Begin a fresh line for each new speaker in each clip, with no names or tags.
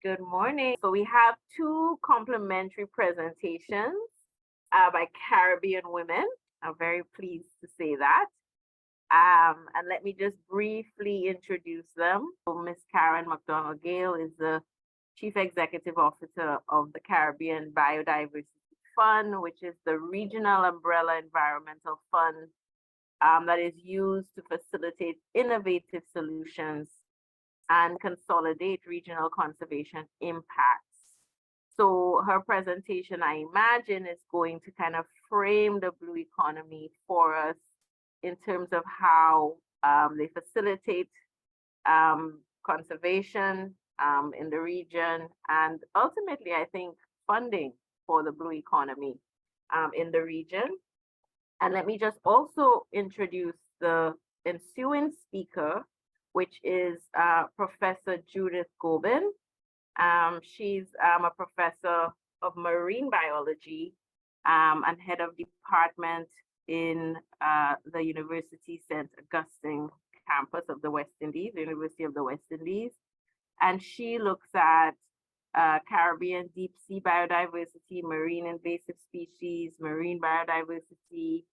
Good morning. So we have two complimentary presentations by Caribbean women. I'm very pleased to say that. And let me just briefly introduce them. So Ms. Karen McDonald Gale is the Chief Executive Officer of the Caribbean Biodiversity Fund, which is the regional umbrella environmental fund that is used to facilitate innovative solutions and consolidate regional conservation impacts. So her presentation, I imagine, is going to kind of frame the blue economy for us in terms of how they facilitate conservation in the region, and ultimately, I think, funding for the blue economy in the region. And let me just also introduce the ensuing speaker, which is Professor Judith Gobin. She's a professor of marine biology and head of department in the University St. Augustine campus of the West Indies, the University of the West Indies. And she looks at Caribbean deep sea biodiversity, marine invasive species, marine biodiversity,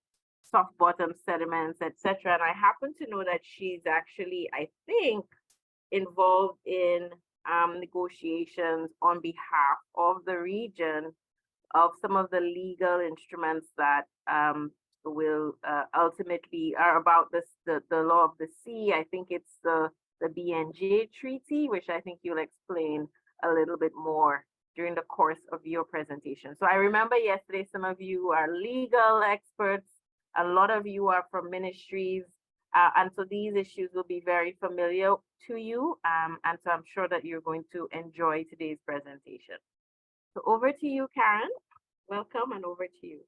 soft bottom sediments, etc. And I happen to know that she's actually, I think, involved in negotiations on behalf of the region of some of the legal instruments that will ultimately are about this, the law of the sea. I think it's the BNJ Treaty, which I think you'll explain a little bit more during the course of your presentation. So I remember yesterday, some of you are legal experts. A lot of you are from ministries, and so these issues will be very familiar to you, and so I'm sure that you're going to enjoy today's presentation. So over to you, Karen. Welcome, and over to you.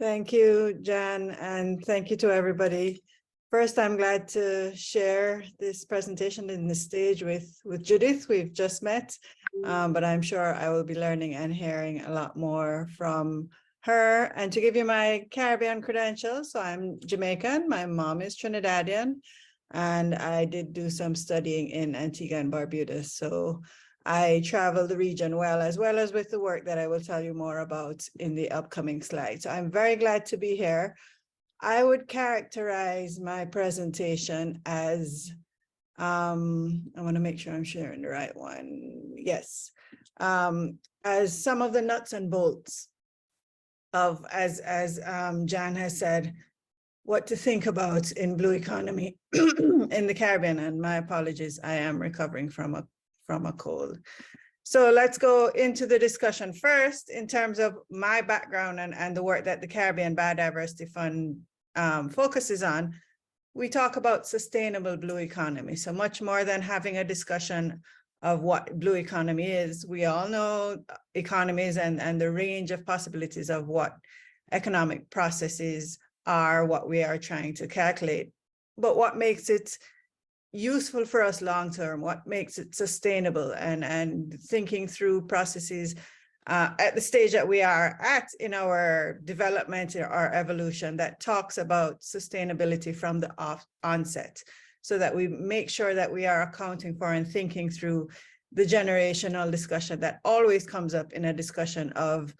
Thank you, Jan, and thank you to everybody. First, I'm glad to share this presentation in the stage with Judith. We've just met, but I'm sure I will be learning and hearing a lot more from her. And to give you my Caribbean credentials, so I'm Jamaican, my mom is Trinidadian, and I did do some studying in Antigua and Barbuda. So I travel the region well as with the work that I will tell you more about in the upcoming slides. So I'm very glad to be here. I would characterize my presentation as, I want to make sure I'm sharing the right one. Yes, as some of the nuts and bolts of, as Jan has said, what to think about in blue economy in the Caribbean. And my apologies, I am recovering from a cold. So let's go into the discussion first in terms of my background and the work that the Caribbean Biodiversity Fund focuses on. We talk about sustainable blue economy. So much more than having a discussion of what blue economy is. We all know economies and the range of possibilities of what economic processes are, what we are trying to calculate. But what makes it useful for us long-term, what makes it sustainable, and thinking through processes at the stage that we are at in our development or our evolution that talks about sustainability from the onset, so that we make sure that we are accounting for and thinking through the generational discussion that always comes up in a discussion of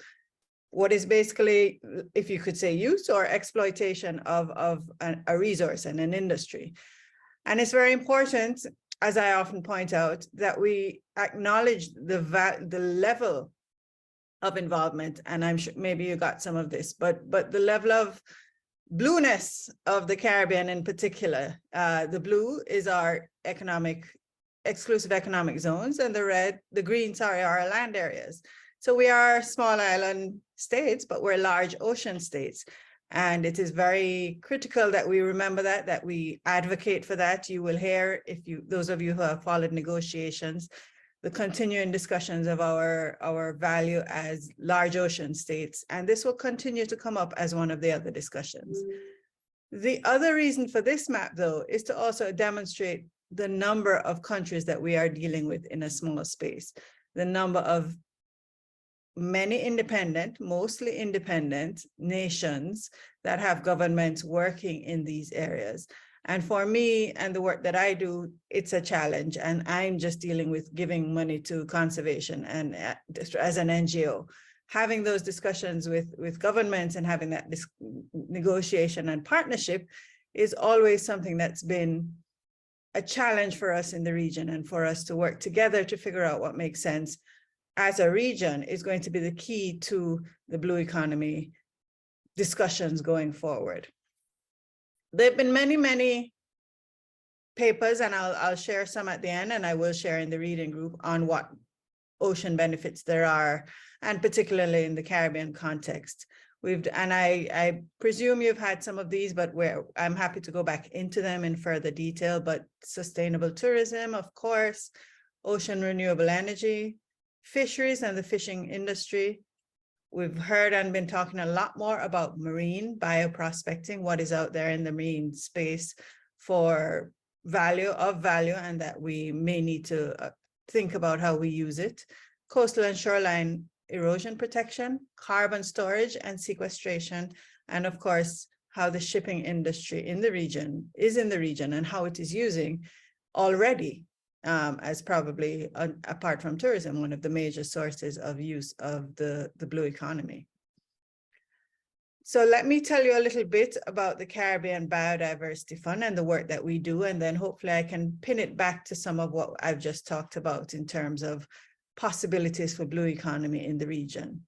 what is basically, if you could say, use or exploitation of a resource and an industry. And it's very important, as I often point out, that we acknowledge the level of involvement, and I'm sure maybe you got some of this, but the level of blueness of the Caribbean in particular. The blue is our exclusive economic zones, and the green, are our land areas. So we are small island states, but we're large ocean states. And it is very critical that we remember that we advocate for that. You will hear, those of you who have followed negotiations, the continuing discussions of our value as large ocean states. And this will continue to come up as one of the other discussions. The other reason for this map, though, is to also demonstrate the number of countries that we are dealing with in a small space, the number of many independent, mostly independent nations that have governments working in these areas. And for me and the work that I do, it's a challenge. And I'm just dealing with giving money to conservation and as an NGO. Having those discussions with governments and having that negotiation and partnership is always something that's been a challenge for us in the region, and for us to work together to figure out what makes sense as a region is going to be the key to the blue economy discussions going forward. There have been many, many papers, and I'll share some at the end, and I will share in the reading group on what ocean benefits there are, and particularly in the Caribbean context. I presume you've had some of these, but I'm happy to go back into them in further detail. But sustainable tourism, of course, ocean renewable energy, fisheries and the fishing industry. We've heard and been talking a lot more about marine bioprospecting, what is out there in the marine space for value, and that we may need to think about how we use it. Coastal and shoreline erosion protection, carbon storage and sequestration, and of course, how the shipping industry in the region and how it is using already as probably, apart from tourism, one of the major sources of use of the blue economy. So let me tell you a little bit about the Caribbean Biodiversity Fund and the work that we do, and then hopefully I can pin it back to some of what I've just talked about in terms of possibilities for blue economy in the region.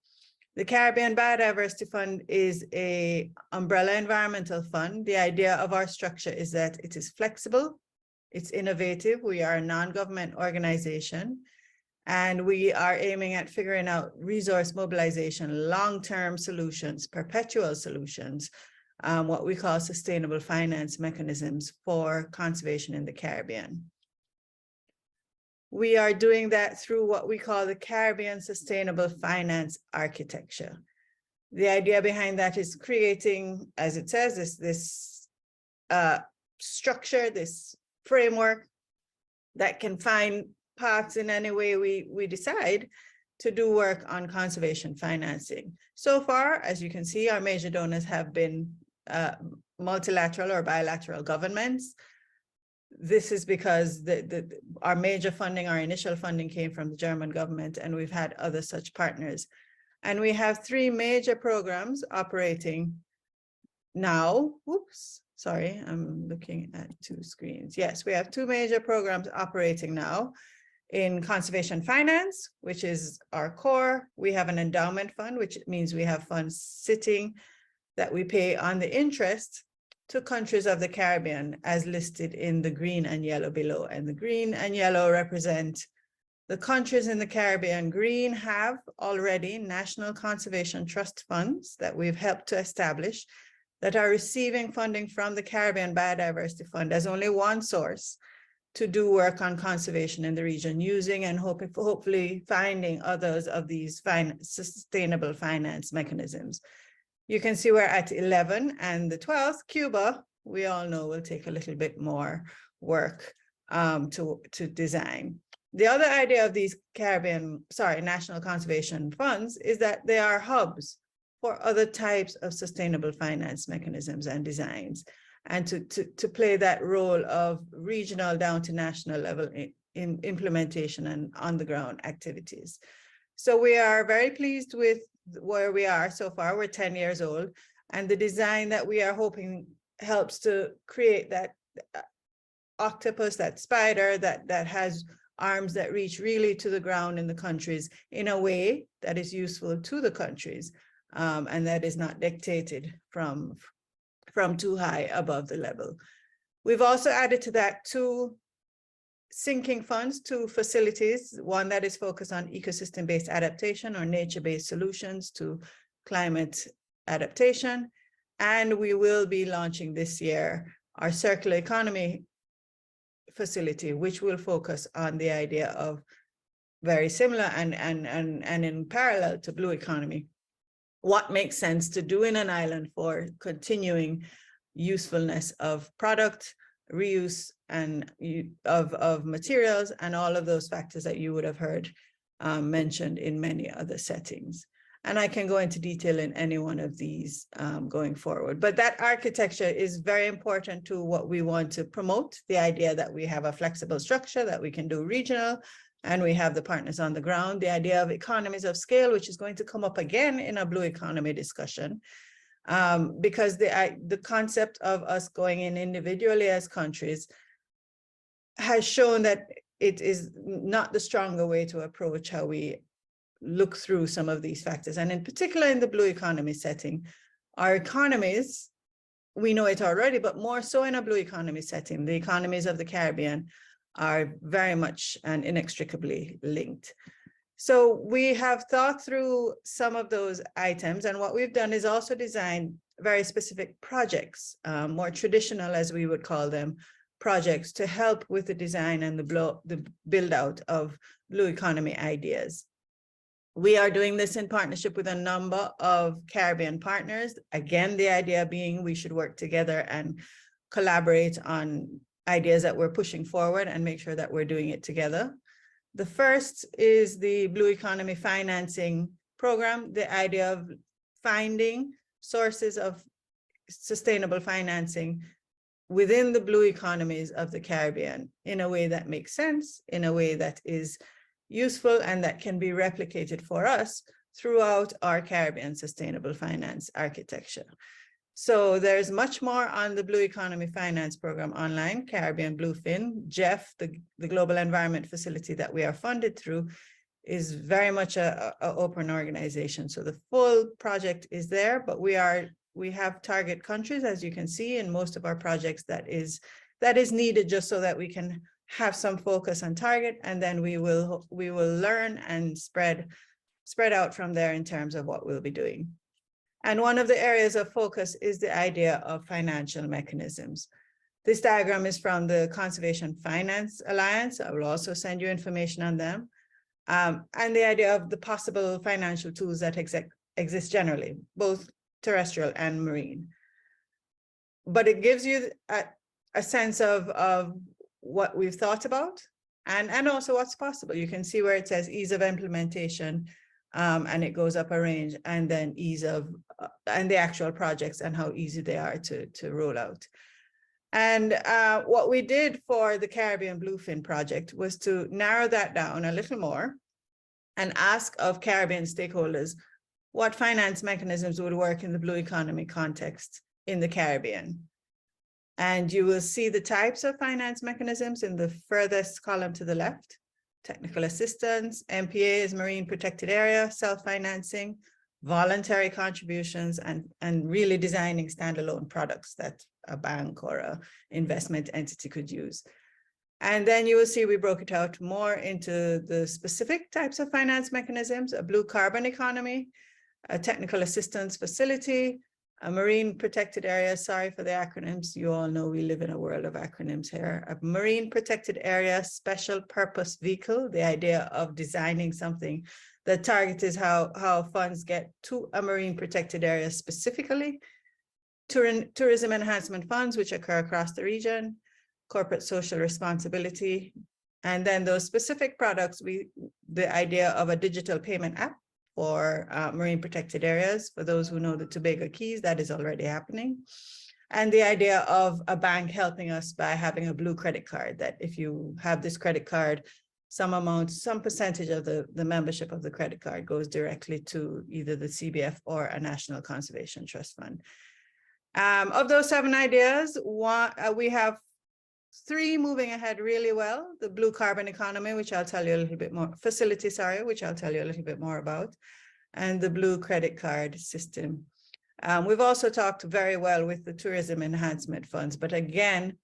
The Caribbean Biodiversity Fund is an umbrella environmental fund. The idea of our structure is that it is flexible, it's innovative. We are a non-government organization, and we are aiming at figuring out resource mobilization, long-term solutions, perpetual solutions, what we call sustainable finance mechanisms for conservation in the Caribbean. We are doing that through what we call the Caribbean Sustainable Finance Architecture. The idea behind that is creating, as it says, this structure, this framework that can find paths in any way we decide to do work on conservation financing. So far, as you can see, our major donors have been multilateral or bilateral governments. This is because our major funding, our initial funding came from the German government, and we've had other such partners. And we have 3 major programs operating now. Oops, sorry, I'm looking at 2 screens. Yes, we have 2 major programs operating now. In conservation finance, which is our core, we have an endowment fund, which means we have funds sitting that we pay on the interest to countries of the Caribbean as listed in the green and yellow below. And the green and yellow represent the countries in the Caribbean. Green have already national conservation trust funds that we've helped to establish that are receiving funding from the Caribbean Biodiversity Fund as only one source to do work on conservation in the region, using and hopefully finding others of these sustainable finance mechanisms. You can see we're at 11, and the 12th, Cuba, we all know will take a little bit more work to design. The other idea of these national conservation funds is that they are hubs for other types of sustainable finance mechanisms and designs, and to play that role of regional down to national level in implementation and on the ground activities. So we are very pleased with where we are so far. We're 10 years old, and the design that we are hoping helps to create that octopus, that spider that has arms that reach really to the ground in the countries in a way that is useful to the countries, and that is not dictated from too high above the level. We've also added to that 2 sinking funds, 2 facilities, one that is focused on ecosystem-based adaptation or nature-based solutions to climate adaptation. And we will be launching this year our circular economy facility, which will focus on the idea of very similar and in parallel to blue economy, what makes sense to do in an island for continuing usefulness of product, reuse, and of materials, and all of those factors that you would have heard mentioned in many other settings. And I can go into detail in any one of these going forward. But that architecture is very important to what we want to promote, the idea that we have a flexible structure, that we can do regional, and we have the partners on the ground, the idea of economies of scale, which is going to come up again in a blue economy discussion, because the concept of us going in individually as countries has shown that it is not the stronger way to approach how we look through some of these factors. And in particular, in the blue economy setting, our economies, we know it already, but more so in a blue economy setting, the economies of the Caribbean are very much and inextricably linked. So we have thought through some of those items, and what we've done is also designed very specific projects, more traditional, as we would call them, projects to help with the design and the build out of blue economy ideas. We are doing this in partnership with a number of Caribbean partners. Again, the idea being we should work together and collaborate on ideas that we're pushing forward and make sure that we're doing it together. The first is the Blue Economy Financing Program, the idea of finding sources of sustainable financing within the blue economies of the Caribbean in a way that makes sense, in a way that is useful and that can be replicated for us throughout our Caribbean sustainable finance architecture. So there's much more on the Blue Economy Finance Program online, Caribbean Bluefin. Jeff, the Global Environment Facility that we are funded through, is very much a open organization. So the full project is there, but we have target countries, as you can see in most of our projects, that is needed just so that we can have some focus on target, and then we will learn and spread out from there in terms of what we'll be doing. And one of the areas of focus is the idea of financial mechanisms. This diagram is from the Conservation Finance Alliance. I will also send you information on them. And the idea of the possible financial tools that exist generally, both terrestrial and marine. But it gives you a sense of what we've thought about and also what's possible. You can see where it says ease of implementation, and it goes up a range, and then ease of and the actual projects and how easy they are to roll out. And what we did for the Caribbean Bluefin project was to narrow that down a little more and ask of Caribbean stakeholders what finance mechanisms would work in the blue economy context in the Caribbean. And you will see the types of finance mechanisms in the furthest column to the left: technical assistance, MPAs, marine protected area, self-financing, voluntary contributions, and really designing standalone products that a bank or an investment entity could use. And then you will see we broke it out more into the specific types of finance mechanisms: a blue carbon economy, a technical assistance facility, a marine protected area. Sorry for the acronyms. You all know we live in a world of acronyms here. A marine protected area special purpose vehicle, the idea of designing something that targets how funds get to a marine protected area specifically. Tourism enhancement funds, which occur across the region, corporate social responsibility, and then those specific products, the idea of a digital payment app for marine protected areas. For those who know the Tobago Keys, that is already happening. And the idea of a bank helping us by having a blue credit card, that if you have this credit card, some percentage of the membership of the credit card goes directly to either the CBF or a National Conservation Trust Fund. Of those 7 ideas, we have 3 moving ahead really well: the blue carbon economy, which I'll tell you a little bit more, facility, sorry, which I'll tell you a little bit more about, and the blue credit card system. We've also talked very well with the tourism enhancement funds, but again,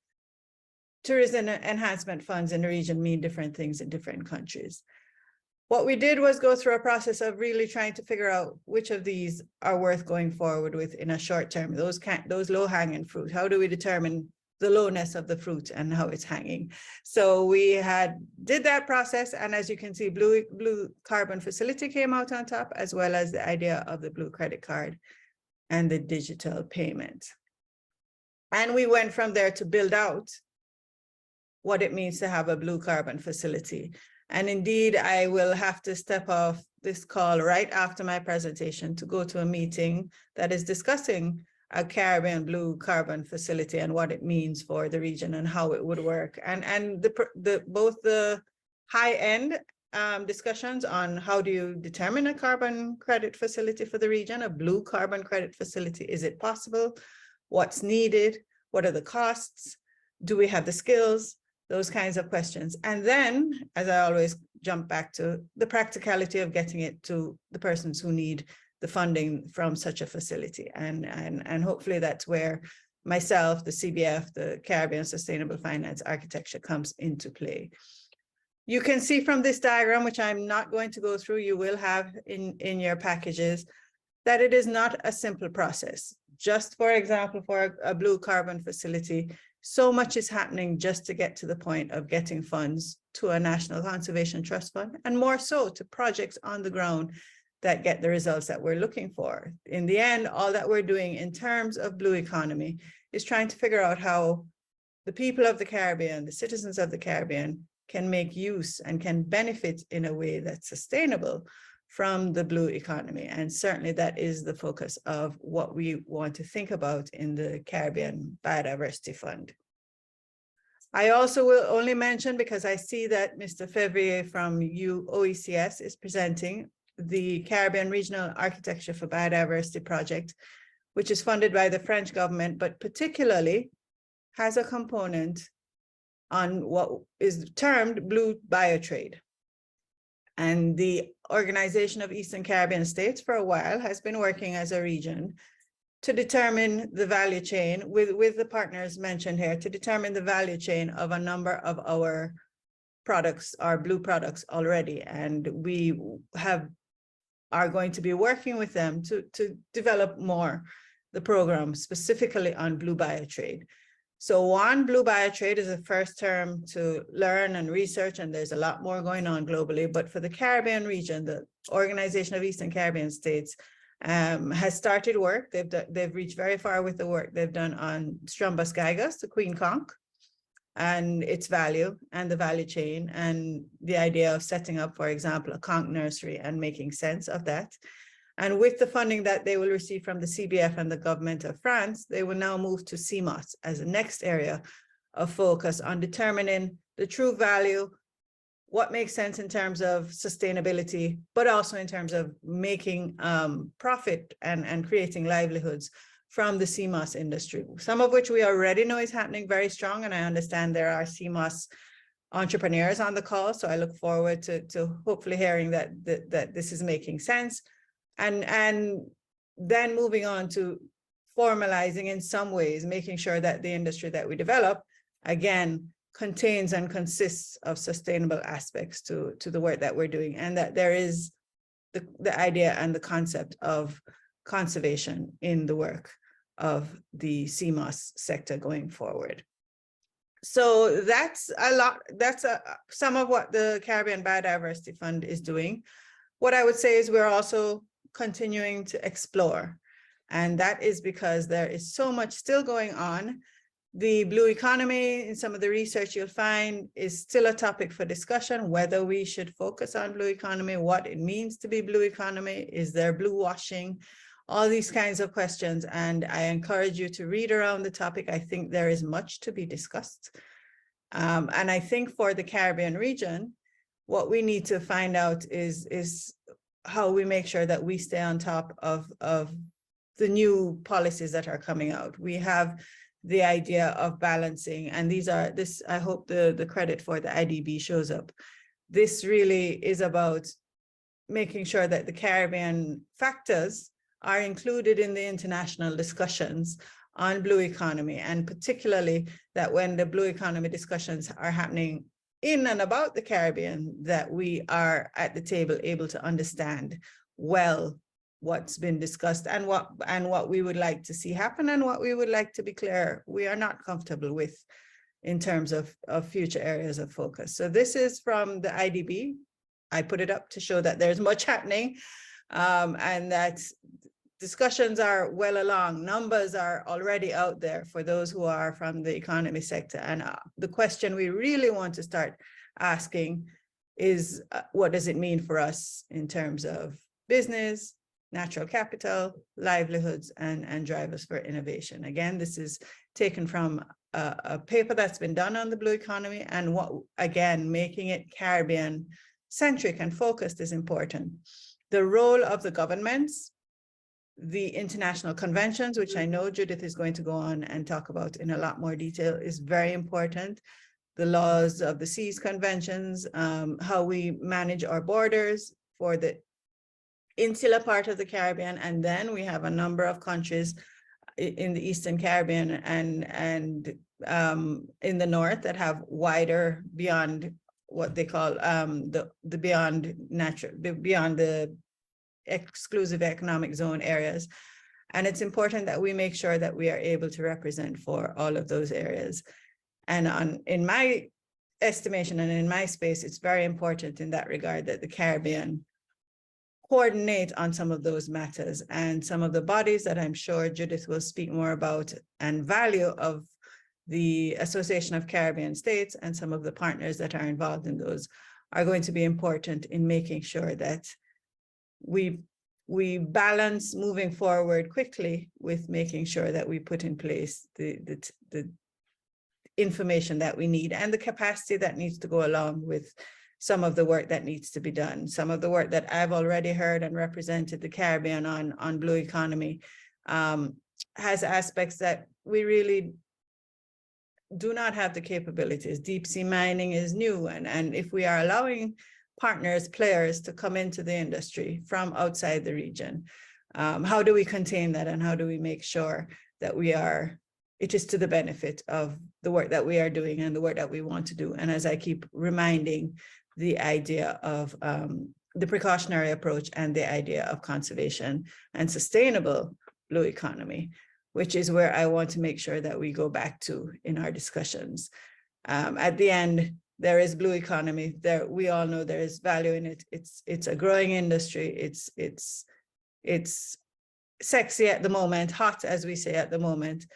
tourism enhancement funds in the region mean different things in different countries. What we did was go through a process of really trying to figure out which of these are worth going forward with in a short term, those low-hanging fruit. How do we determine the lowness of the fruit and how it's hanging? So we did that process, and as you can see, blue carbon facility came out on top, as well as the idea of the blue credit card and the digital payment. And we went from there to build out what it means to have a blue carbon facility. And indeed, I will have to step off this call right after my presentation to go to a meeting that is discussing a Caribbean blue carbon facility and what it means for the region and how it would work. And both the high end discussions on how do you determine a carbon credit facility for the region, a blue carbon credit facility, is it possible? What's needed? What are the costs? Do we have the skills? Those kinds of questions. And then, as I always jump back to, the practicality of getting it to the persons who need the funding from such a facility. And hopefully that's where myself, the CBF, the Caribbean Sustainable Finance Architecture comes into play. You can see from this diagram, which I'm not going to go through, you will have in your packages, that it is not a simple process. Just for example, for a blue carbon facility, so much is happening just to get to the point of getting funds to a National Conservation Trust Fund, and more so to projects on the ground that get the results that we're looking for. In the end, all that we're doing in terms of blue economy is trying to figure out how the people of the Caribbean, the citizens of the Caribbean, can make use and can benefit in a way that's sustainable from the blue economy. And certainly that is the focus of what we want to think about in the Caribbean Biodiversity Fund. I also will only mention, because I see that Mr. Fevrier from OECS is presenting, the Caribbean Regional Architecture for Biodiversity project, which is funded by the French government, but particularly has a component on what is termed blue biotrade. And the Organization of Eastern Caribbean States for a while has been working as a region to determine the value chain with the partners mentioned here, to determine the value chain of a number of our products, our blue products already. And we are going to be working with them to develop more the program specifically on blue biotrade. So one, blue biotrade is a first term to learn and research, and there's a lot more going on globally. But for the Caribbean region, the Organization of Eastern Caribbean States has started work. They've reached very far with the work they've done on Strumbus gigas, the queen conch, and its value and the value chain, and the idea of setting up, for example, a conch nursery and making sense of that. And with the funding that they will receive from the CBF and the government of France, they will now move to CMOS as the next area of focus on determining the true value, what makes sense in terms of sustainability, but also in terms of making profit and creating livelihoods from the CMOS industry, some of which we already know is happening very strong. And I understand there are CMOS entrepreneurs on the call. So I look forward to hopefully hearing that this is making sense. And then moving on to formalizing in some ways, making sure that the industry that we develop, again, contains and consists of sustainable aspects to the work that we're doing, and that there is the idea and the concept of conservation in the work of the CMOS sector going forward. So that's a lot, that's some of what the Caribbean Biodiversity Fund is doing. What I would say is we're also continuing to explore, and that is because there is so much still going on. The blue economy, in some of the research you'll find, is still a topic for discussion, whether we should focus on blue economy, what it means to be blue economy, is there blue washing, all these kinds of questions. And I encourage you to read around the topic. I think there is much to be discussed. And I think for the Caribbean region, what we need to find out is how we make sure that we stay on top of the new policies that are coming out. We have the idea of balancing, and I hope the credit for the IDB shows up. This really is about making sure that the Caribbean factors are included in the international discussions on blue economy, and particularly that when the blue economy discussions are happening in and about the Caribbean, that we are at the table able to understand well what's been discussed and what we would like to see happen and what we would like to be clear we are not comfortable with in terms of future areas of focus. So this is from the IDB. I put it up to show that there's much happening and that discussions are well along. Numbers are already out there for those who are from the economy sector. And the question we really want to start asking is what does it mean for us in terms of business, natural capital, livelihoods, and drivers for innovation. Again, this is taken from a paper that's been done on the blue economy, and what, again, making it Caribbean centric and focused is important. The role of the governments, the international conventions, which I know Judith is going to go on and talk about in a lot more detail, is very important. The laws of the seas conventions, how we manage our borders for the insular part of the Caribbean, and then we have a number of countries in the Eastern Caribbean and in the north that have wider, beyond what they call the beyond the exclusive economic zone areas. And it's important that we make sure that we are able to represent for all of those areas. And in my estimation and in my space, it's very important in that regard that the Caribbean coordinate on some of those matters, and some of the bodies that I'm sure Judith will speak more about and value of the Association of Caribbean States and some of the partners that are involved in those are going to be important in making sure that we balance moving forward quickly with making sure that we put in place the information that we need and the capacity that needs to go along with some of the work that needs to be done. Some of the work that I've already heard and represented the Caribbean on blue economy has aspects that we really do not have the capabilities. Deep sea mining is new, and if we are allowing partners, players to come into the industry from outside the region, how do we contain that, and how do we make sure that it is to the benefit of the work that we are doing and the work that we want to do? And as I keep reminding, the idea of the precautionary approach and the idea of conservation and sustainable blue economy, which is where I want to make sure that we go back to in our discussions. At the end, there is blue economy. We all know there is value in it. It's a growing industry. It's sexy at the moment, hot, as we say at the moment.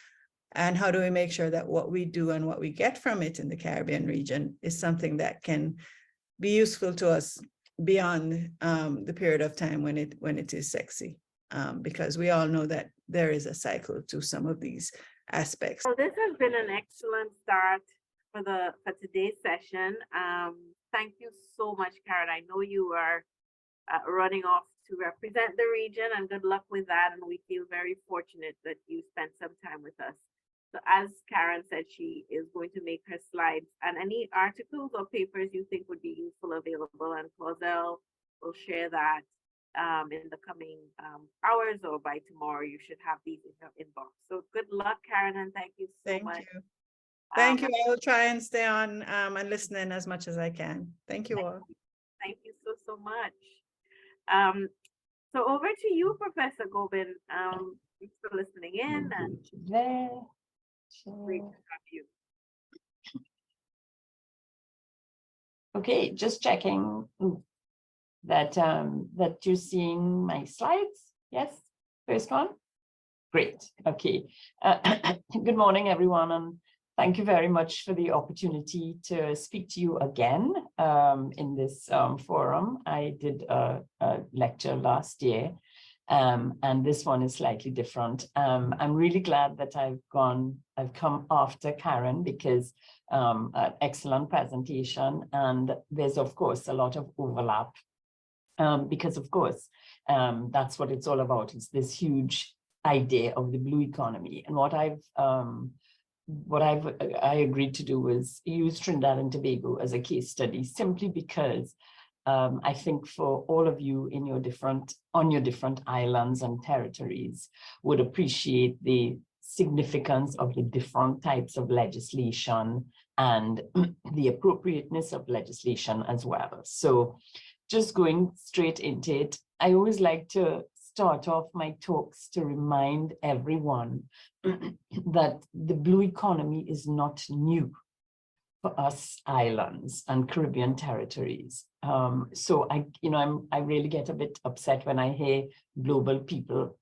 And how do we make sure that what we do and what we get from it in the Caribbean region is something that can be useful to us beyond the period of time when it is sexy, because we all know that there is a cycle to some of these aspects.
So this has been an excellent start for today's session. Thank you so much, Karen. I know you are running off to represent the region, and good luck with that. And we feel very fortunate that you spent some time with us. So as Karen said, she is going to make her slides, and any articles or papers you think would be useful available, and Claudel will share that in the coming hours, or by tomorrow you should have these in your inbox. So good luck, Karen, and thank you so much.
Thank you. I will try and stay on and listen in as much as I can. Thank you all.
Thank you so much. So over to you, Professor Gobin. Thanks for listening in. And great to have you.
Okay, just checking that you're seeing my slides. Yes, first one. Great. Okay. Good morning, everyone, and thank you very much for the opportunity to speak to you again in this forum. I did a lecture last year, and this one is slightly different. I'm really glad that I've come after Karen, because an excellent presentation, and there's of course a lot of overlap, because of course that's what it's all about. It's this huge idea of the blue economy, and what I agreed to do was use Trinidad and Tobago as a case study, simply because I think for all of you on your different islands and territories would appreciate the significance of the different types of legislation and the appropriateness of legislation as well. So just going straight into it, I always like to start off my talks to remind everyone that the blue economy is not new for us islands and Caribbean territories. So I really get a bit upset when I hear global people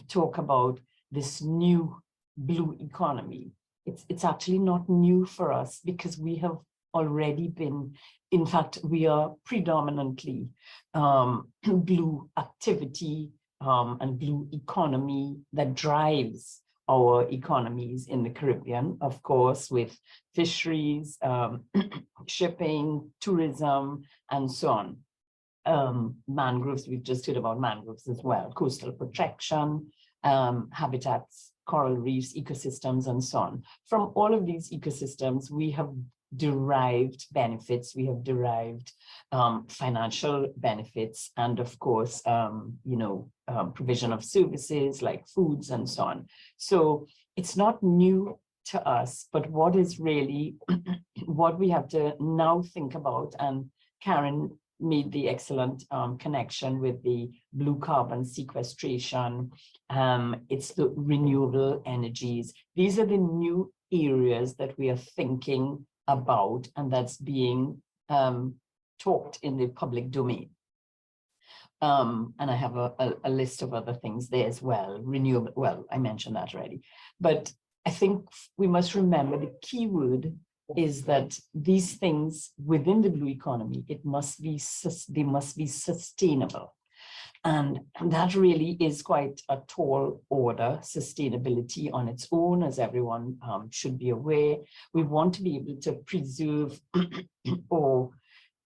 talk about this new blue economy. It's actually not new for us, because we have already been, in fact, we are predominantly blue activity and blue economy that drives our economies in the Caribbean, of course, with fisheries, shipping, tourism, and so on. Mangroves, we've just heard about mangroves as well, coastal protection, habitats, coral reefs, ecosystems, and so on. From all of these ecosystems, we have derived benefits, we have derived financial benefits, and of course, provision of services like foods and so on. So it's not new to us, but what is really what we have to now think about, and Karen made the excellent connection with the blue carbon sequestration. It's the renewable energies. These are the new areas that we are thinking about, and that's being talked in the public domain. And I have a list of other things there as well. Renewable, well, I mentioned that already. But I think we must remember the key word is that these things within the blue economy, they must be sustainable. And that really is quite a tall order, sustainability on its own, as everyone should be aware. We want to be able to preserve or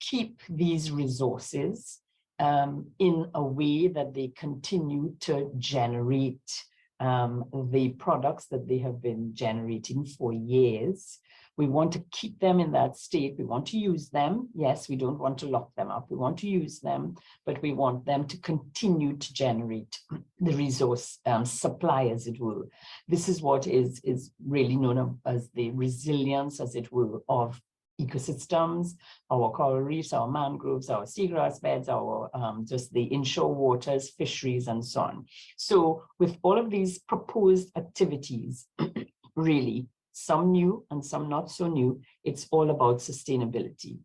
keep these resources in a way that they continue to generate the products that they have been generating for years. We want to keep them in that state. We want to use them. Yes, we don't want to lock them up. We want to use them, but we want them to continue to generate the resource supply, as it were. This is what is really known as the resilience, as it were, of ecosystems, our coral reefs, our mangroves, our seagrass beds, our just the inshore waters, fisheries, and so on. So with all of these proposed activities, really, some new and some not so new, it's all about sustainability.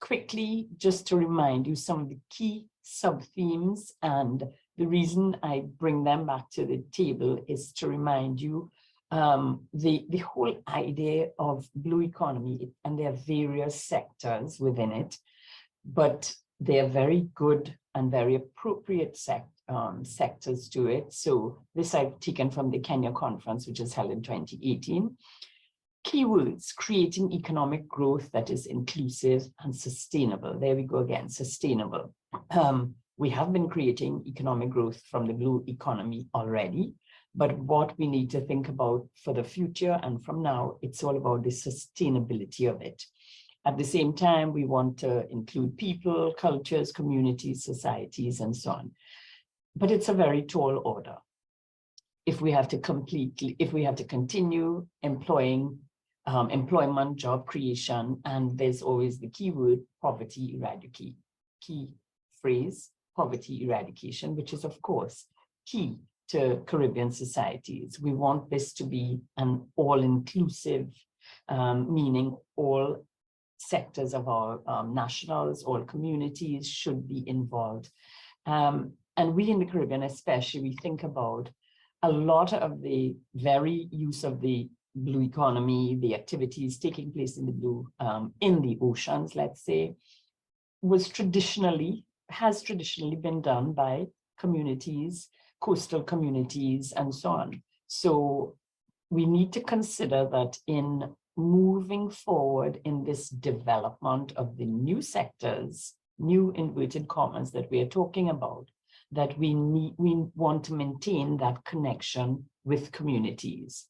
Quickly, just to remind you some of the key sub-themes, and the reason I bring them back to the table is to remind you the whole idea of blue economy, and there are various sectors within it, but they are very good and very appropriate sectors to it. So this I've taken from the Kenya conference, which was held in 2018. Keywords: creating economic growth that is inclusive and sustainable. There we go again, sustainable. We have been creating economic growth from the blue economy already, but what we need to think about for the future and from now, it's all about the sustainability of it. At the same time, we want to include people, cultures, communities, societies, and so on. But it's a very tall order. If we have to continue employment, job creation, and there's always the keyword poverty eradication, key phrase, poverty eradication, which is of course key to Caribbean societies. We want this to be an all-inclusive, meaning all sectors of our nationals, all communities should be involved. And we in the Caribbean especially, we think about a lot of the very use of the blue economy, the activities taking place in the blue, in the oceans, let's say, has traditionally been done by communities, coastal communities, and so on. So we need to consider that in moving forward in this development of the new sectors, new inverted commas that we are talking about, that we want to maintain that connection with communities.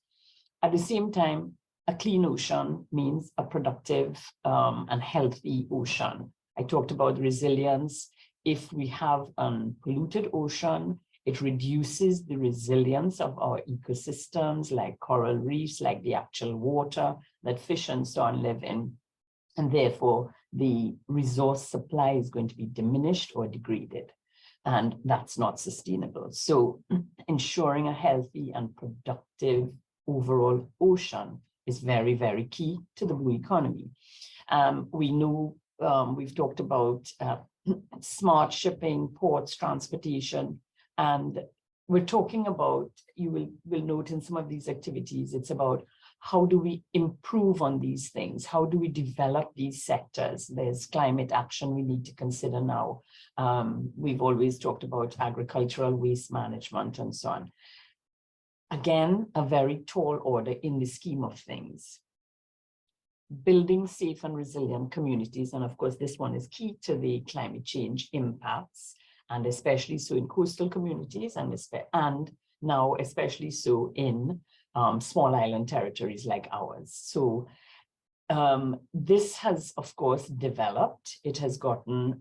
At the same time, a clean ocean means a productive and healthy ocean. I talked about resilience. If we have a polluted ocean, it reduces the resilience of our ecosystems, like coral reefs, like the actual water that fish and so on live in. And therefore, the resource supply is going to be diminished or degraded. And that's not sustainable. So ensuring a healthy and productive overall ocean is very, very key to the blue economy. We know we've talked about smart shipping, ports, transportation, and we're talking about, you will note in some of these activities, it's about how do we improve on these things? How do we develop these sectors? There's climate action we need to consider now. We've always talked about agricultural waste management and so on. Again, a very tall order in the scheme of things. Building safe and resilient communities, and of course, this one is key to the climate change impacts, and especially so in coastal communities, and now especially so in small island territories like ours. So this has, of course, developed. It has gotten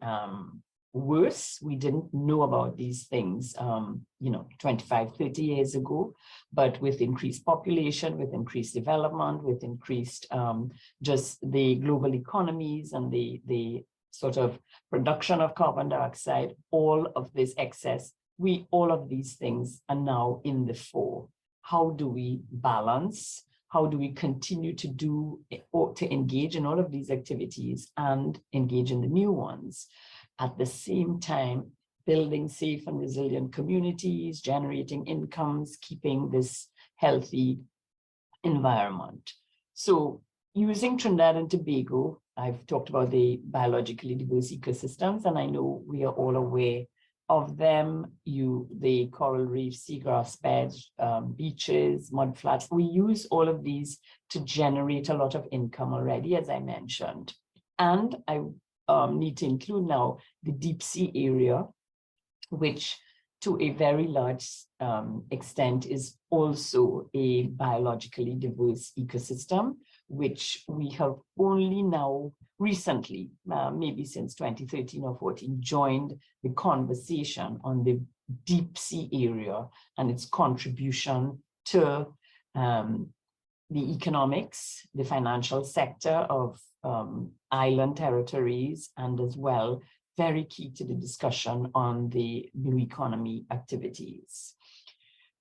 worse. We didn't know about these things, 25, 30 years ago, but with increased population, with increased development, with increased just the global economies and the sort of production of carbon dioxide, all of this excess, all of these things are now in the fore. How do we balance? How do we continue to do or to engage in all of these activities and engage in the new ones? At the same time, building safe and resilient communities, generating incomes, keeping this healthy environment. So using Trinidad and Tobago, I've talked about the biologically diverse ecosystems, and I know we are all aware of them. The coral reefs, seagrass beds, beaches, mudflats. We use all of these to generate a lot of income already, as I mentioned. And I need to include now the deep sea area, which to a very large extent is also a biologically diverse ecosystem, which we have only now recently, maybe since 2013 or 14, joined the conversation on the deep sea area and its contribution to the economics, the financial sector of island territories, and as well, very key to the discussion on the blue economy activities.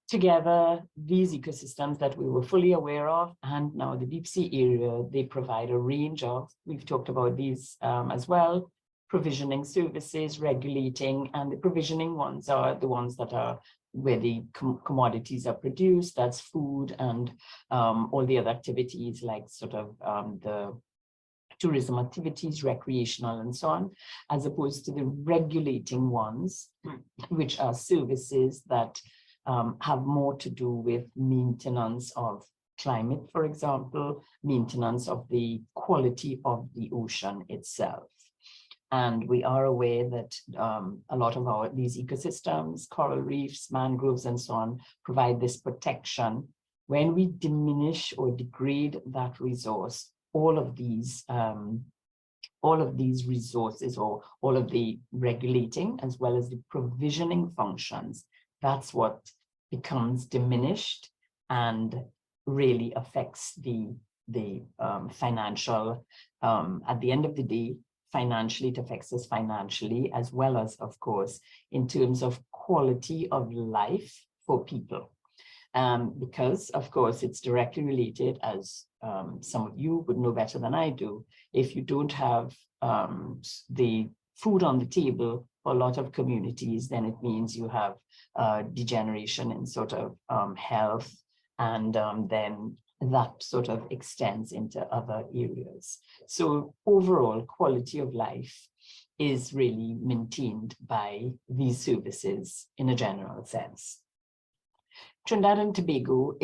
Together, these ecosystems that we were fully aware of, and now the deep sea area, they provide a range of, we've talked about these as well, provisioning services, regulating, and the provisioning ones are the ones that are where the commodities are produced, that's food, and all the other activities like sort of the tourism activities, recreational, and so on, as opposed to the regulating ones, which are services that have more to do with maintenance of climate, for example, maintenance of the quality of the ocean itself. And we are aware that a lot of these ecosystems, coral reefs, mangroves, and so on, provide this protection. When we diminish or degrade that resource, all of these resources, or all of the regulating as well as the provisioning functions, that's what becomes diminished and really affects the financial, at the end of the day, financially, it affects us financially, as well as, of course, in terms of quality of life for people. Because, of course, it's directly related, as some of you would know better than I do. If you don't have the food on the table for a lot of communities, then it means you have degeneration in sort of health, and then that sort of extends into other areas. So overall quality of life is really maintained by these services in a general sense. Trinidad and Tobago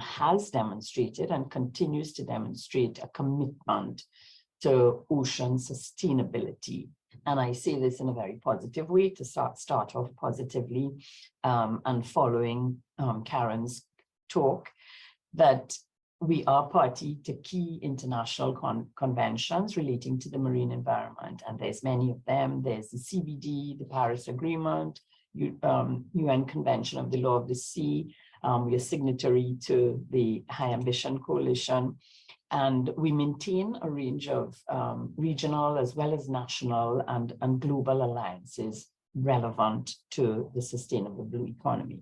has demonstrated and continues to demonstrate a commitment to ocean sustainability. And I say this in a very positive way to start off positively, and following Karen's talk, that we are party to key international conventions relating to the marine environment. And there's many of them. There's the CBD, the Paris Agreement, UN Convention of the Law of the Sea. We are signatory to the High Ambition Coalition. And we maintain a range of regional as well as national and global alliances relevant to the sustainable blue economy.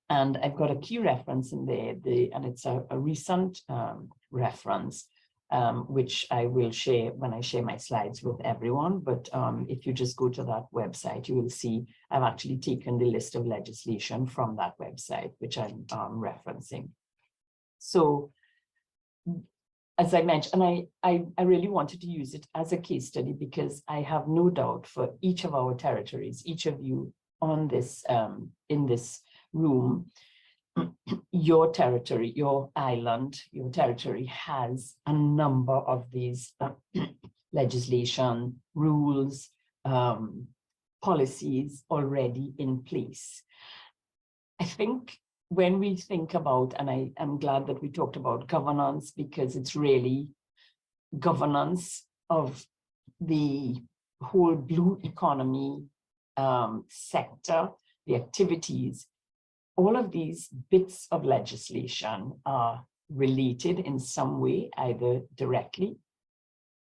And I've got a key reference in there, and it's a recent reference, which I will share when I share my slides with everyone. But if you just go to that website, you will see I've actually taken the list of legislation from that website, which I'm referencing. So as I mentioned, and I really wanted to use it as a case study because I have no doubt for each of our territories, each of you on this, in this room, your territory, your island, your territory has a number of these legislation, rules, policies already in place. I think when we think about, and I am glad that we talked about governance, because it's really governance of the whole blue economy sector, the activities. All of these bits of legislation are related in some way, either directly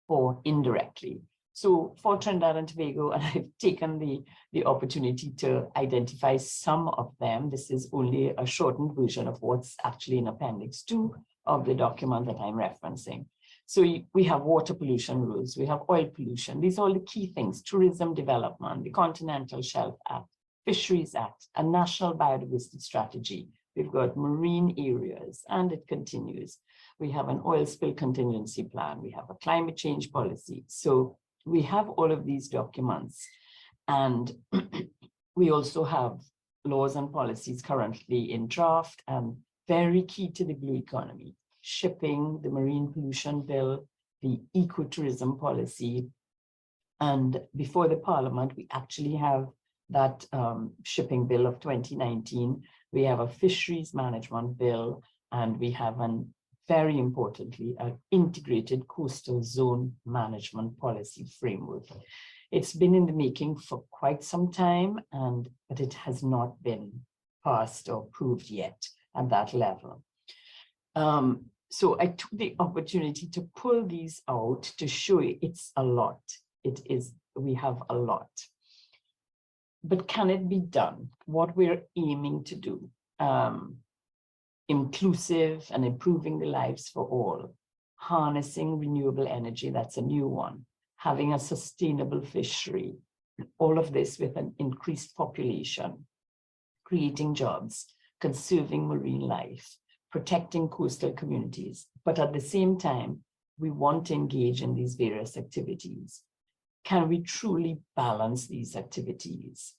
or indirectly. So for Trinidad and Tobago, and I've taken the opportunity to identify some of them. This is only a shortened version of what's actually in Appendix 2 of the document that I'm referencing. So we have water pollution rules, we have oil pollution. These are all the key things: tourism development, the Continental Shelf Act, Fisheries Act, a national biodiversity strategy. We've got marine areas, and it continues. We have an oil spill contingency plan. We have a climate change policy. So we have all of these documents, and we also have laws and policies currently in draft, and very key to the blue economy: shipping, the marine pollution bill, the ecotourism policy. And before the Parliament, we actually have that shipping bill of 2019. We have a fisheries management bill, and we have very importantly, an integrated coastal zone management policy framework. It's been in the making for quite some time, but it has not been passed or approved yet at that level. So I took the opportunity to pull these out to show you it's a lot. We have a lot. But can it be done? What we're aiming to do, inclusive and improving the lives for all, harnessing renewable energy, that's a new one, having a sustainable fishery, all of this with an increased population, creating jobs, conserving marine life, protecting coastal communities. But at the same time, we want to engage in these various activities. Can we truly balance these activities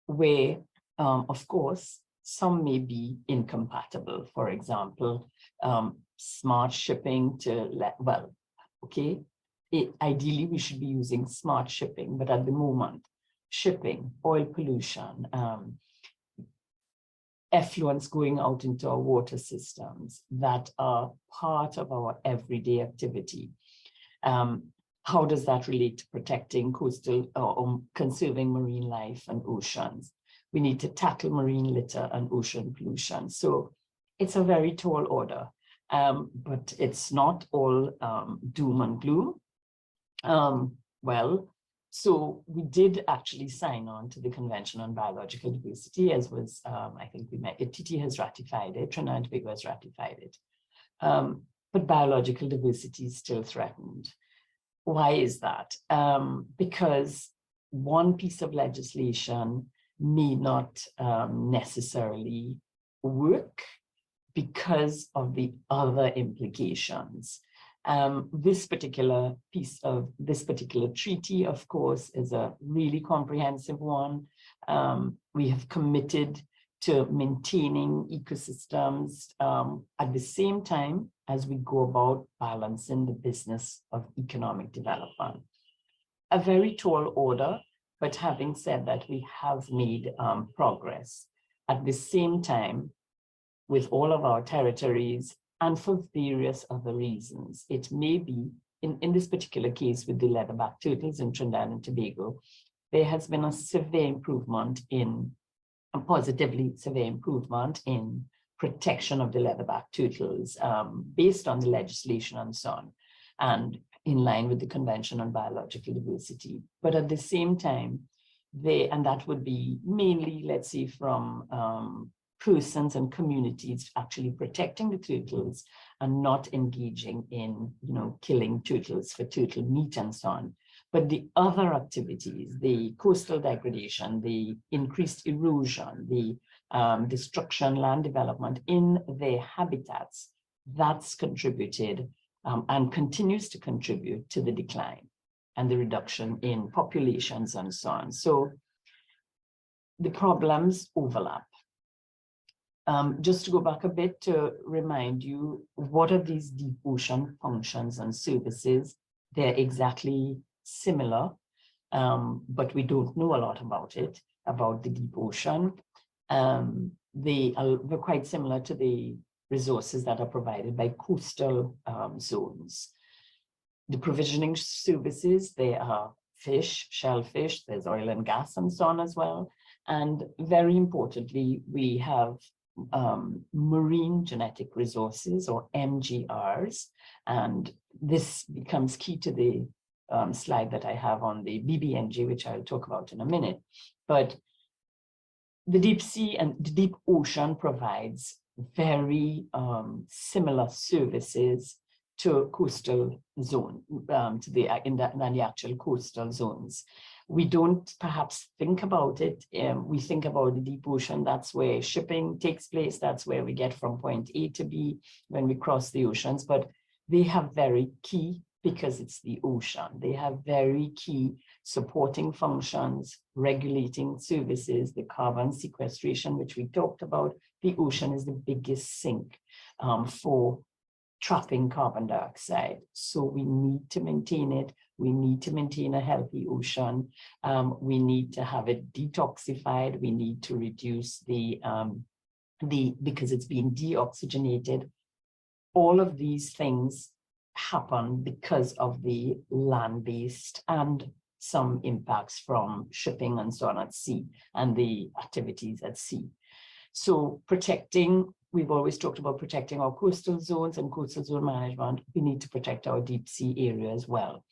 where, of course, some may be incompatible? For example, smart shipping ideally we should be using smart shipping, but at the moment, shipping, oil pollution, effluents going out into our water systems that are part of our everyday activity. How does that relate to protecting coastal or conserving marine life and oceans? We need to tackle marine litter and ocean pollution. So it's a very tall order, but it's not all doom and gloom. So we did actually sign on to the Convention on Biological Diversity, as was, I think we met, TT has ratified it, Trinidad and Tobago has ratified it. But biological diversity is still threatened. Why is that? Because one piece of legislation may not necessarily work because of the other implications. This particular treaty, of course, is a really comprehensive one. We have committed to maintaining ecosystems at the same time as we go about balancing the business of economic development. A very tall order, but having said that, we have made progress. At the same time, with all of our territories, and for various other reasons, it may be, in this particular case with the leatherback turtles in Trinidad and Tobago, there has been a severe improvement positively severe improvement in protection of the leatherback turtles based on the legislation and so on, and in line with the Convention on Biological Diversity. But at the same time, and that would be mainly, let's say, from persons and communities actually protecting the turtles and not engaging in, killing turtles for turtle meat and so on. But the other activities, the coastal degradation, the increased erosion, the destruction, land development in their habitats, that's contributed and continues to contribute to the decline and the reduction in populations and so on. So the problems overlap. Just to go back a bit to remind you, what are these deep ocean functions and services? They're exactly similar, but we don't know a lot about it, about the deep ocean. They're quite similar to the resources that are provided by coastal zones. The provisioning services, they are fish, shellfish, there's oil and gas and so on as well. And very importantly, we have marine genetic resources, or MGRs, and this becomes key to the slide that I have on the BBNG, which I'll talk about in a minute. But the deep sea and the deep ocean provides very similar services to coastal zone, than the actual coastal zones. We don't perhaps think about it. We think about the deep ocean. That's where shipping takes place. That's where we get from point A to B when we cross the oceans. But they have very key, because it's the ocean, they have very key supporting functions, regulating services, the carbon sequestration, which we talked about. The ocean is the biggest sink for trapping carbon dioxide. So we need to maintain it. We need to maintain a healthy ocean. We need to have it detoxified. We need to reduce because it's being deoxygenated. All of these things happen because of the land-based and some impacts from shipping and so on at sea and the activities at sea. So protecting, we've always talked about protecting our coastal zones and coastal zone management. We need to protect our deep sea area as well.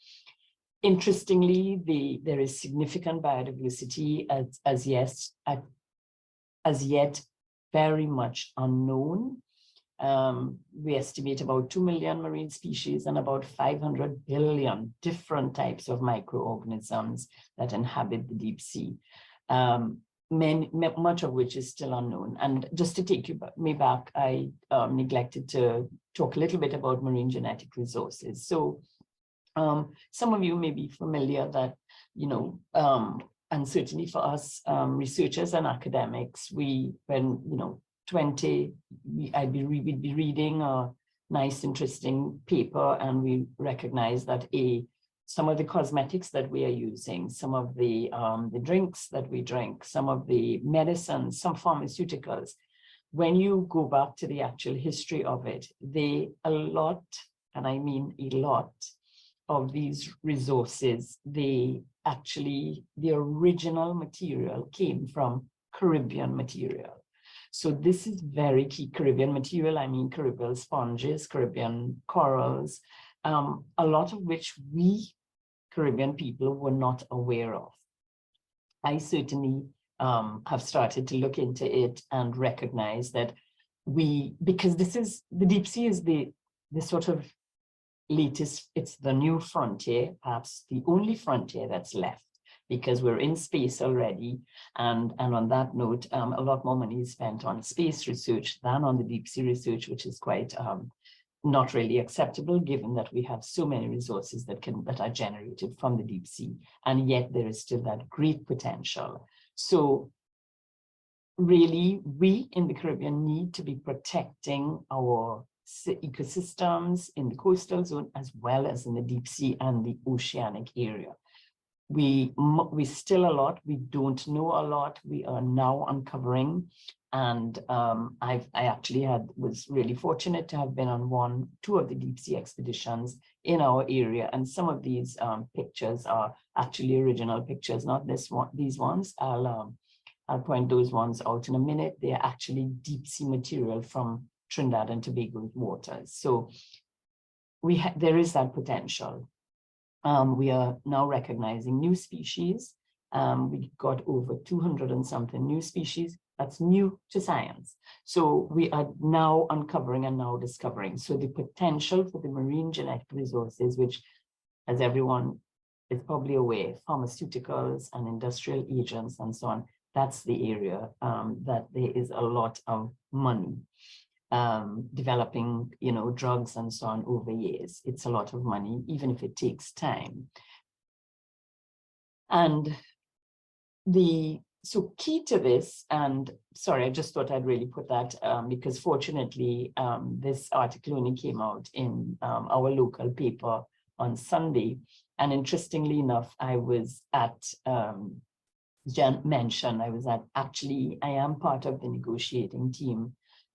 Interestingly, there is significant biodiversity as yet very much unknown. We estimate about 2 million marine species and about 500 billion different types of microorganisms that inhabit the deep sea. Much of which is still unknown. And just to take me back, I neglected to talk a little bit about marine genetic resources. So some of you may be familiar that, and certainly for us researchers and academics, we'd be reading a nice, interesting paper, and we recognize that some of the cosmetics that we are using, some of the drinks that we drink, some of the medicines, some pharmaceuticals, when you go back to the actual history of it, a lot, and I mean a lot, of these resources, the original material came from Caribbean material. So this is very key. Caribbean material, I mean Caribbean sponges, Caribbean corals, a lot of which we Caribbean people were not aware of. I certainly have started to look into it and recognize that because the deep sea is the sort of latest, it's the new frontier, perhaps the only frontier that's left, because we're in space already. And on that note, a lot more money is spent on space research than on the deep sea research, which is quite not really acceptable, given that we have so many resources that are generated from the deep sea, and yet there is still that great potential. So really, we in the Caribbean need to be protecting our ecosystems in the coastal zone as well as in the deep sea and the oceanic area. We still a lot, we don't know a lot, we are now uncovering. And I actually was really fortunate to have been on two of the deep sea expeditions in our area. And some of these pictures are actually original pictures, not these ones. I'll point those ones out in a minute. They are actually deep sea material from Trinidad and Tobago waters. So there is that potential. We are now recognizing new species. We got over 200 and something new species. That's new to science. So we are now uncovering and now discovering. So the potential for the marine genetic resources, which, as everyone is probably aware, pharmaceuticals and industrial agents and so on, that's the area that there is a lot of money. developing, drugs and so on over years. It's a lot of money, even if it takes time. And so key to this, and sorry, I just thought I'd really put that because fortunately, this article only came out in our local paper on Sunday. And interestingly enough, I was at, Jen mentioned, I am part of the negotiating team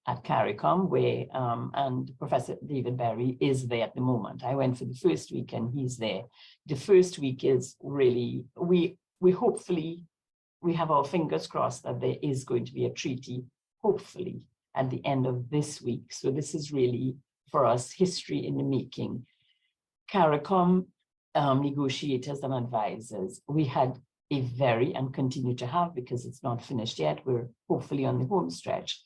at CARICOM, where, and Professor David Berry is there at the moment. I went for the first week and he's there. The first week is really, we hopefully, we have our fingers crossed that there is going to be a treaty, hopefully, at the end of this week. So this is really, for us, history in the making. CARICOM negotiators and advisors, we had a very, and continue to have, because it's not finished yet, we're hopefully on the home stretch.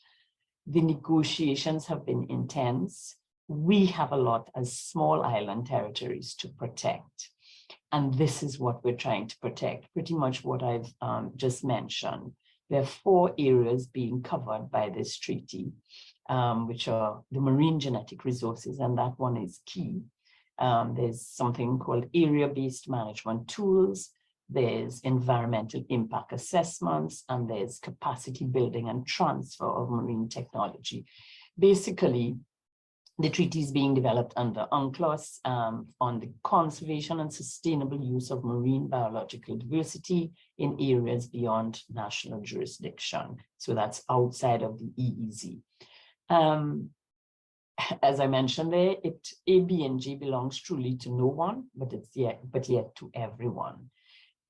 The negotiations have been intense. We have a lot as small island territories to protect. And this is what we're trying to protect, pretty much what I've just mentioned. There are 4 areas being covered by this treaty, which are the marine genetic resources, and that one is key. There's something called area-based management tools, there's environmental impact assessments, and there's capacity building and transfer of marine technology. Basically, the treaty is being developed under UNCLOS on the conservation and sustainable use of marine biological diversity in areas beyond national jurisdiction. So that's outside of the EEZ. As I mentioned there, ABNG belongs truly to no one, but yet to everyone.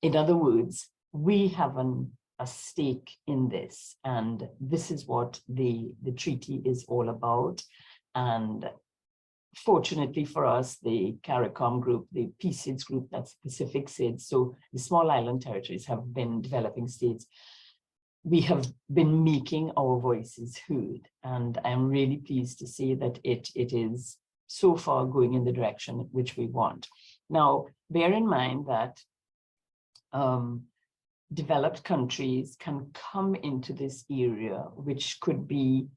In other words, we have a stake in this, and this is what the treaty is all about. And fortunately for us, the CARICOM group, the PCIDS group, that's Pacific SIDS, so the small island territories have been developing states. We have been making our voices heard, and I'm really pleased to say that it is so far going in the direction which we want. Now, bear in mind that developed countries can come into this area, which could be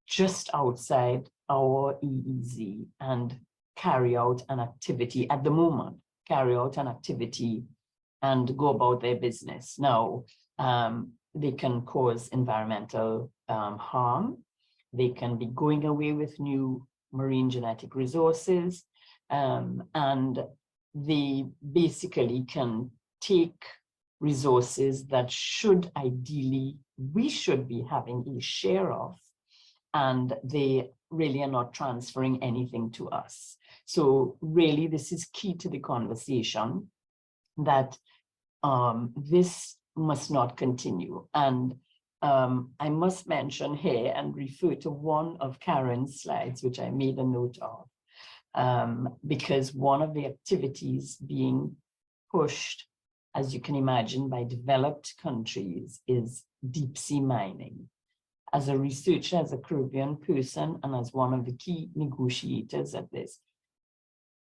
just outside our EEZ, and carry out an activity at the moment, and go about their business. Now, they can cause environmental harm. They can be going away with new marine genetic resources, and they basically can take resources that we should be having a share of, and they really are not transferring anything to us. So really, this is key to the conversation, that this must not continue. And I must mention here and refer to one of Karen's slides, which I made a note of, because one of the activities being pushed, as you can imagine, by developed countries is deep sea mining. As a researcher, as a Caribbean person, and as one of the key negotiators at this,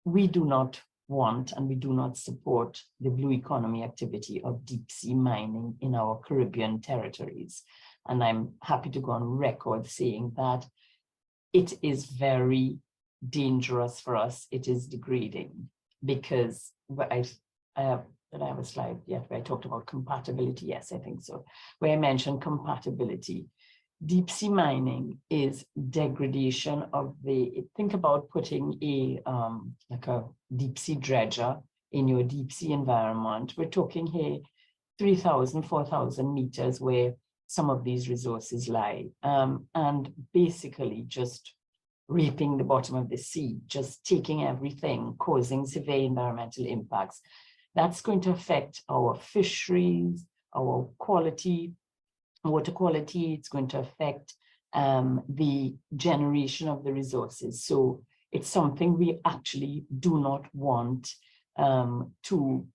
we do not want and we do not support the blue economy activity of deep sea mining in our Caribbean territories. And I'm happy to go on record saying that it is very dangerous for us. It is degrading, because I have a slide yet where I talked about compatibility. Yes, I think so, where I mentioned compatibility. Deep sea mining is degradation of think about putting like a deep sea dredger in your deep sea environment. We're talking here 3,000, 4,000 meters where some of these resources lie, and basically just raping the bottom of the sea, just taking everything, causing severe environmental impacts. That's going to affect our fisheries, our water quality. It's going to affect the generation of the resources. So it's something we actually do not want to.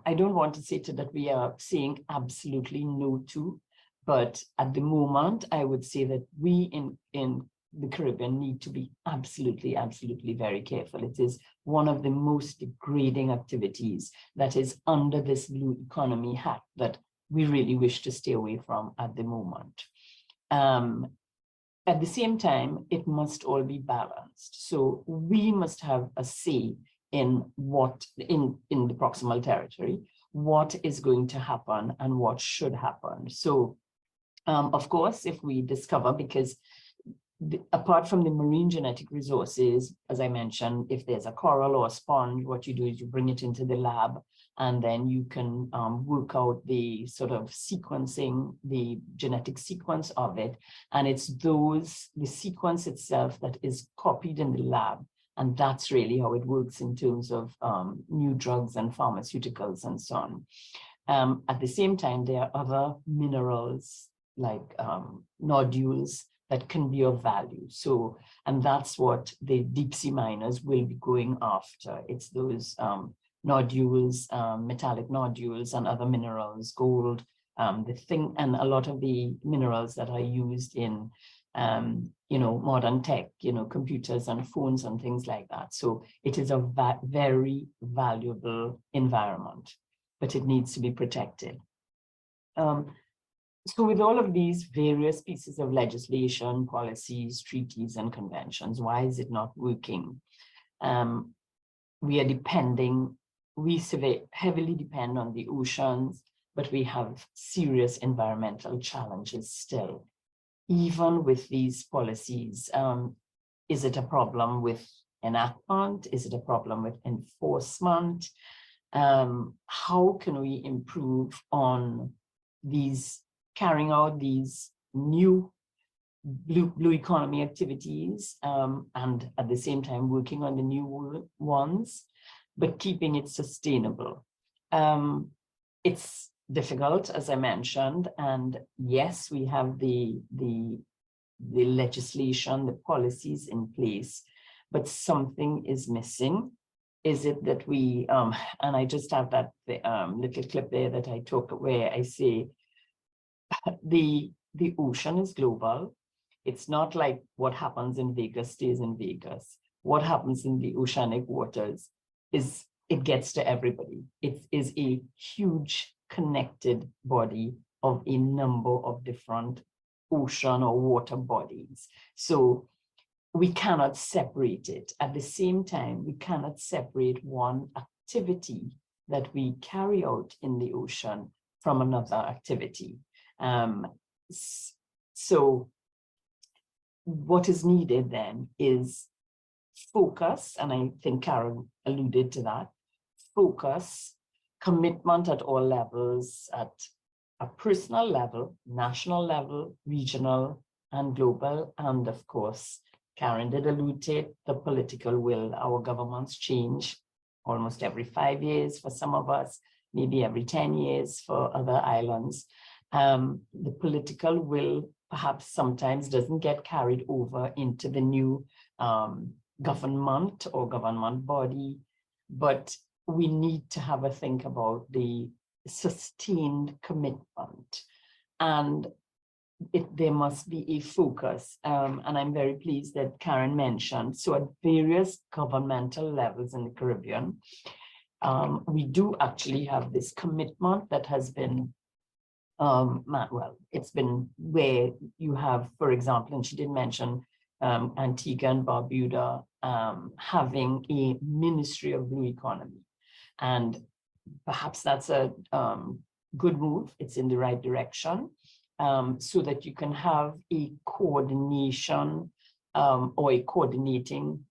I don't want to say that we are saying absolutely no to, but at the moment, I would say that we in the Caribbean need to be absolutely very careful. It is one of the most degrading activities that is under this blue economy hat that we really wish to stay away from at the moment. at the same time, it must all be balanced. So we must have a say in what, in the proximal territory, what is going to happen and what should happen. So, of course, if we discover, because apart from the marine genetic resources, as I mentioned, if there's a coral or a sponge, what you do is you bring it into the lab, and then you can work out the sort of sequencing, the genetic sequence of it. And it's the sequence itself that is copied in the lab. And that's really how it works in terms of new drugs and pharmaceuticals and so on. At the same time, there are other minerals like nodules that can be of value. So, and that's what the deep sea miners will be going after. It's those nodules, metallic nodules and other minerals, gold, and a lot of the minerals that are used in, modern tech, computers and phones and things like that. So it is a very valuable environment, but it needs to be protected. So with all of these various pieces of legislation, policies, treaties, and conventions, why is it not working? We heavily depend on the oceans, but we have serious environmental challenges still. Even with these policies, is it a problem with enactment? Is it a problem with enforcement? How can we improve on carrying out these new blue economy activities, and at the same time working on the new ones, but keeping it sustainable? It's difficult, as I mentioned, and yes, we have the legislation, the policies in place, but something is missing. Is it that we, and I just have that little clip there that I took where I say, the ocean is global. It's not like what happens in Vegas stays in Vegas. What happens in the oceanic waters it gets to everybody. It is a huge connected body of a number of different ocean or water bodies. So we cannot separate it. At the same time, we cannot separate one activity that we carry out in the ocean from another activity. So what is needed then is focus, and I think Karen alluded to that, focus, commitment at all levels, at a personal level, national level, regional and global, and of course, Karen did allude to it, the political will. Our governments change almost every 5 years for some of us, maybe every 10 years for other islands. The political will perhaps sometimes doesn't get carried over into the new government or government body, but we need to have a think about the sustained commitment, and there must be a focus. And I'm very pleased that Karen mentioned, so at various governmental levels in the Caribbean, we do actually have this commitment that has been it's been where you have, for example, and she did mention Antigua and Barbuda having a Ministry of Blue Economy. And perhaps that's a good move. It's in the right direction, so that you can have a coordination or a coordinating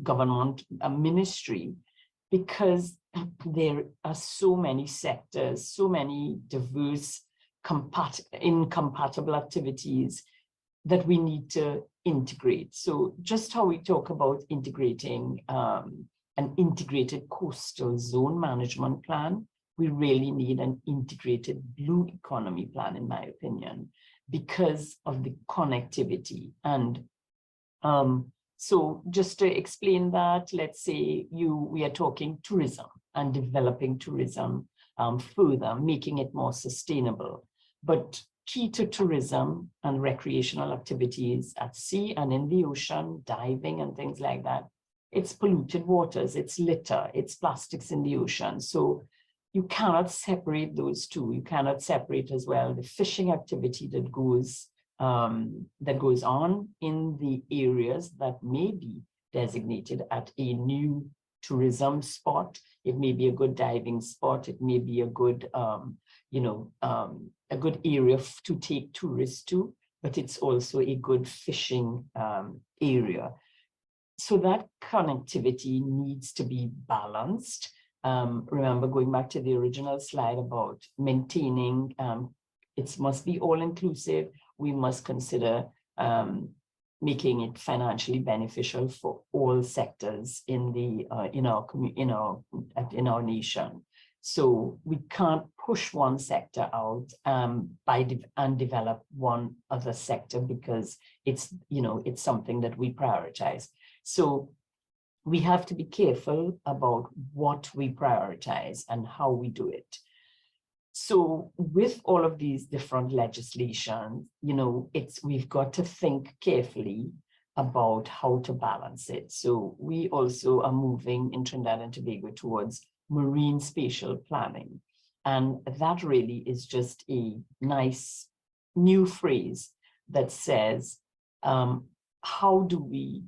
government ministry, because there are so many sectors, so many diverse, incompatible activities that we need to integrate. So just how we talk about integrating an integrated coastal zone management plan, we really need an integrated blue economy plan, in my opinion, because of the connectivity. And so just to explain that, let's say we are talking tourism and developing tourism further, making it more sustainable. But key to tourism and recreational activities at sea and in the ocean, diving and things like that, it's polluted waters, it's litter, it's plastics in the ocean. So you cannot separate those two. You cannot separate as well the fishing activity that goes that goes on in the areas that may be designated at a new tourism spot. It may be a good diving spot. It may be a good, a good area to take tourists to, but it's also a good fishing area. So that connectivity needs to be balanced. Remember, going back to the original slide about maintaining, it must be all inclusive. We must consider making it financially beneficial for all sectors in the in our nation. So we can't push one sector out and develop one other sector because it's something that we prioritize. So we have to be careful about what we prioritize and how we do it. So with all of these different legislation, we've got to think carefully about how to balance it. So we also are moving in Trinidad and Tobago towards marine spatial planning. And that really is just a nice new phrase that says, how do we,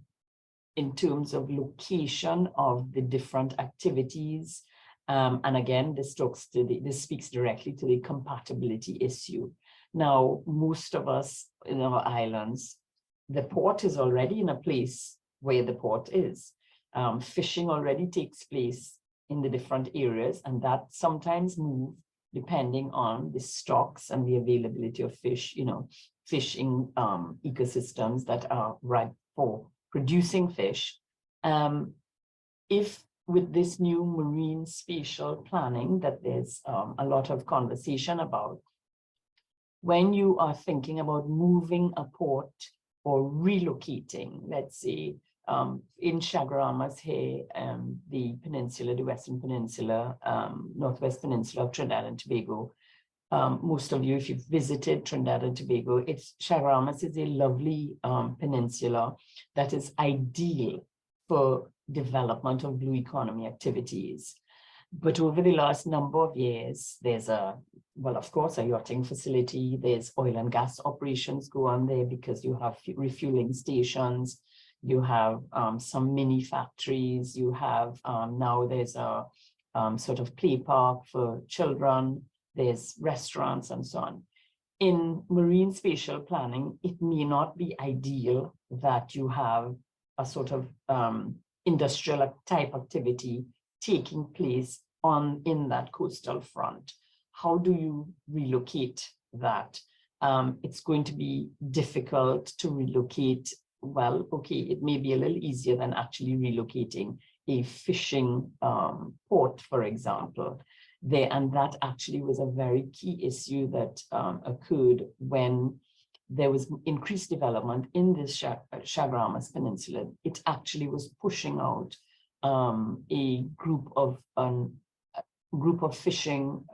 in terms of location of the different activities, and again, this speaks directly to the compatibility issue. Now, most of us in our islands, the port is already in a place where the port is. Fishing already takes place in the different areas, and that sometimes move depending on the stocks and the availability of fish, fishing ecosystems that are ripe for producing fish. If with this new marine spatial planning that there's a lot of conversation about, when you are thinking about moving a port or relocating, let's say in Chaguaramas here, the peninsula, the Western Peninsula, Northwest Peninsula of Trinidad and Tobago, most of you, if you've visited Trinidad and Tobago, Chaguaramas is a lovely peninsula that is ideal for development of blue economy activities. But over the last number of years, there's of course, a yachting facility, there's oil and gas operations go on there because you have refueling stations, you have some mini factories, you have now there's a sort of play park for children, there's restaurants and so on. In marine spatial planning, it may not be ideal that you have a sort of industrial type activity taking place in that coastal front. How do you relocate that? It's going to be difficult to relocate. Well, okay, it may be a little easier than actually relocating a fishing port, for example. And that actually was a very key issue that occurred when there was increased development in this Chaguaramas Peninsula. It actually was pushing out a group of fishermen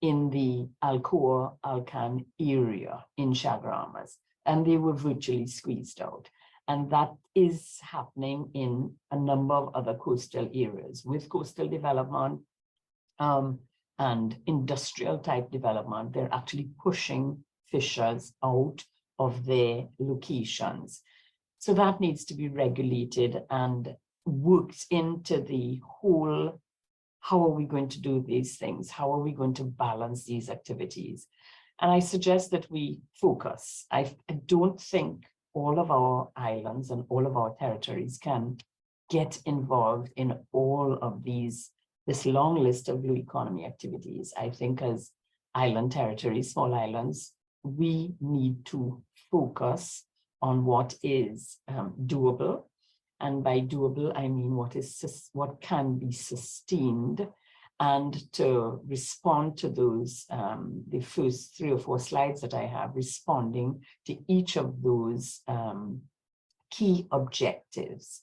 in the Alcoa Alcan area in Chaguaramas, and they were virtually squeezed out. And that is happening in a number of other coastal areas with coastal development and industrial type development. They're actually pushing fishers out of their locations. So that needs to be regulated and worked into the whole, how are we going to do these things? How are we going to balance these activities? And I suggest that we focus. I don't think all of our islands and all of our territories can get involved in all of this long list of blue economy activities. I think as island territories, small islands, we need to focus on what is doable. And by doable, I mean what can be sustained, and to respond to those, the first 3 or 4 slides that I have, responding to each of those key objectives.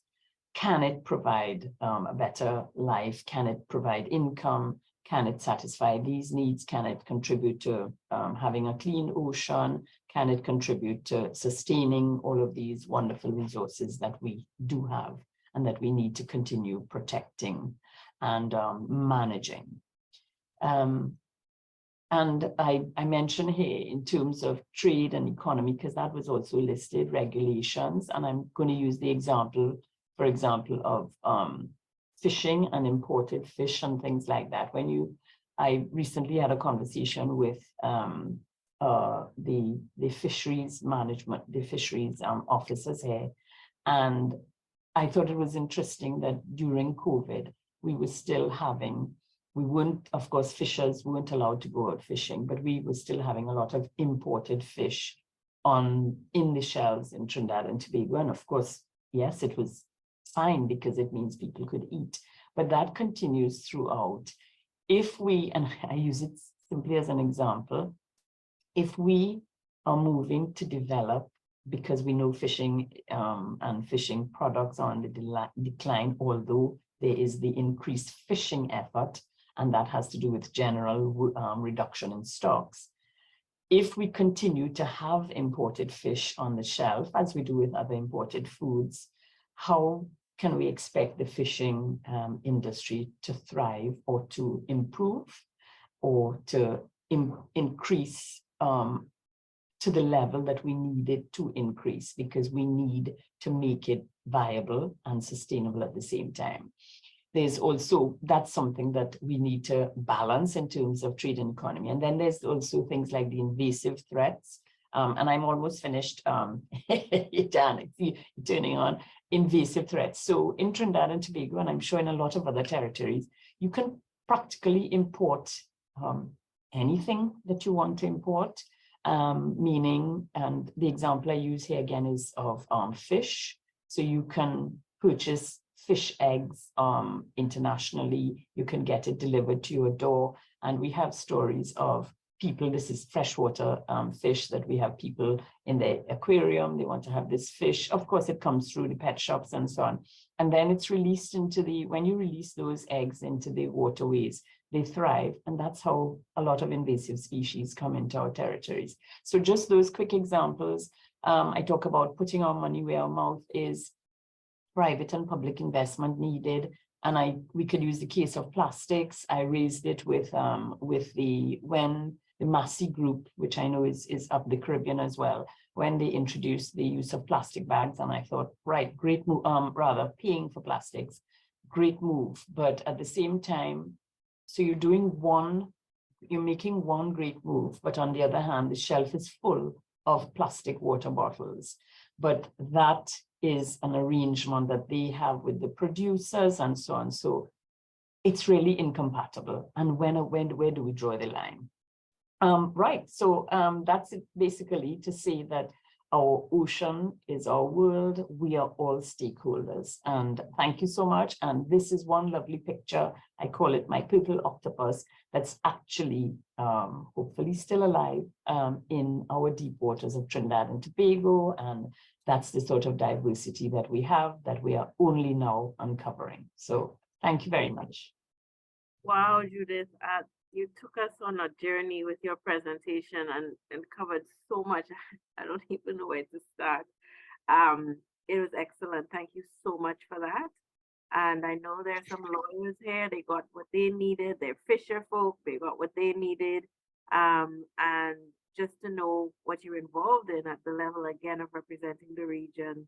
Can it provide a better life? Can it provide income? Can it satisfy these needs? Can it contribute to having a clean ocean? Can it contribute to sustaining all of these wonderful resources that we do have and that we need to continue protecting and managing? And I mentioned here in terms of trade and economy, because that was also listed, regulations. And I'm going to use the example, for example, of fishing and imported fish and things like that. I recently had a conversation with the fisheries management, the fisheries officers here. And I thought it was interesting that during COVID, we were still having, we weren't, of course, fishers weren't allowed to go out fishing, but we were still having a lot of imported fish in the shelves in Trinidad and Tobago. And of course, yes, it was fine because it means people could eat, but that continues throughout. If we, and I use it simply as an example, if we are moving to develop, because we know fishing and fishing products are on the decline, although there is the increased fishing effort, and that has to do with general reduction in stocks. If we continue to have imported fish on the shelf, as we do with other imported foods, how can we expect the fishing industry to thrive or to improve or to increase to the level that we need it to increase, because we need to make it viable and sustainable at the same time. There's also, that's something that we need to balance in terms of trade and economy. And then there's also things like the invasive threats. And I'm almost finished, Dan, I see you turning on, invasive threats. So in Trinidad and Tobago, and I'm sure in a lot of other territories, you can practically import anything that you want to import, meaning, and the example I use here again is of fish. So you can purchase fish eggs internationally, you can get it delivered to your door. And we have stories of people, this is freshwater fish that we have people in the aquarium, they want to have this fish. Of course, it comes through the pet shops and so on. And then it's released into when you release those eggs into the waterways, they thrive. And that's how a lot of invasive species come into our territories. So just those quick examples. I talk about putting our money where our mouth is, private and public investment needed. And we could use the case of plastics. I raised it with when the Massey group, which I know is up the Caribbean as well, when they introduced the use of plastic bags. And I thought, right, great move, rather paying for plastics, great move. But at the same time, so you're making one great move, but on the other hand, the shelf is full of plastic water bottles. But that is an arrangement that they have with the producers and so on. So it's really incompatible. And where do we draw the line? Right, so that's it basically to say that our ocean is our world. We are all stakeholders. And thank you so much. And this is one lovely picture. I call it my purple octopus that's actually hopefully still alive in our deep waters of Trinidad and Tobago. And that's the sort of diversity that we have that we are only now uncovering. So thank you very much.
Wow, Judith, you took us on a journey with your presentation and covered so much. I don't even know where to start. It was excellent. Thank you so much for that. And I know there's some lawyers here. They got what they needed. They're fisher folk. They got what they needed. And just to know what you're involved in at the level, again, of representing the region,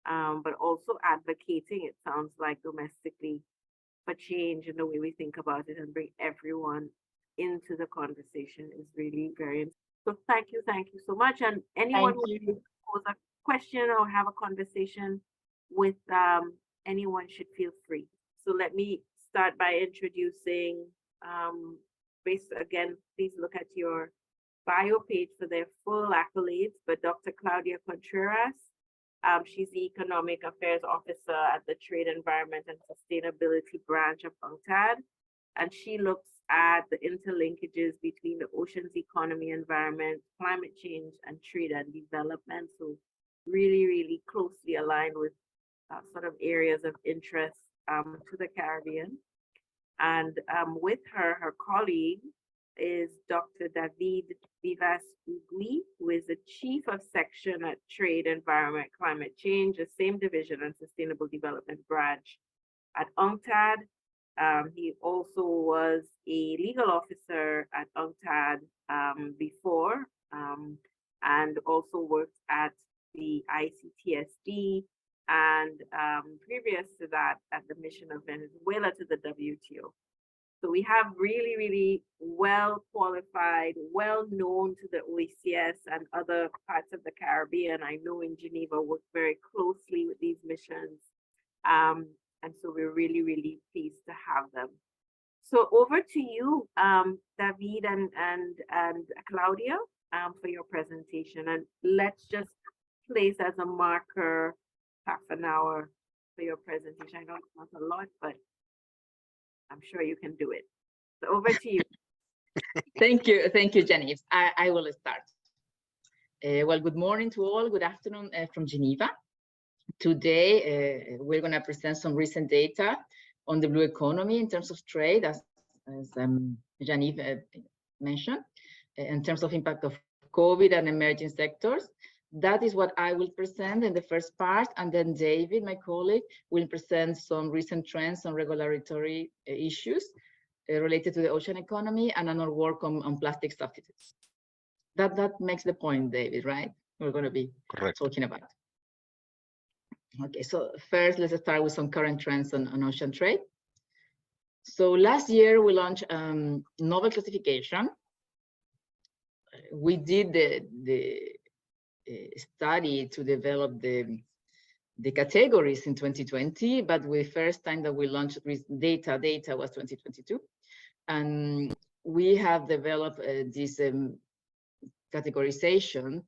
but also advocating, it sounds like, domestically for change in the way we think about it and bring everyone into the conversation is really very important. So thank you so much. And anyone who pose a question or have a conversation with anyone should feel free. So let me start by introducing, again, please look at your bio page for their full accolades, but Dr. Claudia Contreras. She's the Economic Affairs Officer at the Trade, Environment and Sustainability branch of UNCTAD. And she looks at the interlinkages between the ocean's economy, environment, climate change, and trade and development. So really, really closely aligned with sort of areas of interest to the Caribbean. And with her, her colleague is Dr. David Vivas Ugui, who is the Chief of Section at Trade, Environment, Climate Change, the same division and Sustainable Development branch at UNCTAD. He also was a legal officer at UNCTAD before, and also worked at the ICTSD, and previous to that at the Mission of Venezuela to the WTO. So we have really, really well qualified, well known to the OECS and other parts of the Caribbean. I know in Geneva work very closely with these missions. And so we're really, really pleased to have them. So over to you, David and Claudia, for your presentation. And let's just place as a marker half an hour for your presentation. I know it's not a lot, but I'm sure you can do it. So over to you.
Thank you, Jenny. I will start. Well, good morning to all. Good afternoon from Geneva. Today, we're going to present some recent data on the blue economy in terms of trade, as Jean-Yves mentioned, in terms of impact of COVID and emerging sectors. That is what I will present in the first part, and then David, my colleague, will present some recent trends on regulatory issues related to the ocean economy and on our work on plastic substitutes. That makes the point, David, right? We're going to be talking about. Okay, so first, let's start with some current trends on ocean trade. So last year, we launched novel classification. We did the study to develop the categories in 2020, but the first time that we launched with data was 2022. And we have developed this categorization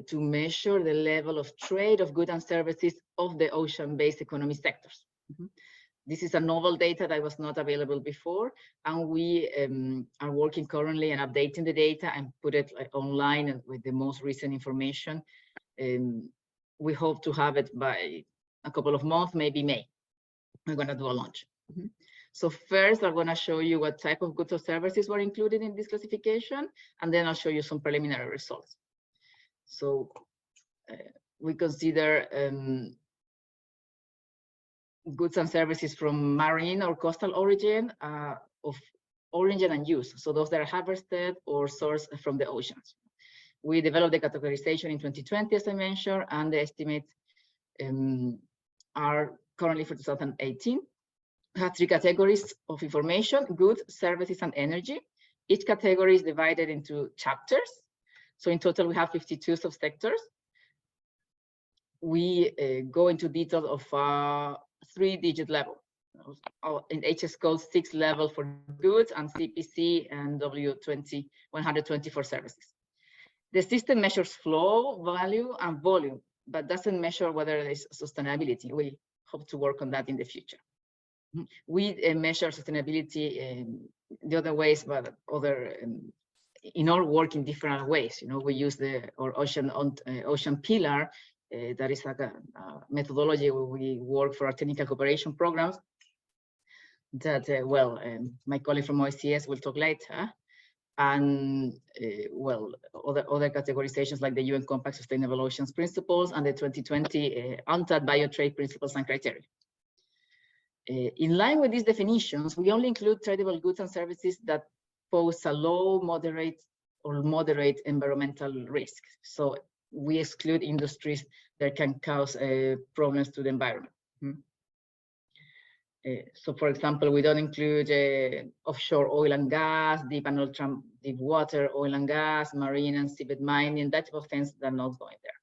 to measure the level of trade of goods and services of the ocean-based economy sectors. This is a novel data that was not available before, and we are working currently on updating the data and put it online with the most recent information. We hope to have it by a couple of months, maybe May. We're going to do a launch. So first, I'm going to show you what type of goods or services were included in this classification, and then I'll show you some preliminary results. So we consider goods and services from marine or coastal origin of origin and use. So those that are harvested or sourced from the oceans. We developed the categorization in 2020, as I mentioned, and the estimates are currently for 2018. We have 3 categories of information: goods, services, and energy. Each category is divided into chapters. So in total, we have 52 subsectors. We go into detail of 3-digit level. In HS code 6 level for goods, and CPC and W20 120 for services. The system measures flow, value, and volume, but doesn't measure whether there's sustainability. We hope to work on that in the future. We measure sustainability the other ways, but in our work in different ways. You know, we use our ocean pillar. That is like a methodology where we work for our technical cooperation programs that, my colleague from OECS will talk later. And other categorizations like the UN Compact Sustainable Oceans Principles and the 2020 UNCTAD Biotrade Principles and Criteria. In line with these definitions, we only include tradable goods and services that pose a low, moderate, or moderate environmental risk. So we exclude industries that can cause problems to the environment. So, for example, we don't include offshore oil and gas, deep and ultra deep water oil and gas, marine and seabed mining, that type of things that are not going there.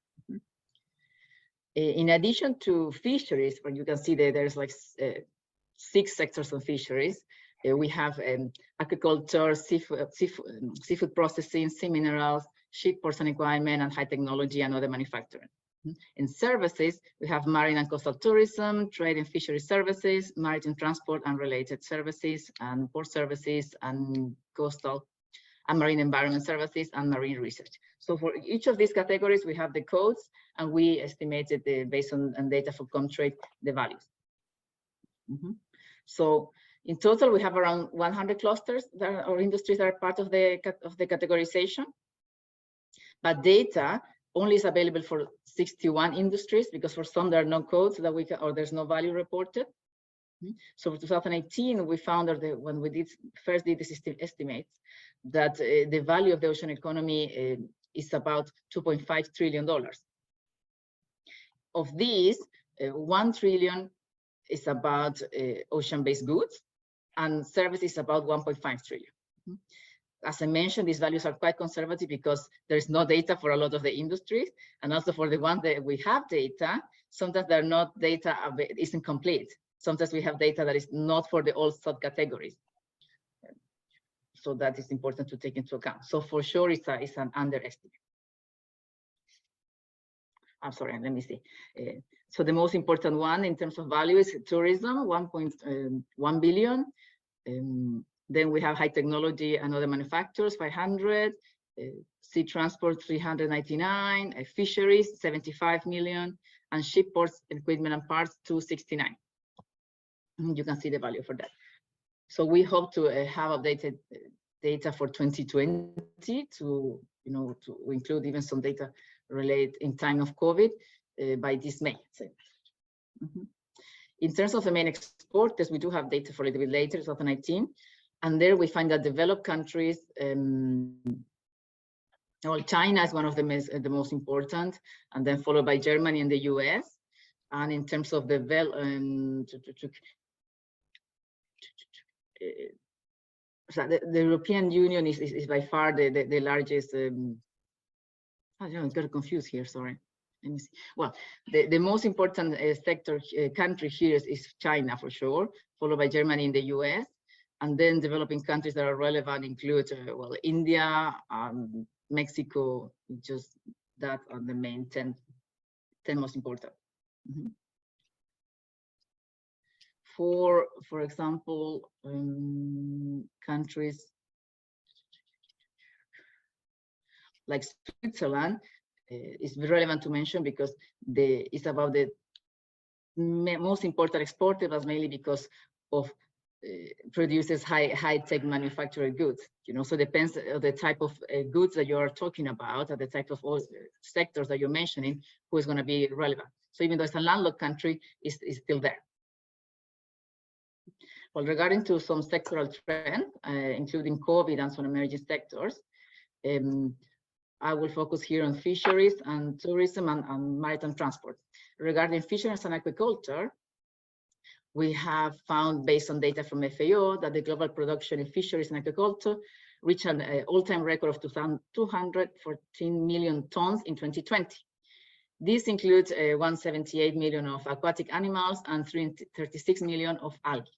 In addition to fisheries, where you can see that there's like 6 sectors of fisheries, we have agriculture, seafood processing, sea minerals, shipports and equipment, and high technology and other manufacturing. In services, we have marine and coastal tourism, trade and fishery services, maritime transport and related services, and port services, and coastal and marine environment services, and marine research. So for each of these categories, we have the codes, and we estimated based on data from Comtrade, the values. So in total, we have around 100 clusters or industries that are part of the categorization. But data only is available for 61 industries, because for some there are no codes that we can, or there's no value reported. So for 2018, we found that when we first did the system estimates, that the value of the ocean economy is about $2.5 trillion. Of these, 1 trillion is about ocean-based goods, and service is about 1.5 trillion. As I mentioned, these values are quite conservative because there is no data for a lot of the industries, and also for the ones that we have data, sometimes they're not data, isn't complete. Sometimes we have data that is not for the all subcategories. So that is important to take into account. So for sure, it's an underestimate. I'm sorry, let me see. So the most important one in terms of value is tourism, 1.1 billion. Then we have high technology and other manufacturers, 500, sea transport, 399, fisheries, 75 million, and ship ports, equipment and parts, 269. You can see the value for that. So we hope to have updated data for 2020 to include even some data related in time of COVID by this May. In terms of the main exporters, we do have data for a little bit later, 2019. And there we find that developed countries, well, China is one of the most important, and then followed by Germany and the US. And in terms of the European Union is by far the largest. I got confused here, sorry. Let me see. Well, the most important country here is China for sure, followed by Germany and the US. And then developing countries that are relevant include, well, India, Mexico, just that are the main 10 most important. For example, countries like Switzerland is relevant to mention because it's about the most important exporter, but mainly because of produces high-tech manufactured goods. So it depends on the type of goods that you are talking about, or the type of sectors that you're mentioning, who is going to be relevant. So even though it's a landlocked country, it's still there. Well, regarding to some sectoral trends, including COVID and some emerging sectors, I will focus here on fisheries and tourism and maritime transport. Regarding fisheries and aquaculture, we have found, based on data from FAO, that the global production in fisheries and aquaculture reached an all-time record of 214 million tons in 2020. This includes 178 million of aquatic animals and 336 million of algae.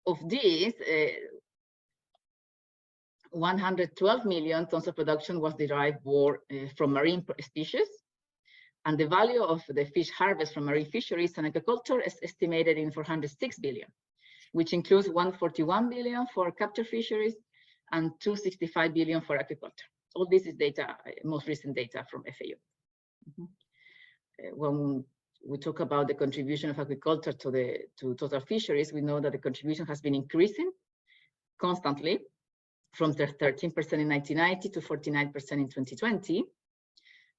Of these, 112 million tons of production was derived from marine species, and the value of the fish harvest from marine fisheries and aquaculture is estimated in 406 billion, which includes 141 billion for capture fisheries and 265 billion for aquaculture. All this is data, most recent data from FAO. When we talk about the contribution of aquaculture to total fisheries, we know that the contribution has been increasing constantly from 13% in 1990 to 49% in 2020.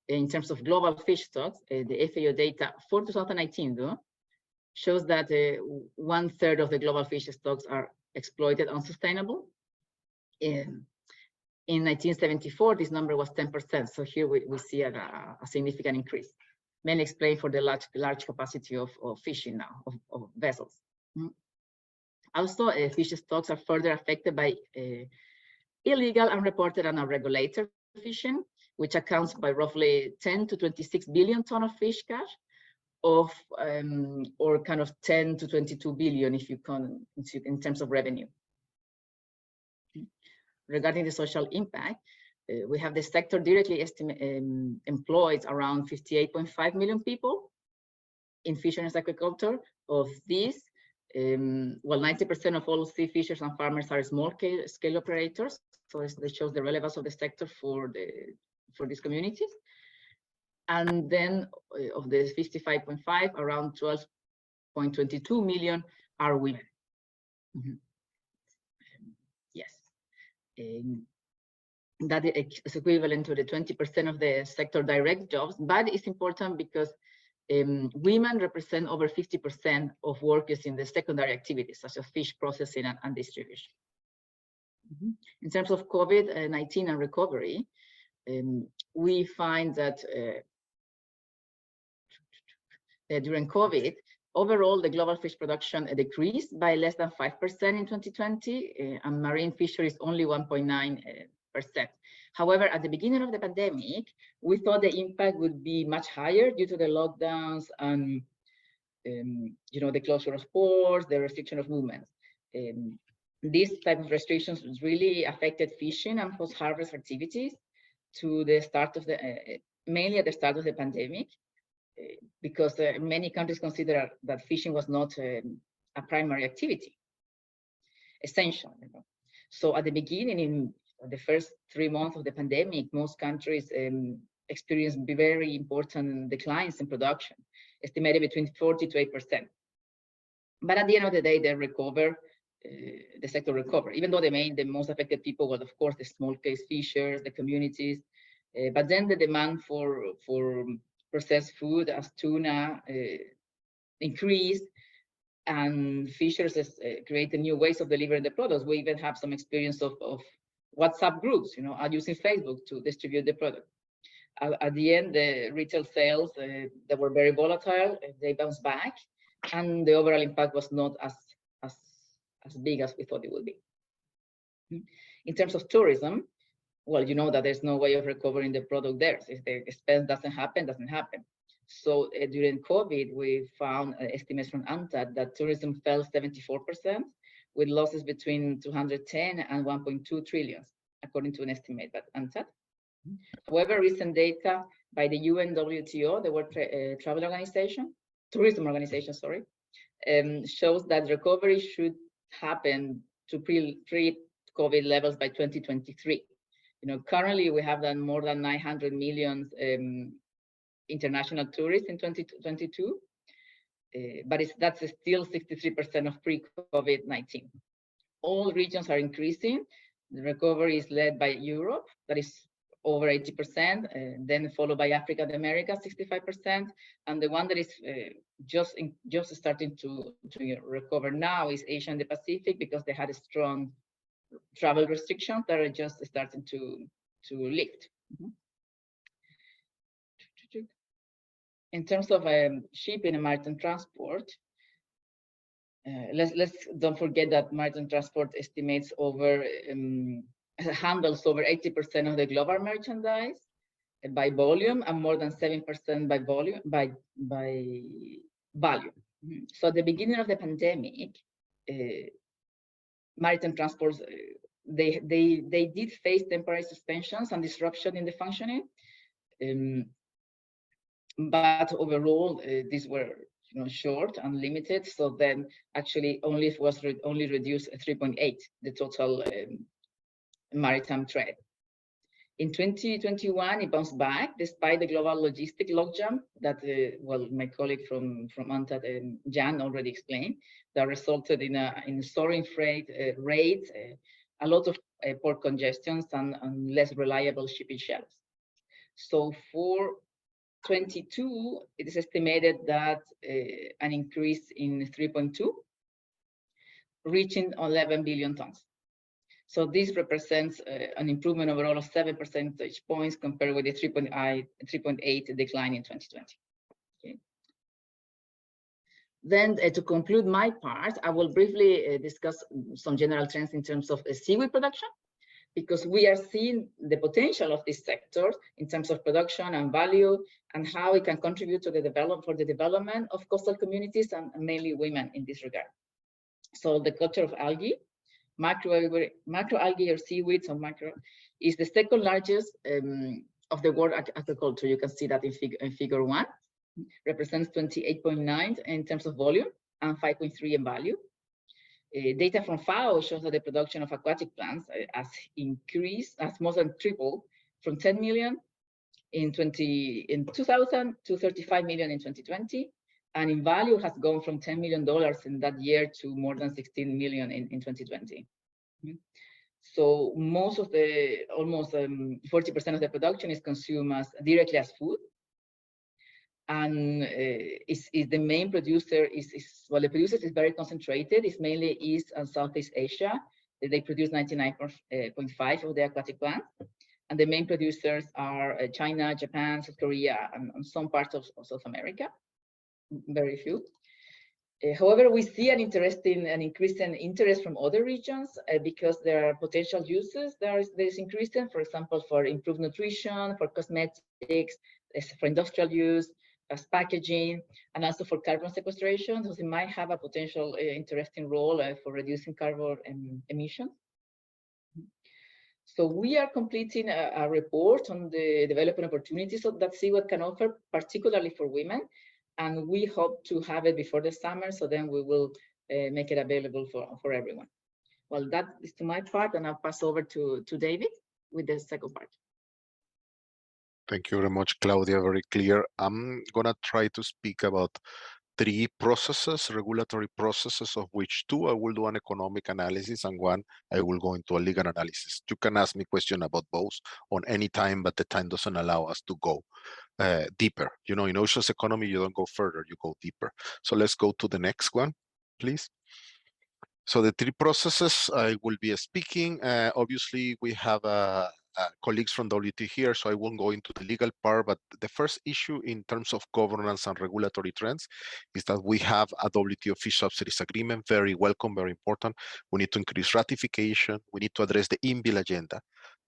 In terms of global fish stocks, the FAO data for 2019 though shows that 1/3 of the global fish stocks are exploited unsustainable. In 1974, this number was 10%. So here we see a significant increase, mainly explained for the large capacity of fishing now, of vessels. Also, fish stocks are further affected by illegal, unreported, and unregulated fishing, which accounts by roughly 10 to 26 billion ton of fish catch, or kind of 10 to 22 billion if you can, in terms of revenue. Regarding the social impact, we have the sector directly employs around 58.5 million people in fisheries and aquaculture. Of these, well, 90% of all sea fishers and farmers are small scale operators. So this shows the relevance of the sector for these communities. And then of the 55.5, around 12.22 million are women. Yes. That is equivalent to the 20% of the sector direct jobs, but it's important because women represent over 50% of workers in the secondary activities, such as fish processing and distribution. In terms of COVID-19 and recovery, we find that during COVID, overall, the global fish production decreased by less than 5% in 2020, and marine fisheries only 1.9%. However, at the beginning of the pandemic, we thought the impact would be much higher due to the lockdowns and the closure of ports, the restriction of movements. These type of restrictions really affected fishing and post-harvest activities to the start of the, mainly at the start of the pandemic, because many countries consider that fishing was not a primary activity, essential. So at the beginning, in the first 3 months of the pandemic, most countries experienced very important declines in production, estimated between 40 to 8%. But at the end of the day, they recover. The sector recovered, even though the most affected people were, of course, the small-scale fishers, the communities. But then the demand for processed food as tuna increased, and fishers created new ways of delivering the products. We even have some experience of WhatsApp groups, are using Facebook to distribute the product. At the end, the retail sales that were very volatile, they bounced back, and the overall impact was not as big as we thought it would be. In terms of tourism, well, you know that there's no way of recovering the product there. If the expense doesn't happen. So during COVID, we found estimates from UNTAD that tourism fell 74%, with losses between 210 and 1.2 trillion, according to an estimate by UNTAD. However, recent data by the UNWTO, the World Tourism Organization, shows that recovery should happen to pre-COVID levels by 2023. Currently we have done more than 900 million international tourists in 2022, but that's still 63% of pre-COVID-19. All regions are increasing. The recovery is led by Europe, that is over 80%, then followed by Africa and America, 65%, and the one that is just starting to recover now is Asia and the Pacific, because they had a strong travel restrictions that are just starting to lift. In terms of shipping and maritime transport, let's don't forget that maritime transport estimates handles over 80% of the global merchandise by volume, and more than 7% by value. So at the beginning of the pandemic, maritime transports they did face temporary suspensions and disruption in the functioning, but overall these were short and limited. So then actually only reduced 3.8 the total maritime trade. In 2021, it bounced back despite the global logistic logjam that, well, my colleague from UNTAD, Jan, already explained, that resulted in soaring freight rates, a lot of port congestions, and less reliable shipping shelves. So for 22, it is estimated that an increase in 3.2, reaching 11 billion tons. So this represents an improvement overall of 7 percentage points compared with the 3.8 decline in 2020. Okay. Then to conclude my part, I will briefly discuss some general trends in terms of seaweed production, because we are seeing the potential of this sector in terms of production and value, and how it can contribute to the development of coastal communities, and mainly women in this regard. So the culture of algae, macroalgae or seaweeds or macro, is the second largest of the world agriculture. You can see that in figure 1, represents 28.9 in terms of volume and 5.3 in value. Data from FAO shows that the production of aquatic plants has increased, has more than tripled from 10 million in 2000 to 35 million in 2020. And in value has gone from $10 million in that year to more than 16 million in 2020. So most of the, almost 40% of the production is consumed directly as food. and is the main producer well, the producers is very concentrated. It's mainly East and Southeast Asia. They produce 99.5% of the aquatic plants. And the main producers are China, Japan, South Korea, and some parts of South America, very few. However, we see an increasing interest from other regions because there are potential uses. There's increasing, for example, for improved nutrition, for cosmetics, for industrial use, as packaging, and also for carbon sequestration. So it might have a potential interesting role for reducing carbon emissions. So we are completing a report on the development opportunities that CWAT can offer, particularly for women. And we hope to have it before the summer, so then we will make it available for everyone. Well, that is to my part, and I'll pass over to David with the second part.
Thank you very much, Claudia, very clear. I'm gonna try to speak about 3 processes, regulatory processes, of which 2 I will do an economic analysis and 1 I will go into a legal analysis. You can ask me question about both on any time, but the time doesn't allow us to go deeper. You know, in oceans economy, you don't go further, you go deeper. So let's go to the next one, please. So the 3 processes I will be speaking. Obviously, we have colleagues from WTO here, so I won't go into the legal part, but the first issue in terms of governance and regulatory trends is that we have a WTO fish subsidies agreement, very welcome, very important. We need to increase ratification. We need to address the in-bill agenda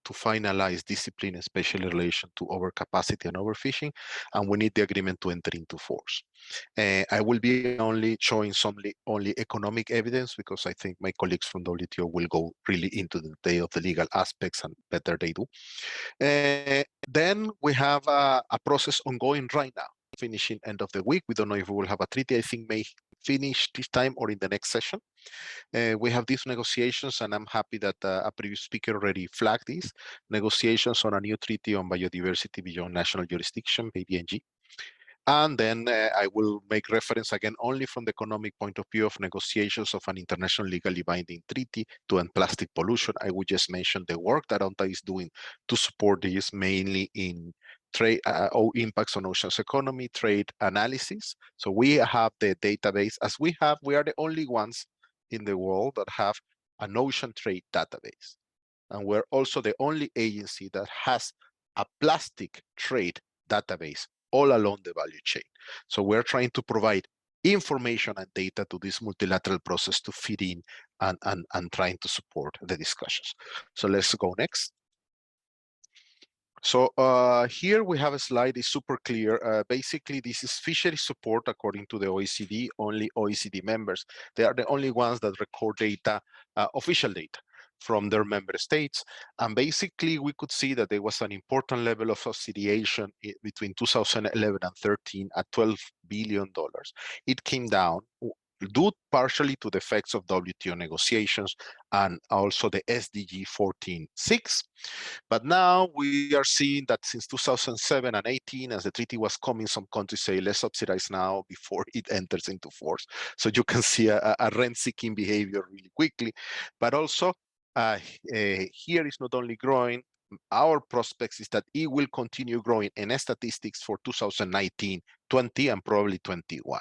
to finalize discipline, especially in relation to overcapacity and overfishing, and we need the agreement to enter into force. I will be only showing only economic evidence because I think my colleagues from WTO will go really into the detail of the legal aspects, and better they do. Then we have a process ongoing right now, finishing end of the week. We don't know if we will have a treaty. I think may finish this time or in the next session. We have these negotiations, and I'm happy that a previous speaker already flagged these negotiations on a new treaty on biodiversity beyond national jurisdiction, BBNG. And then I will make reference again only from the economic point of view of negotiations of an international legally binding treaty to end plastic pollution. I would just mention the work that UNTA is doing to support this, mainly in trade impacts on oceans economy, trade analysis. So we have the database, as we are the only ones in the world that have an ocean trade database. And we're also the only agency that has a plastic trade database all along the value chain. So we're trying to provide information and data to this multilateral process to fit in and trying to support the discussions. So let's go next. So here we have a slide, is super clear. Basically, this is fishery support according to the OECD, only OECD members. They are the only ones that record data, official data from their member states. And basically, we could see that there was an important level of subsidiation between 2011 and 13 at $12 billion. It came down due partially to the effects of WTO negotiations and also the SDG 14.6. But now we are seeing that since 2007 and 18, as the treaty was coming, some countries say, let's subsidize now before it enters into force. So you can see a rent-seeking behavior really quickly. But also, here is not only growing, our prospects is that it will continue growing in statistics for 2019, 20, and probably 21.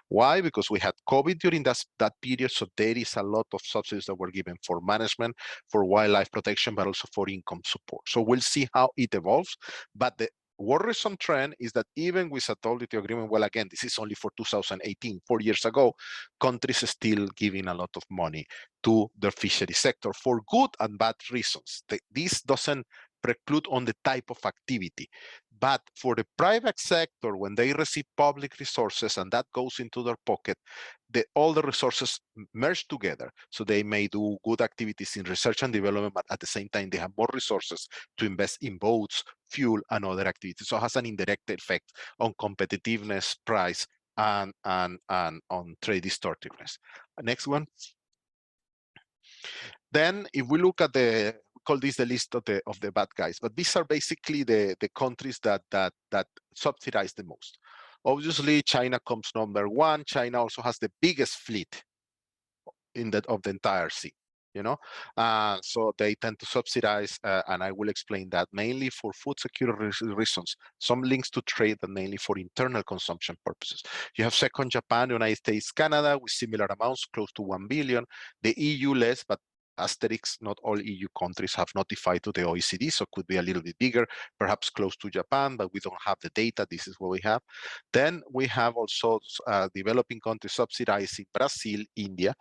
Why? Because we had COVID during that period, so there is a lot of subsidies that were given for management, for wildlife protection, but also for income support. So we'll see how it evolves, but the worrisome trend is that even with a WTO agreement, well, again, this is only for 2018, 4 years ago, countries are still giving a lot of money to the fishery sector for good and bad reasons. This doesn't preclude on the type of activity, but for the private sector, when they receive public resources and that goes into their pocket, all the resources merge together. So they may do good activities in research and development, but at the same time, they have more resources to invest in boats, fuel, and other activities. So it has an indirect effect on competitiveness, price, and on trade distortiveness. Next one. Then if we look at we call this the list of the bad guys, but these are basically the countries that subsidize the most. Obviously, China comes number 1. China also has the biggest fleet of the entire sea. So they tend to subsidize, and I will explain that mainly for food security reasons, some links to trade, but mainly for internal consumption purposes. You have second Japan, United States, Canada with similar amounts, close to 1 billion. The EU less, but asterisk, not all EU countries have notified to the OECD, so could be a little bit bigger, perhaps close to Japan, but we don't have the data. This is what we have. Then we have also developing countries subsidizing Brazil, India,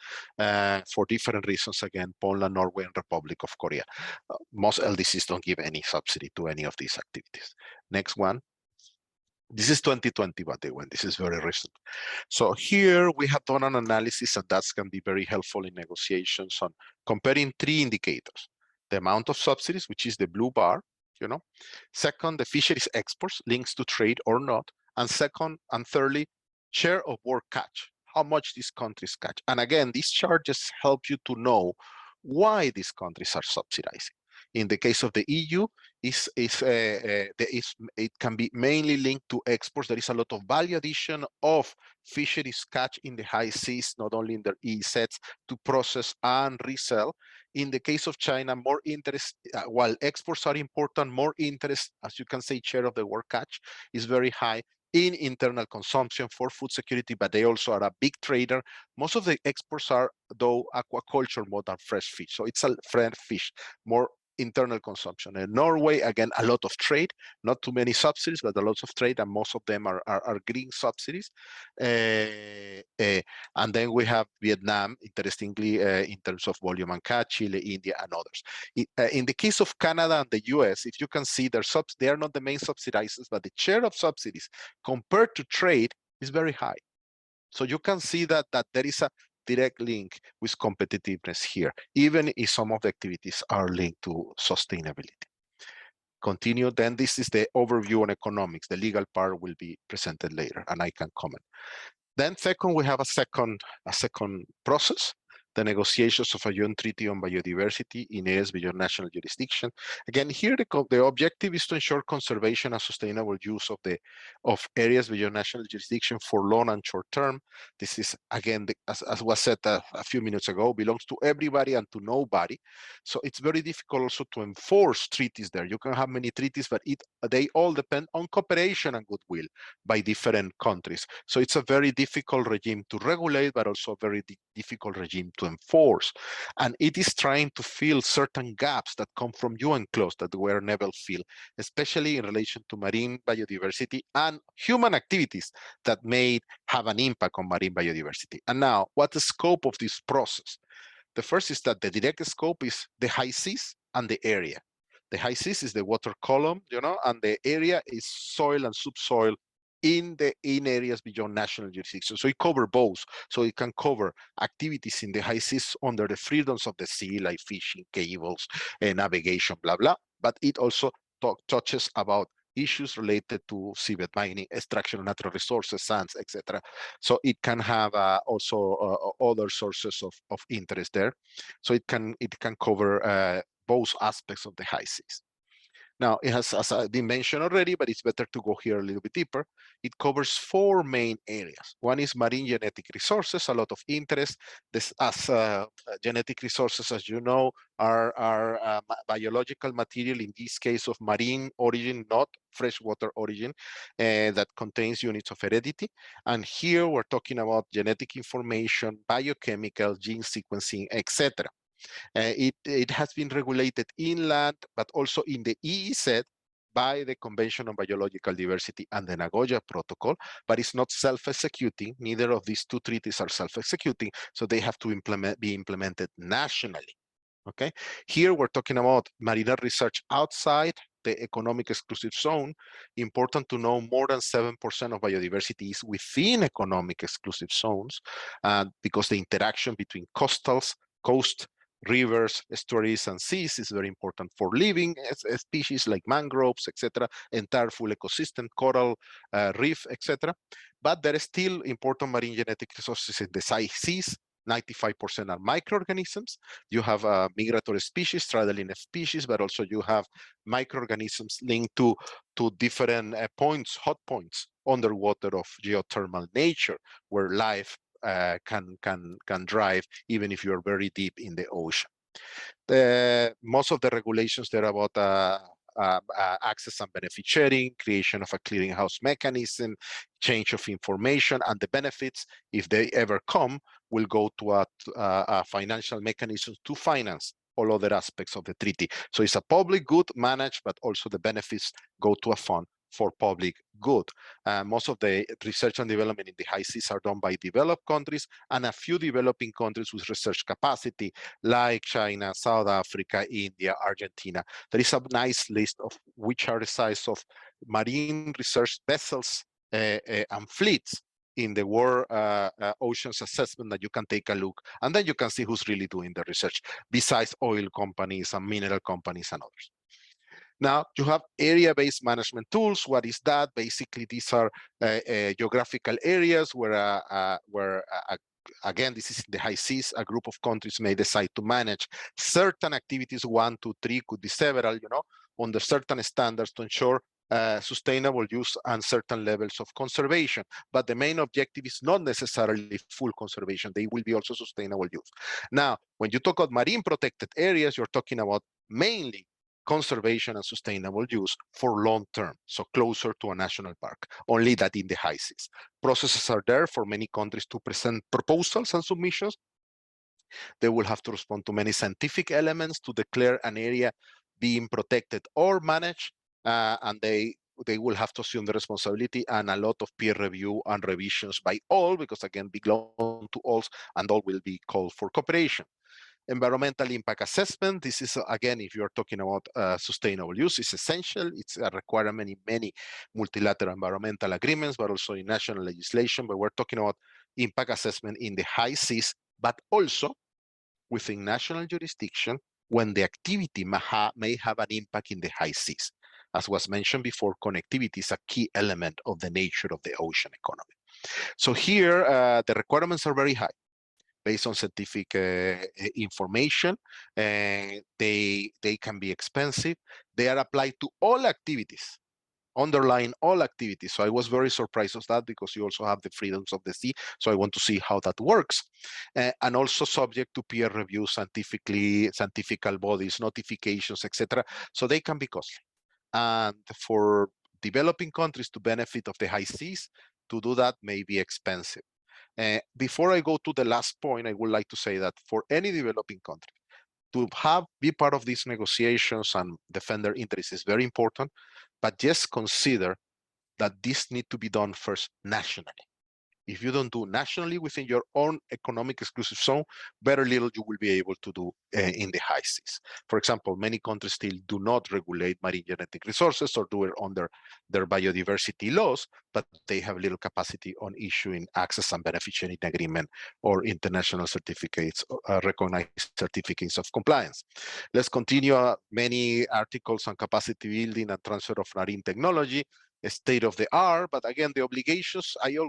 for different reasons, again, Poland, Norway, and Republic of Korea. Most LDCs don't give any subsidy to any of these activities. Next one. This is 2020, by the way, this is very recent. So here we have done an analysis, and that can be very helpful in negotiations on comparing three indicators: the amount of subsidies, which is the blue bar, second, the fisheries exports, links to trade or not, and second and thirdly, share of world catch, how much these countries catch. And again, these charts help you to know why these countries are subsidizing. In the case of the EU, it can be mainly linked to exports. There is a lot of value addition of fisheries catch in the high seas, not only in their EEZs, to process and resell. In the case of China, more interest, while exports are important, more interest, as you can say, share of the world catch is very high in internal consumption for food security, but they also are a big trader. Most of the exports are, though, aquaculture more than fresh fish. So it's a fresh fish, more internal consumption. In Norway, again, a lot of trade, not too many subsidies, but a lot of trade, and most of them are green subsidies. And then we have Vietnam, interestingly, in terms of volume and catch, Chile, India, and others. In the case of Canada and the US, if you can see, they are not the main subsidizers, but the share of subsidies compared to trade is very high. So you can see that there is a direct link with competitiveness here, even if some of the activities are linked to sustainability. Continue, then this is the overview on economics. The legal part will be presented later, and I can comment. Then second, we have a second process, the negotiations of a UN treaty on biodiversity in areas beyond national jurisdiction. Again, here the objective is to ensure conservation and sustainable use of areas beyond national jurisdiction for long and short term. This is, again, as was said a few minutes ago, belongs to everybody and to nobody. So it's very difficult also to enforce treaties there. You can have many treaties, but they all depend on cooperation and goodwill by different countries. So it's a very difficult regime to regulate, but also a very difficult regime to enforce. And it is trying to fill certain gaps that come from UN clause that were never filled, especially in relation to marine biodiversity and human activities that may have an impact on marine biodiversity. And now, what's the scope of this process? The first is that the direct scope is the high seas and the area. The high seas is the water column, and the area is soil and subsoil in areas beyond national jurisdiction. So it covers both. So it can cover activities in the high seas under the freedoms of the sea, like fishing, cables, navigation, blah, blah. But it also touches about issues related to seabed mining, extraction of natural resources, sands, etc. So it can have also other sources of interest there. So it can cover both aspects of the high seas. Now, it has, as I did mention already, but it's better to go here a little bit deeper. It covers 4 main areas. One is marine genetic resources, a lot of interest. Genetic resources, as you know, are biological material, in this case of marine origin, not freshwater origin, that contains units of heredity. And here we're talking about genetic information, biochemical, gene sequencing, etc. It has been regulated inland, but also in the EEZ by the Convention on Biological Diversity and the Nagoya Protocol, but it's not self-executing. Neither of these 2 treaties are self-executing, so they have to be implemented nationally. Okay, here we're talking about marine research outside the economic exclusive zone. Important to know, more than 7% of biodiversity is within economic exclusive zones, because the interaction between coast, rivers, estuaries, and seas is very important for living species like mangroves, etc., entire full ecosystem, coral, reef, etc. But there is still important marine genetic resources in the seas. 95% are microorganisms. You have migratory species, straddling species, but also you have microorganisms linked to different points, hot points underwater of geothermal nature, where life can drive even if you're very deep in the ocean. Most of the regulations there about access and benefit sharing, creation of a clearinghouse mechanism, change of information, and the benefits, if they ever come, will go to a financial mechanism to finance all other aspects of the treaty. So it's a public good managed, but also the benefits go to a fund for public good. Most of the research and development in the high seas are done by developed countries and a few developing countries with research capacity like China, South Africa, India, Argentina. There is a nice list of which are the size of marine research vessels and fleets in the World Oceans Assessment that you can take a look, and then you can see who's really doing the research, besides oil companies and mineral companies and others. Now, you have area-based management tools. What is that? Basically, these are geographical areas where again, this is in the high seas, a group of countries may decide to manage certain activities, 1, 2, 3, could be several, under certain standards to ensure sustainable use and certain levels of conservation. But the main objective is not necessarily full conservation. They will be also sustainable use. Now, when you talk about marine protected areas, you're talking about mainly conservation and sustainable use for long term, so closer to a national park, only that in the high seas. Processes are there for many countries to present proposals and submissions. They will have to respond to many scientific elements to declare an area being protected or managed, and they will have to assume the responsibility and a lot of peer review and revisions by all, because again, belong to all, and all will be called for cooperation. Environmental impact assessment. This is, again, if you're talking about sustainable use, it's essential. It's a requirement in many multilateral environmental agreements, but also in national legislation. But we're talking about impact assessment in the high seas, but also within national jurisdiction when the activity may have an impact in the high seas. As was mentioned before, connectivity is a key element of the nature of the ocean economy. So here, the requirements are very high. Based on scientific information, they can be expensive. They are applied to all activities, underlying all activities. So I was very surprised of that, because you also have the freedoms of the sea. So I want to see how that works. And also subject to peer review, scientific bodies, notifications, etc. So they can be costly. And for developing countries to benefit of the high seas, to do that may be expensive. Before I go to the last point, I would like to say that for any developing country, to be part of these negotiations and defend their interests is very important, but just consider that this needs to be done first nationally. If you don't do nationally within your own economic exclusive zone, very little you will be able to do in the high seas. For example, many countries still do not regulate marine genetic resources or do it under their biodiversity laws, but they have little capacity on issuing access and benefit sharing agreement or international certificates, recognized certificates of compliance. Let's continue. Many articles on capacity building and transfer of marine technology, state of the art, but again, the obligations, I'm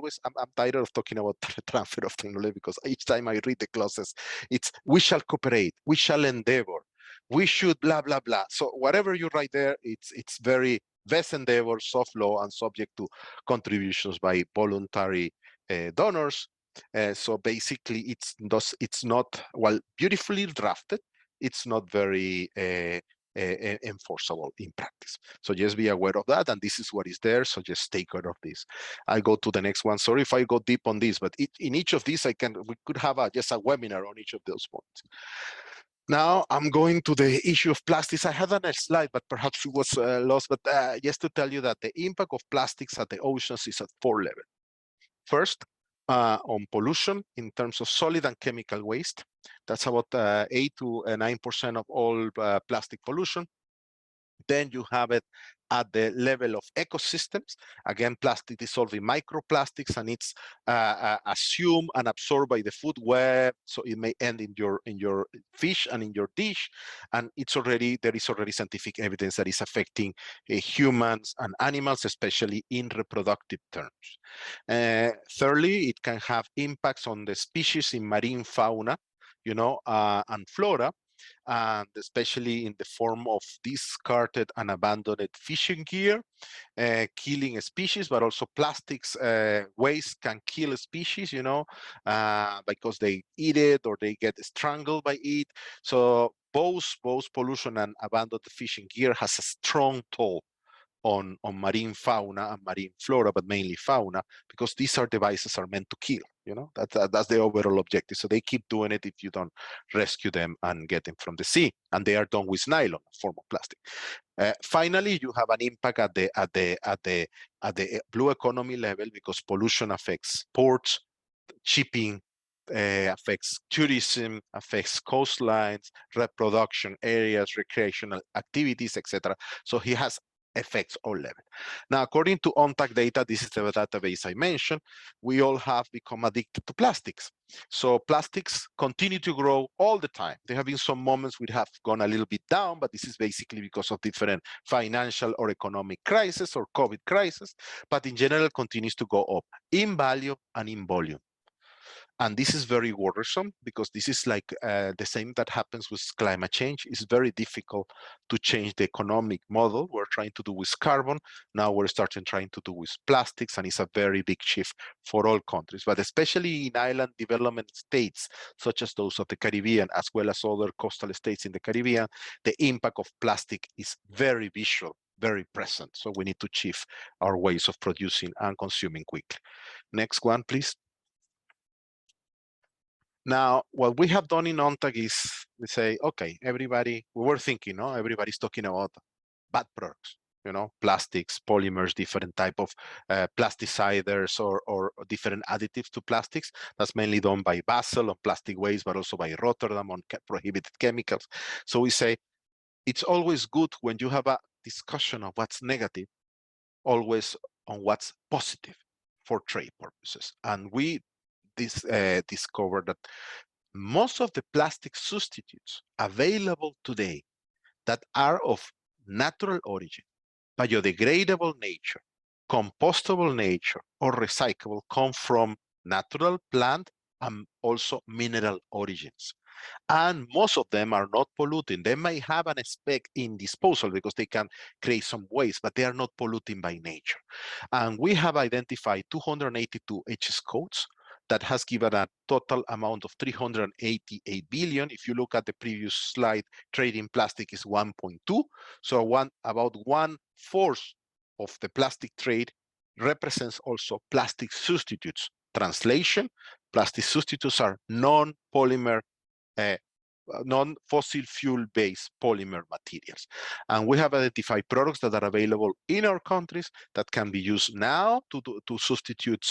tired of talking about transfer of technology, because each time I read the clauses, it's we shall cooperate, we shall endeavor, we should blah, blah, blah. So whatever you write there, it's very best endeavor, soft law, and subject to contributions by voluntary donors. So basically, it's not, well, beautifully drafted, it's not very enforceable in practice. So just be aware of that, and this is what is there, so just take care of this. I go to the next one. Sorry if I go deep on this, but in each of these, we could have just a webinar on each of those points. Now I'm going to the issue of plastics. I had a slide, but perhaps it was lost, but just to tell you that the impact of plastics at the oceans is at 4 levels. First, on pollution in terms of solid and chemical waste. That's about 8 to 9% of all plastic pollution. Then you have it at the level of ecosystems. Again, plastic dissolving microplastics, and it's assumed and absorbed by the food web, so it may end in your fish and in your dish. And there is already scientific evidence that is affecting humans and animals, especially in reproductive terms. Thirdly, it can have impacts on the species in marine fauna, and flora. and especially in the form of discarded and abandoned fishing gear, killing species, but also plastics waste can kill species, you know, because they eat it or they get strangled by it. So both pollution and abandoned fishing gear has a strong toll on marine fauna and marine flora, but mainly fauna, because these are devices are meant to kill, you know, that's the overall objective. So they keep doing it if you don't rescue them and get them from the sea, and they are done with nylon, a form of plastic. Finally, you have an impact at the blue economy level, because pollution affects ports, shipping, affects tourism, affects coastlines, reproduction areas, recreational activities, etc. So he has affects all levels. Now, according to ONTAC data, this is the database I mentioned, we all have become addicted to plastics. So plastics continue to grow all the time. There have been some moments we have gone a little bit down, but this is basically because of different financial or economic crisis or COVID crisis, but in general continues to go up in value and in volume. And this is very worrisome, because this is like the same that happens with climate change. It's very difficult to change the economic model we're trying to do with carbon. Now we're trying to do with plastics, and it's a very big shift for all countries, but especially in island development states, such as those of the Caribbean, as well as other coastal states in the Caribbean, the impact of plastic is very visual, very present. So we need to shift our ways of producing and consuming quickly. Next one, please. Now, what we have done in ONTAG is we say, okay, everybody, we were thinking, no, everybody's talking about bad products, you know, plastics, polymers, different type of plasticiders or different additives to plastics. That's mainly done by Basel on plastic waste, but also by Rotterdam on prohibited chemicals. So we say, it's always good when you have a discussion of what's negative, always on what's positive for trade purposes. And we discovered that most of the plastic substitutes available today that are of natural origin, biodegradable nature, compostable nature, or recyclable come from natural, plant, and also mineral origins. And most of them are not polluting. They may have an spec in disposal because they can create some waste, but they are not polluting by nature. And we have identified 282 HS codes that has given a total amount of 388 billion. If you look at the previous slide, trading plastic is 1.2. So about 1/4 of the plastic trade represents also plastic substitutes. Translation, plastic substitutes are non-polymer non-fossil fuel-based polymer materials. And we have identified products that are available in our countries that can be used now to substitute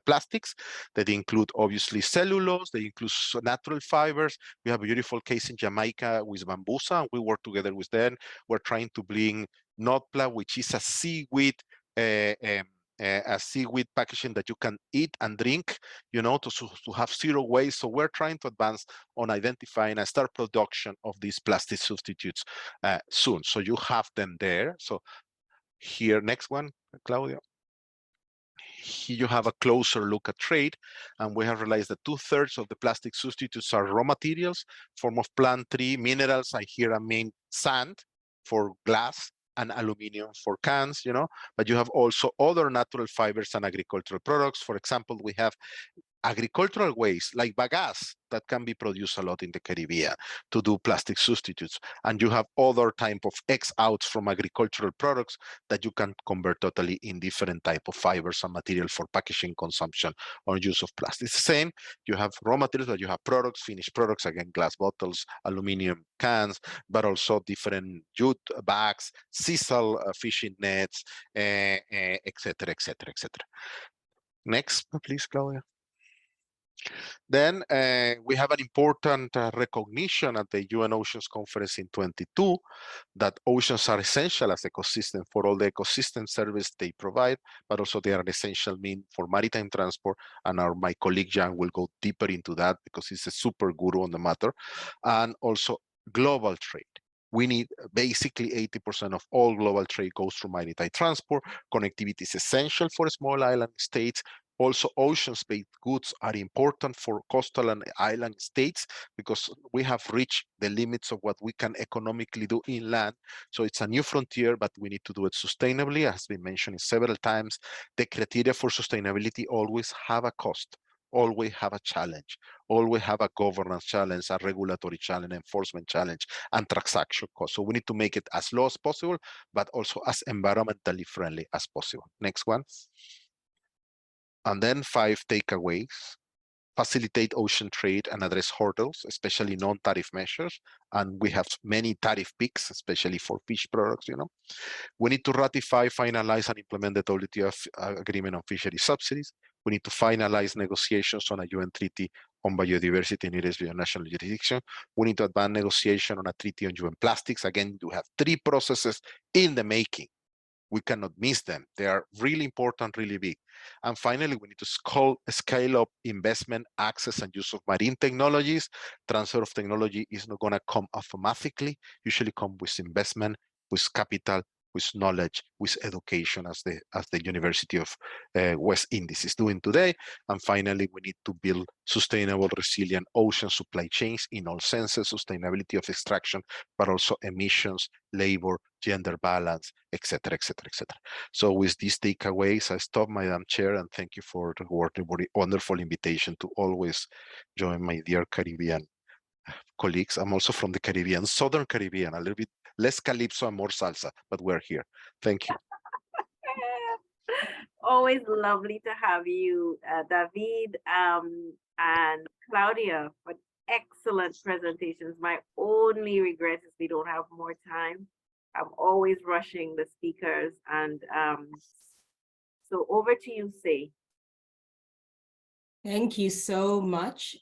plastics, that include obviously cellulose, they include natural fibers. We have a beautiful case in Jamaica with Bambusa, and we work together with them. We're trying to bring Notpla, which is a seaweed packaging that you can eat and drink, you know, to have zero waste. So we're trying to advance on identifying and start production of these plastic substitutes soon. So you have them there. So here, next one, Claudia. Here you have a closer look at trade, and we have realized that 2/3 of the plastic substitutes are raw materials, form of plant tree, minerals. I here I mean sand for glass, and aluminum for cans, you know, but you have also other natural fibers and agricultural products. For example, we have agricultural waste like bagasse that can be produced a lot in the Caribbean to do plastic substitutes. And you have other type of X-outs from agricultural products that you can convert totally in different type of fibers and material for packaging consumption or use of plastic. It's the same, you have raw materials, but you have products, finished products, again, glass bottles, aluminum cans, but also different jute bags, sisal fishing nets, et cetera, et cetera, et cetera. Next, please, Claudia. Then we have an important recognition at the UN Oceans Conference in 22 that oceans are essential as ecosystem for all the ecosystem service they provide, but also they are an essential mean for maritime transport. And my colleague Jan will go deeper into that because he's a super guru on the matter. And also global trade. We need basically 80% of all global trade goes through maritime transport. Connectivity is essential for small island states. Also, ocean-based goods are important for coastal and island states because we have reached the limits of what we can economically do inland. So it's a new frontier, but we need to do it sustainably. As been mentioned several times, the criteria for sustainability always have a cost, always have a challenge, always have a governance challenge, a regulatory challenge, enforcement challenge, and transaction cost. So we need to make it as low as possible, but also as environmentally friendly as possible. Next one. And then 5 takeaways: facilitate ocean trade and address hurdles, especially non-tariff measures. And we have many tariff peaks, especially for fish products, We need to ratify, finalize, and implement the WTO agreement on fishery subsidies. We need to finalize negotiations on a UN treaty on biodiversity in its national jurisdiction. We need to advance negotiation on a treaty on UN plastics. Again, you have 3 processes in the making. We cannot miss them. They are really important, really big. And finally, we need to scale up investment, access, and use of marine technologies. Transfer of technology is not going to come automatically. Usually come with investment, with capital, with knowledge, with education, as the University of West Indies is doing today. And finally, we need to build sustainable, resilient ocean supply chains in all senses: sustainability of extraction, but also emissions, labor, gender balance, etc., etc., etc. So with these takeaways, I stop, Madam Chair, and thank you for the wonderful invitation to always join my dear Caribbean colleagues. I'm also from the Caribbean, Southern Caribbean, a little bit less calypso and more salsa, but we're here. Thank you.
Always lovely to have you, David and Claudia, for excellent presentations. My only regret is we don't have more time. I'm always rushing the speakers, and so over to you, Say.
Thank you so much.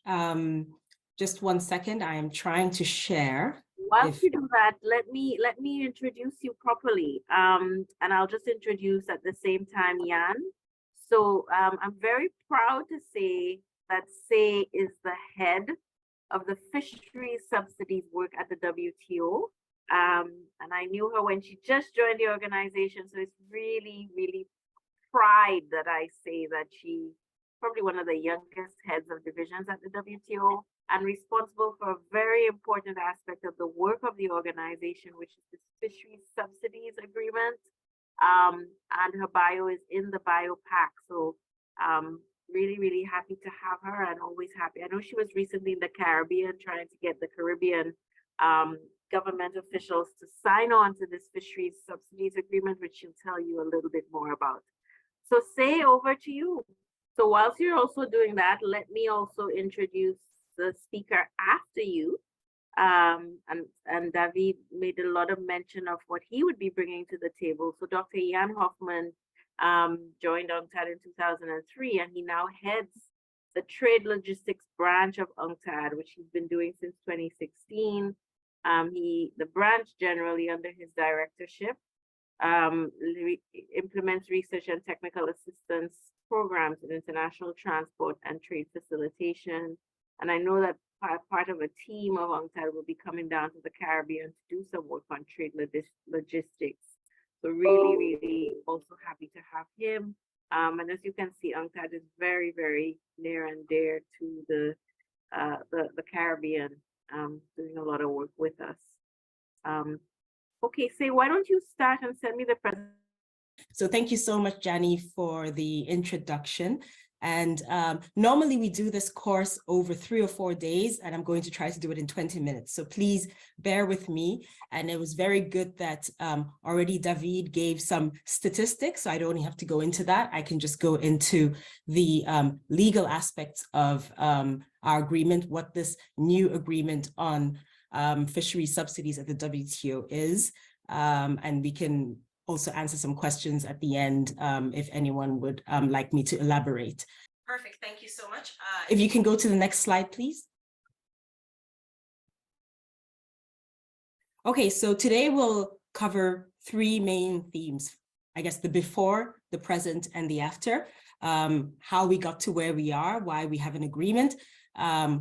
Just 1 second, I am trying to share.
Whilst you do that, let me introduce you properly. And I'll just introduce at the same time Jan. So I'm very proud to say that Say is the head of the fisheries subsidies work at the WTO. And I knew her when she just joined the organization. So it's really, really pride that I say that she's probably one of the youngest heads of divisions at the WTO, and responsible for a very important aspect of the work of the organization, which is the fisheries subsidies agreement. And her bio is in the bio pack. So really, really happy to have her, and always happy. I know she was recently in the Caribbean trying to get the Caribbean government officials to sign on to this fisheries subsidies agreement, which she'll tell you a little bit more about. So Say, over to you. So whilst you're also doing that, let me also introduce the speaker after you. And David made a lot of mention of what he would be bringing to the table. So Dr. Jan Hoffman joined UNCTAD in 2003, and he now heads the trade logistics branch of UNCTAD, which he's been doing since 2016. The branch generally under his directorship implements research and technical assistance programs in international transport and trade facilitation. And I know that part of a team of UNCTAD will be coming down to the Caribbean to do some work on trade logistics. So really, really also happy to have him. And as you can see, UNCTAD is very, very near and dear to the Caribbean, doing a lot of work with us. Okay, Say, why don't you start and send me the presentation?
So thank you so much, Jani, for the introduction. And normally we do this course over 3 or 4 days, and I'm going to try to do it in 20 minutes. So please bear with me. And it was very good that already David gave some statistics. So I don't have to go into that. I can just go into the legal aspects of our agreement, what this new agreement on fishery subsidies at the WTO is. And we can also answer some questions at the end if anyone would like me to elaborate. Perfect, thank you so much. If you can go to the next slide, please. Okay, so today we'll cover 3 main themes. I guess the before, the present, and the after. How we got to where we are, why we have an agreement,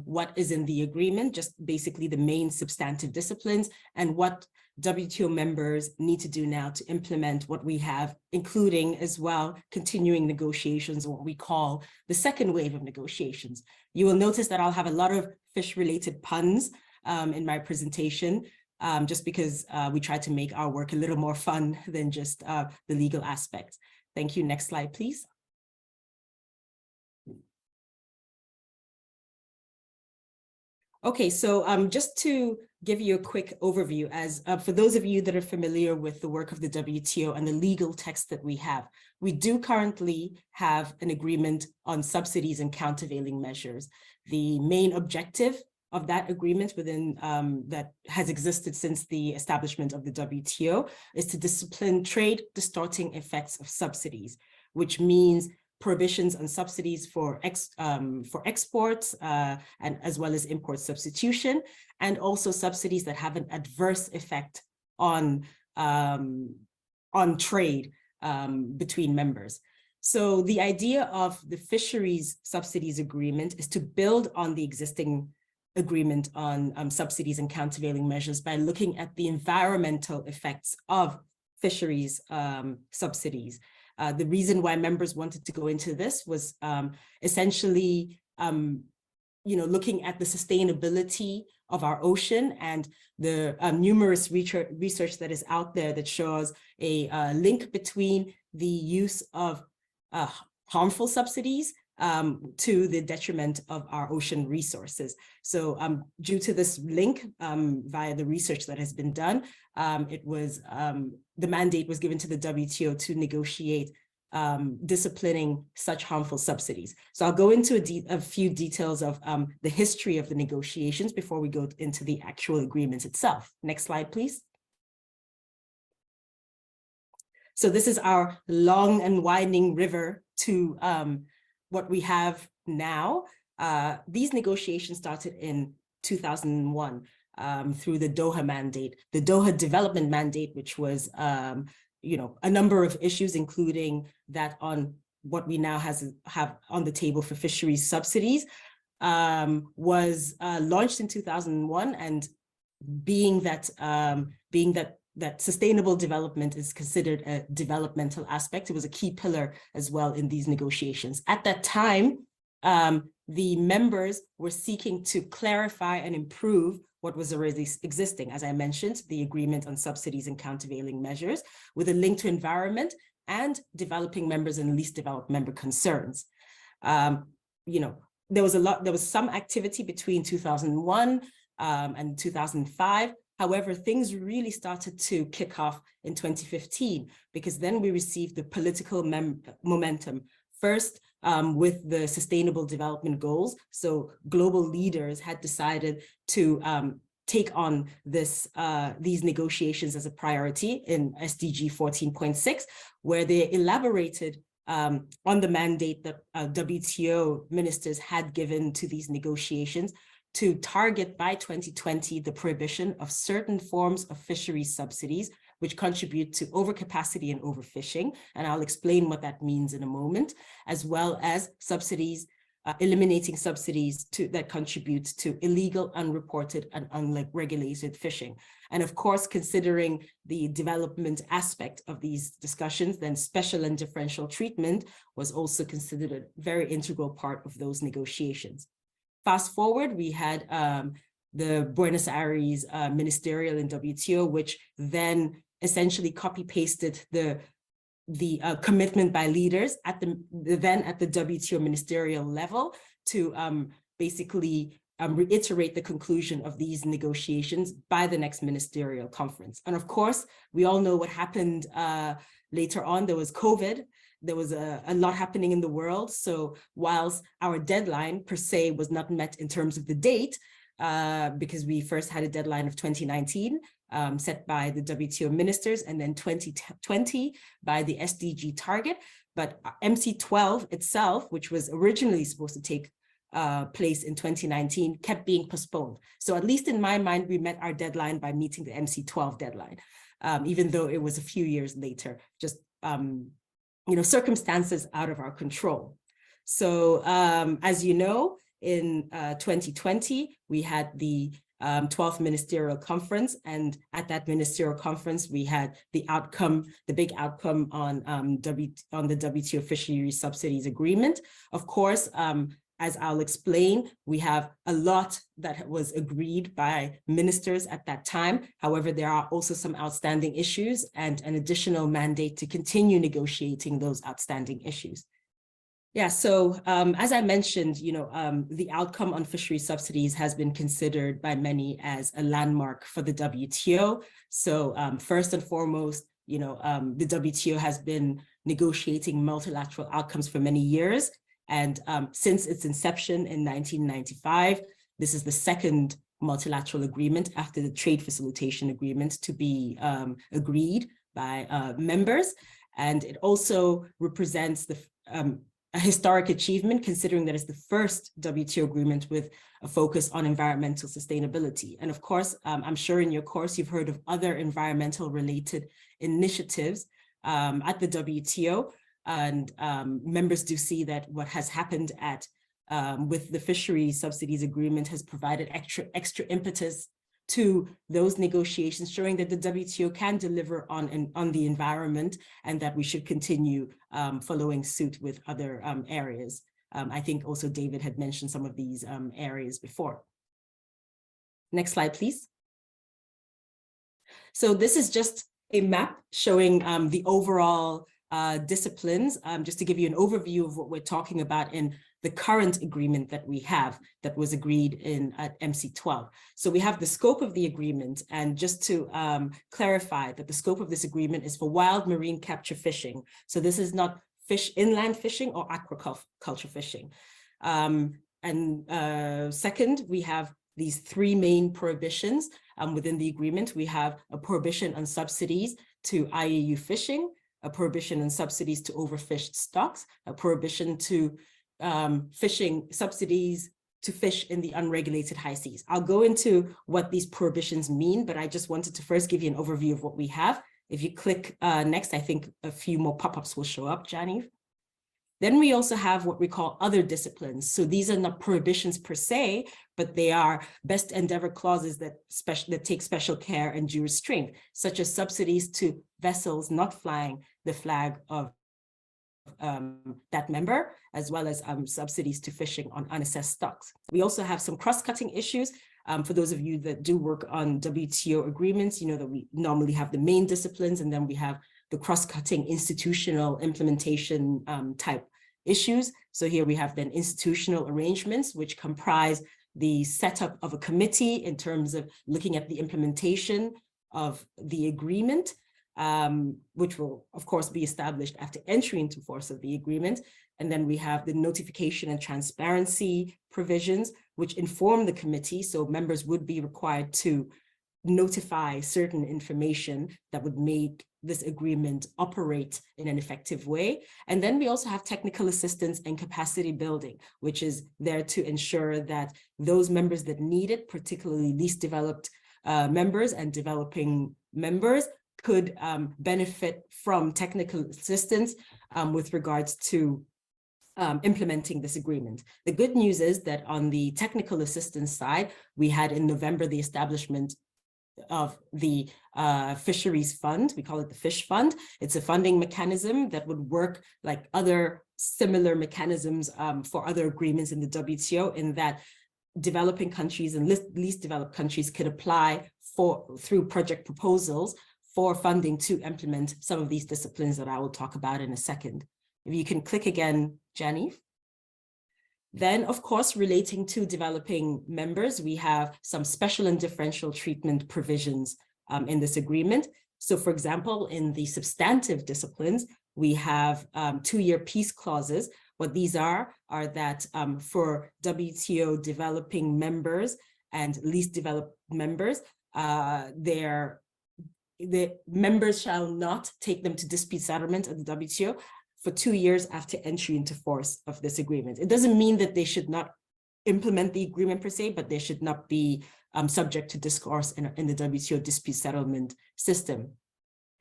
what is in the agreement, just basically the main substantive disciplines, and what WTO members need to do now to implement what we have, including as well continuing negotiations, what we call the second wave of negotiations. You will notice that I'll have a lot of fish-related puns in my presentation, just because we try to make our work a little more fun than just the legal aspects. Thank you. Next slide, please. Okay, so just to give you a quick overview, as for those of you that are familiar with the work of the WTO and the legal text that we have, we do currently have an agreement on subsidies and countervailing measures. The main objective of that agreement within that has existed since the establishment of the WTO is to discipline trade distorting effects of subsidies, which means prohibitions on subsidies for exports and as well as import substitution, and also subsidies that have an adverse effect on trade between members. So the idea of the fisheries subsidies agreement is to build on the existing agreement on subsidies and countervailing measures by looking at the environmental effects of fisheries subsidies. The reason why members wanted to go into this was essentially, looking at the sustainability of our ocean and the numerous research that is out there that shows a link between the use of harmful subsidies to the detriment of our ocean resources. So due to this link via the research that has been done, the mandate was given to the WTO to negotiate disciplining such harmful subsidies. So I'll go into a few details of the history of the negotiations before we go into the actual agreement itself. Next slide, please. So this is our long and winding river to what we have now. These negotiations started in 2001 through the Doha mandate, the Doha development mandate, which was, a number of issues, including that on what we now have on the table for fisheries subsidies, was launched in 2001. And being that sustainable development is considered a developmental aspect, it was a key pillar as well in these negotiations. At that time, the members were seeking to clarify and improve what was already existing. As I mentioned, the agreement on subsidies and countervailing measures with a link to environment and developing members and least developed member concerns. There was some activity between 2001 and 2005. However, things really started to kick off in 2015, because then we received the political momentum. First, with the Sustainable Development Goals. So global leaders had decided to take on these negotiations as a priority in SDG 14.6, where they elaborated on the mandate that WTO ministers had given to these negotiations to target by 2020 the prohibition of certain forms of fisheries subsidies which contribute to overcapacity and overfishing. And I'll explain what that means in a moment, as well as subsidies, eliminating subsidies that contribute to illegal, unreported, and unregulated fishing. And of course, considering the development aspect of these discussions, then special and differential treatment was also considered a very integral part of those negotiations. Fast forward, we had the Buenos Aires ministerial in WTO, which then essentially copy-pasted the commitment by leaders at the WTO ministerial level to basically reiterate the conclusion of these negotiations by the next ministerial conference. And of course, we all know what happened later on. There was COVID. There was a lot happening in the world. So whilst our deadline per se was not met in terms of the date, because we first had a deadline of 2019 set by the WTO ministers, and then 2020 by the SDG target. But MC12 itself, which was originally supposed to take place in 2019, kept being postponed. So at least in my mind, we met our deadline by meeting the MC12 deadline, even though it was a few years later, just circumstances out of our control. So as you know, in 2020, we had the 12th Ministerial Conference. And at that ministerial conference, we had the outcome, the big outcome on the WTO Fishery Subsidies Agreement. Of course, as I'll explain, we have a lot that was agreed by ministers at that time. However, there are also some outstanding issues and an additional mandate to continue negotiating those outstanding issues. Yeah, so as I mentioned, the outcome on fishery subsidies has been considered by many as a landmark for the WTO. So first and foremost, the WTO has been negotiating multilateral outcomes for many years. And since its inception in 1995, this is the second multilateral agreement after the trade facilitation agreement to be agreed by members. And it also represents a historic achievement, considering that it's the first WTO agreement with a focus on environmental sustainability. And of course, I'm sure in your course, you've heard of other environmental related initiatives at the WTO. And members do see that what has happened with the fishery subsidies agreement has provided extra impetus to those negotiations, showing that the WTO can deliver on the environment and that we should continue following suit with other areas. I think also David had mentioned some of these areas before. Next slide, please. So this is just a map showing the overall disciplines, just to give you an overview of what we're talking about in the current agreement that we have that was agreed at MC12. So we have the scope of the agreement, and just to clarify that the scope of this agreement is for wild marine capture fishing. So this is not inland fishing or aquaculture fishing. Second, we have these three main prohibitions within the agreement. We have a prohibition on subsidies to IUU fishing, a prohibition on subsidies to overfished stocks, a prohibition to fishing subsidies to fish in the unregulated high seas. I'll go into what these prohibitions mean, but I just wanted to first give you an overview of what we have. If you click next, I think a few more pop-ups will show up, Janive. Then we also have what we call other disciplines. So these are not prohibitions per se, but they are best endeavor clauses that take special care and due restraint, such as subsidies to vessels not flying the flag of that member, as well as subsidies to fishing on unassessed stocks. We also have some cross-cutting issues. For those of you that do work on WTO agreements, you know that we normally have the main disciplines, and then we have the cross-cutting institutional implementation type issues. So here we have then institutional arrangements, which comprise the setup of a committee in terms of looking at the implementation of the agreement, which will, of course, be established after entry into force of the agreement. And then we have the notification and transparency provisions, which inform the committee. So members would be required to notify certain information that would make this agreement operate in an effective way. And then we also have technical assistance and capacity building, which is there to ensure that those members that need it, particularly least developed members and developing members, could benefit from technical assistance with regards to implementing this agreement. The good news is that on the technical assistance side, we had in November the establishment of the fisheries fund. We call it the Fish Fund. It's a funding mechanism that would work like other similar mechanisms for other agreements in the WTO, in that developing countries and least developed countries could apply through project proposals for funding to implement some of these disciplines that I will talk about in a second. If you can click again, Janive. Then, of course, relating to developing members, we have some special and differential treatment provisions in this agreement. So, for example, in the substantive disciplines, we have 2-year peace clauses. What these are that for WTO developing members and least developed members, the members shall not take them to dispute settlement at the WTO for 2 years after entry into force of this agreement. It doesn't mean that they should not implement the agreement per se, but they should not be subject to discourse in the WTO dispute settlement system.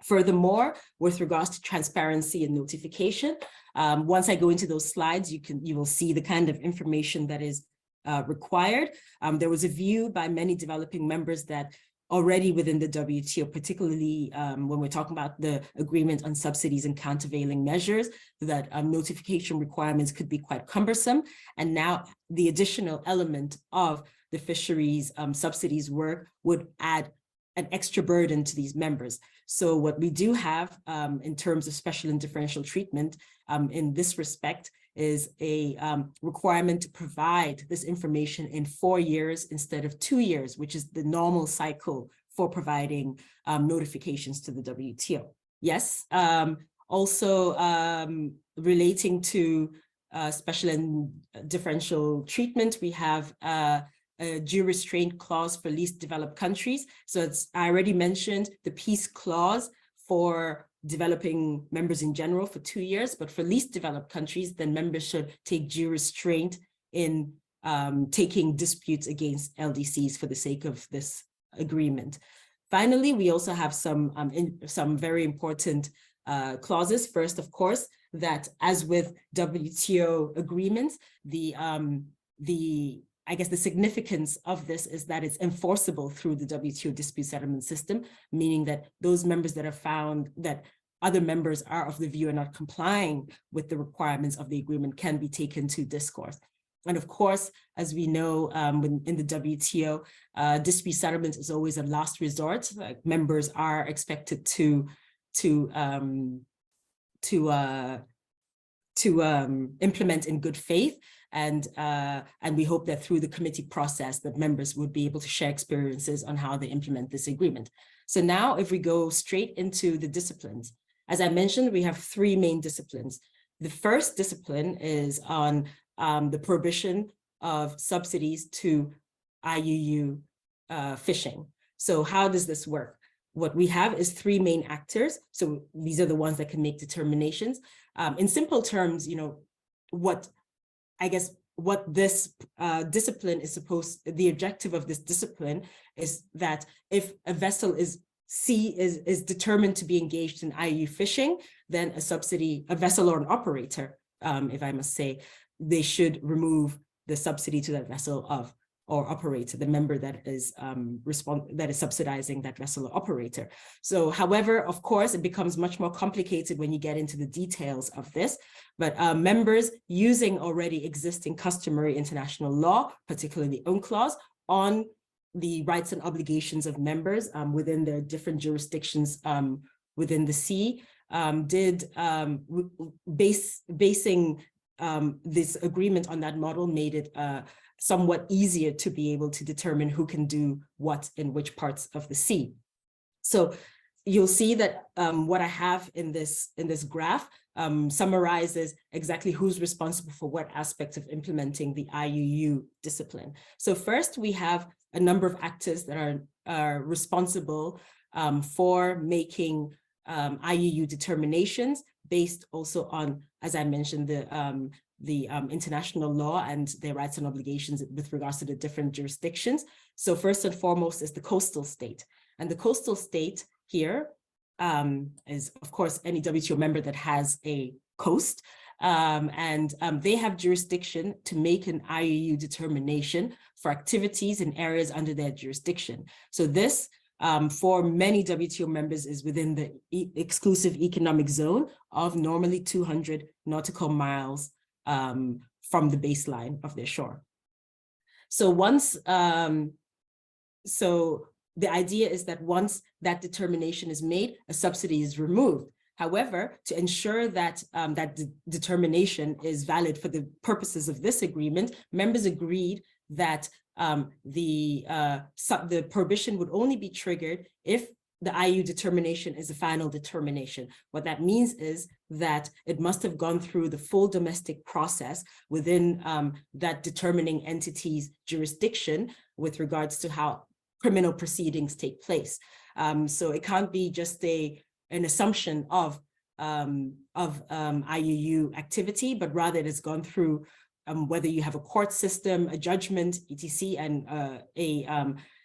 Furthermore, with regards to transparency and notification, once I go into those slides, you will see the kind of information that is required. There was a view by many developing members that already within the WTO, particularly when we're talking about the agreement on subsidies and countervailing measures, that notification requirements could be quite cumbersome. And now the additional element of the fisheries subsidies work would add an extra burden to these members. So what we do have in terms of special and differential treatment in this respect is a requirement to provide this information in 4 years instead of 2 years, which is the normal cycle for providing notifications to the WTO. Yes, also relating to special and differential treatment, we have a due restraint clause for least developed countries. So I already mentioned the peace clause for developing members in general for 2 years, but for least developed countries, then members should take due restraint in taking disputes against LDCs for the sake of this agreement. Finally, we also have some very important clauses. First, of course, that as with WTO agreements, I guess the significance of this is that it's enforceable through the WTO dispute settlement system, meaning that those members that have found that other members are of the view are not complying with the requirements of the agreement can be taken to discourse. And of course, as we know, in the WTO, dispute settlement is always a last resort. Like members are expected to implement in good faith. And we hope that through the committee process that members would be able to share experiences on how they implement this agreement. So now if we go straight into the disciplines, as I mentioned, we have 3 main disciplines. The first discipline is on the prohibition of subsidies to IUU fishing. So how does this work? What we have is 3 main actors. So these are the ones that can make determinations. In simple terms, what this discipline is the objective of this discipline is that if a vessel is determined to be engaged in IUU fishing, then a vessel or an operator, if I must say, they should remove the subsidy to that vessel or operator, the member that is subsidizing that vessel or operator. So, however, of course, it becomes much more complicated when you get into the details of this, but members using already existing customary international law, particularly the UNCLOS, on the rights and obligations of members within their different jurisdictions within the sea, basing this agreement on that model made it somewhat easier to be able to determine who can do what in which parts of the sea. So you'll see that what I have in this graph summarizes exactly who's responsible for what aspects of implementing the IUU discipline. So first, we have a number of actors that are responsible for making IUU determinations based also on, as I mentioned, the international law and their rights and obligations with regards to the different jurisdictions. So first and foremost is the coastal state. And the coastal state here is, of course, any WTO member that has a coast. They have jurisdiction to make an IUU determination for activities in areas under their jurisdiction. So this, for many WTO members, is within the exclusive economic zone of normally 200 nautical miles from the baseline of their shore. So the idea is that once that determination is made, a subsidy is removed. However, to ensure that that determination is valid for the purposes of this agreement, members agreed that the prohibition would only be triggered if the IUU determination is a final determination. What that means is that it must have gone through the full domestic process within that determining entity's jurisdiction with regards to how criminal proceedings take place. So it can't be just an assumption of IUU activity, but rather it has gone through whether you have a court system, a judgment, etc., and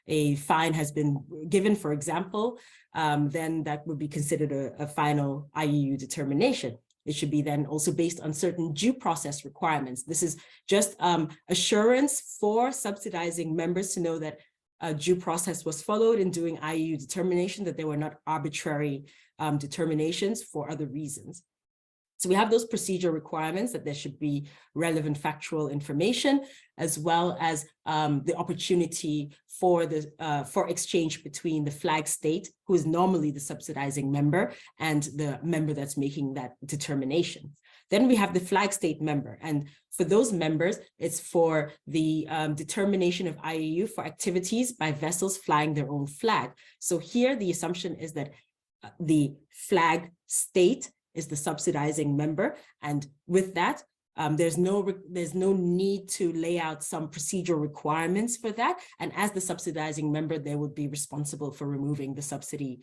a fine has been given, for example, then that would be considered a final IUU determination. it should be then also based on certain due process requirements. This is just assurance for subsidizing members to know that due process was followed in doing IUU determination, that they were not arbitrary determinations for other reasons. So we have those procedure requirements that there should be relevant factual information, as well as the opportunity for exchange between the flag state, who is normally the subsidizing member, and the member that's making that determination. Then we have the flag state member. And for those members, it's for the determination of IUU for activities by vessels flying their own flag. So here the assumption is that the flag state is the subsidizing member. And with that, there's no need to lay out some procedural requirements for that. And as the subsidizing member, they would be responsible for removing the subsidy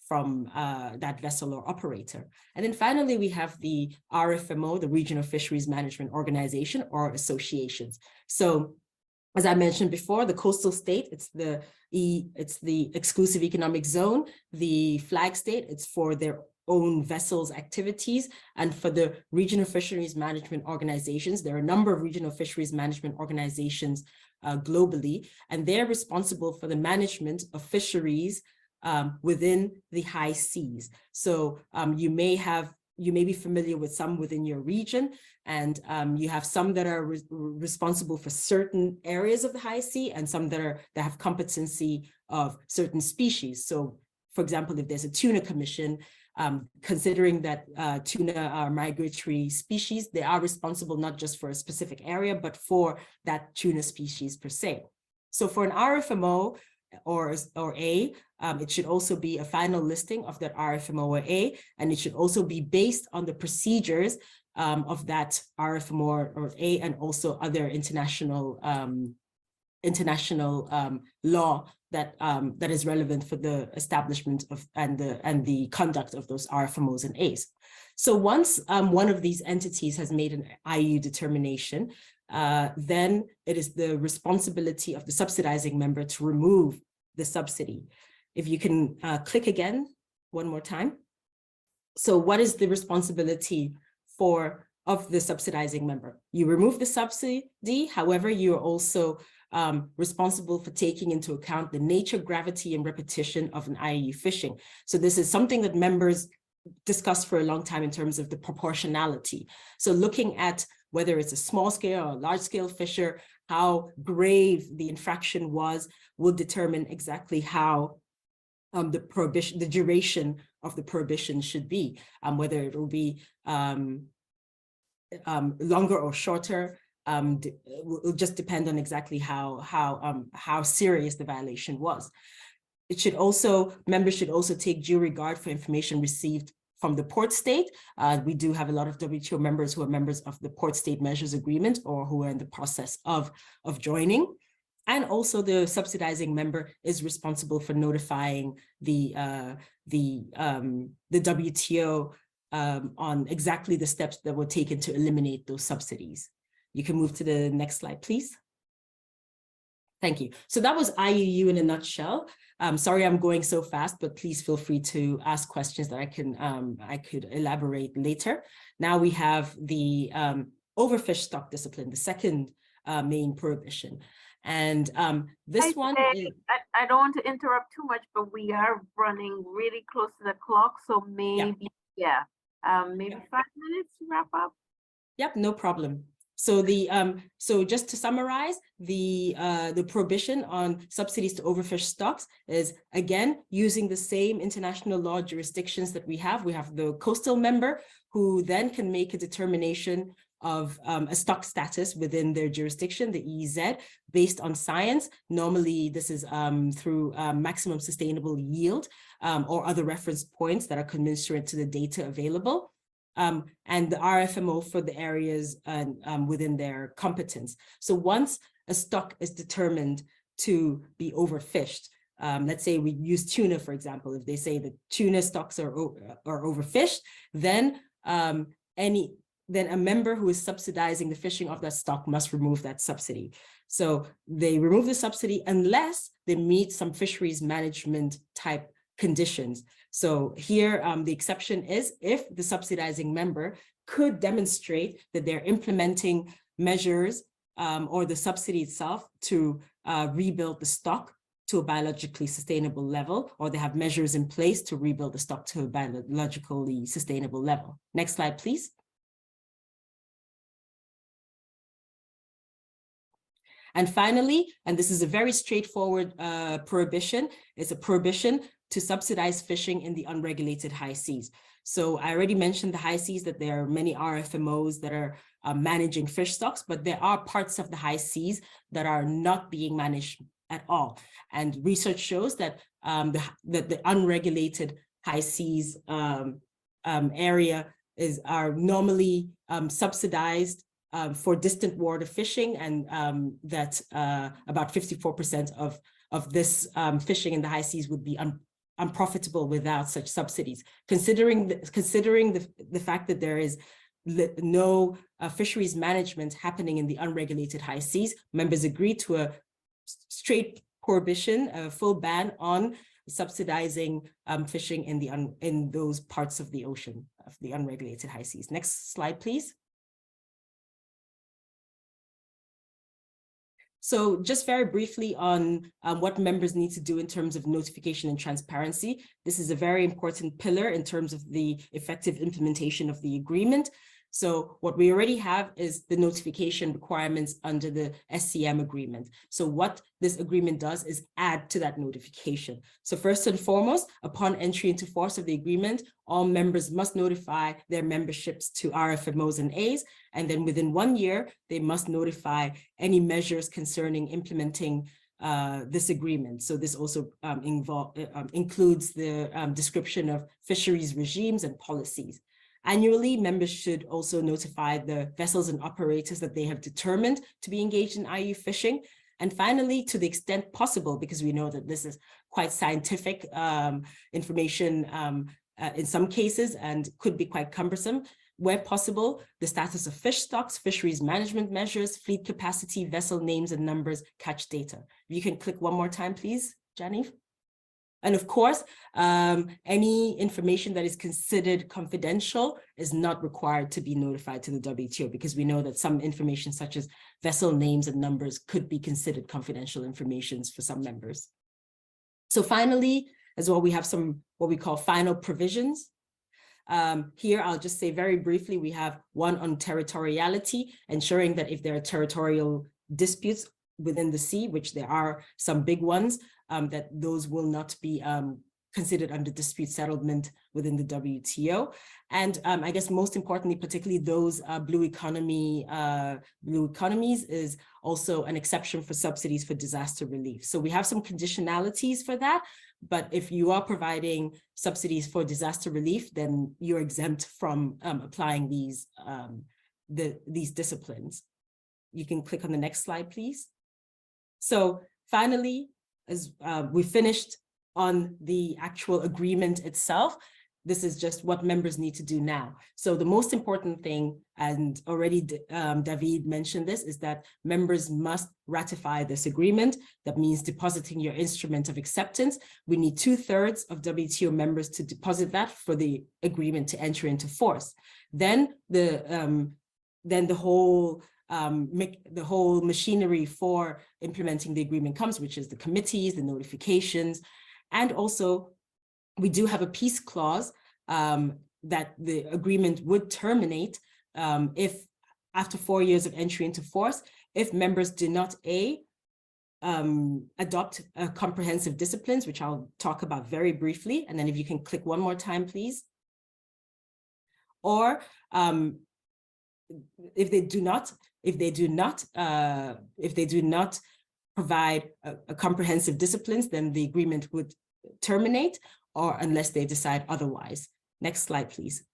from that vessel or operator. And then finally, we have the RFMO, the Regional Fisheries Management Organization or associations. So as I mentioned before, the coastal state, it's the exclusive economic zone. The flag state, it's for their own vessels activities. And for the regional fisheries management organizations, there are a number of regional fisheries management organizations globally, and they're responsible for the management of fisheries within the high seas. So you may be familiar with some within your region, and you have some that are responsible for certain areas of the high sea, and some that have competency of certain species. So for example, if there's a tuna commission, considering that tuna are migratory species, they are responsible not just for a specific area, but for that tuna species per se. So for an RFMO or A, it should also be a final listing of that RFMO or A, and it should also be based on the procedures of that RFMO or A, and also other international law that is relevant for the establishment of and the conduct of those RFMOs and A's. So once one of these entities has made an IUU determination, then it is the responsibility of the subsidizing member to remove the subsidy. If you can click again one more time. So what is the responsibility of the subsidizing member? You remove the subsidy, however, you're also responsible for taking into account the nature, gravity, and repetition of an IUU fishing. So this is something that members discussed for a long time in terms of the proportionality. So looking at whether it's a small scale or a large scale fisher, how grave the infraction was, will determine exactly how the duration of the prohibition should be, whether it will be longer or shorter. It will just depend on exactly how serious the violation was. Members should also take due regard for information received from the port state. We do have a lot of WTO members who are members of the Port State Measures Agreement or who are in the process of joining. And also the subsidizing member is responsible for notifying the WTO on exactly the steps that were taken to eliminate those subsidies. You can move to the next slide, please. Thank you. So that was IUU in a nutshell. Sorry I'm going so fast, but please feel free to ask questions that I could elaborate later. Now we have the overfish stock discipline, the second main prohibition. And this one is...
I don't want to interrupt too much, but we are running really close to the clock. So maybe, maybe 5 minutes to wrap up.
Yep, no problem. So so just to summarize, the prohibition on subsidies to overfish stocks is, again, using the same international law jurisdictions that we have. We have the coastal member who then can make a determination of a stock status within their jurisdiction, the EEZ, based on science. Normally, this is through maximum sustainable yield or other reference points that are commensurate to the data available. And the RFMO for the areas within their competence. So once a stock is determined to be overfished, let's say we use tuna, for example, if they say that tuna stocks are overfished, then a member who is subsidizing the fishing of that stock must remove that subsidy. So they remove the subsidy unless they meet some fisheries management type conditions. So here, the exception is if the subsidizing member could demonstrate that they're implementing measures or the subsidy itself to rebuild the stock to a biologically sustainable level, or they have measures in place to rebuild the stock to a biologically sustainable level. Next slide, please. And finally, and this is a very straightforward prohibition, it's a prohibition to subsidize fishing in the unregulated high seas. So I already mentioned the high seas, that there are many RFMOs that are managing fish stocks, but there are parts of the high seas that are not being managed at all. And research shows that the unregulated high seas area are normally subsidized for distant water fishing, and that about 54% of this fishing in the high seas would be unprofitable without such subsidies. Considering the fact that there is no fisheries management happening in the unregulated high seas, members agreed to a straight prohibition, a full ban on subsidizing fishing in those parts of the ocean, of the unregulated high seas. Next slide, please. So just very briefly on what members need to do in terms of notification and transparency. This is a very important pillar in terms of the effective implementation of the agreement. So what we already have is the notification requirements under the SCM agreement. So what this agreement does is add to that notification. So first and foremost, upon entry into force of the agreement, all members must notify their memberships to RFMOs and As, and then within 1 year, they must notify any measures concerning implementing this agreement. So this also includes the description of fisheries regimes and policies. Annually, members should also notify the vessels and operators that they have determined to be engaged in IU fishing. And finally, to the extent possible, because we know that this is quite scientific information in some cases and could be quite cumbersome, where possible, the status of fish stocks, fisheries management measures, fleet capacity, vessel names and numbers, catch data. You can click one more time, please, Janive. And of course, any information that is considered confidential is not required to be notified to the WTO, because we know that some information such as vessel names and numbers could be considered confidential information for some members. So finally, as well, we have some what we call final provisions. Here, I'll just say very briefly, we have one on territoriality, ensuring that if there are territorial disputes within the sea, which there are some big ones, that those will not be considered under dispute settlement within the WTO. And I guess most importantly, particularly those blue economies, is also an exception for subsidies for disaster relief. So we have some conditionalities for that, but if you are providing subsidies for disaster relief, then you're exempt from applying these disciplines. You can click on the next slide, please. So finally, as we finished on the actual agreement itself, this is just what members need to do now. So the most important thing, and already David mentioned this, is that members must ratify this agreement. That means depositing your instrument of acceptance. We need 2/3 of WTO members to deposit that for the agreement to enter into force. Then the whole machinery for implementing the agreement comes, which is the committees, the notifications, and also we do have a peace clause that the agreement would terminate if after 4 years of entry into force, if members do not adopt comprehensive disciplines, which I'll talk about very briefly. And then if you can click one more time, please. Or if they do not provide a comprehensive disciplines, then the agreement would terminate, or unless they decide otherwise. Next slide, please.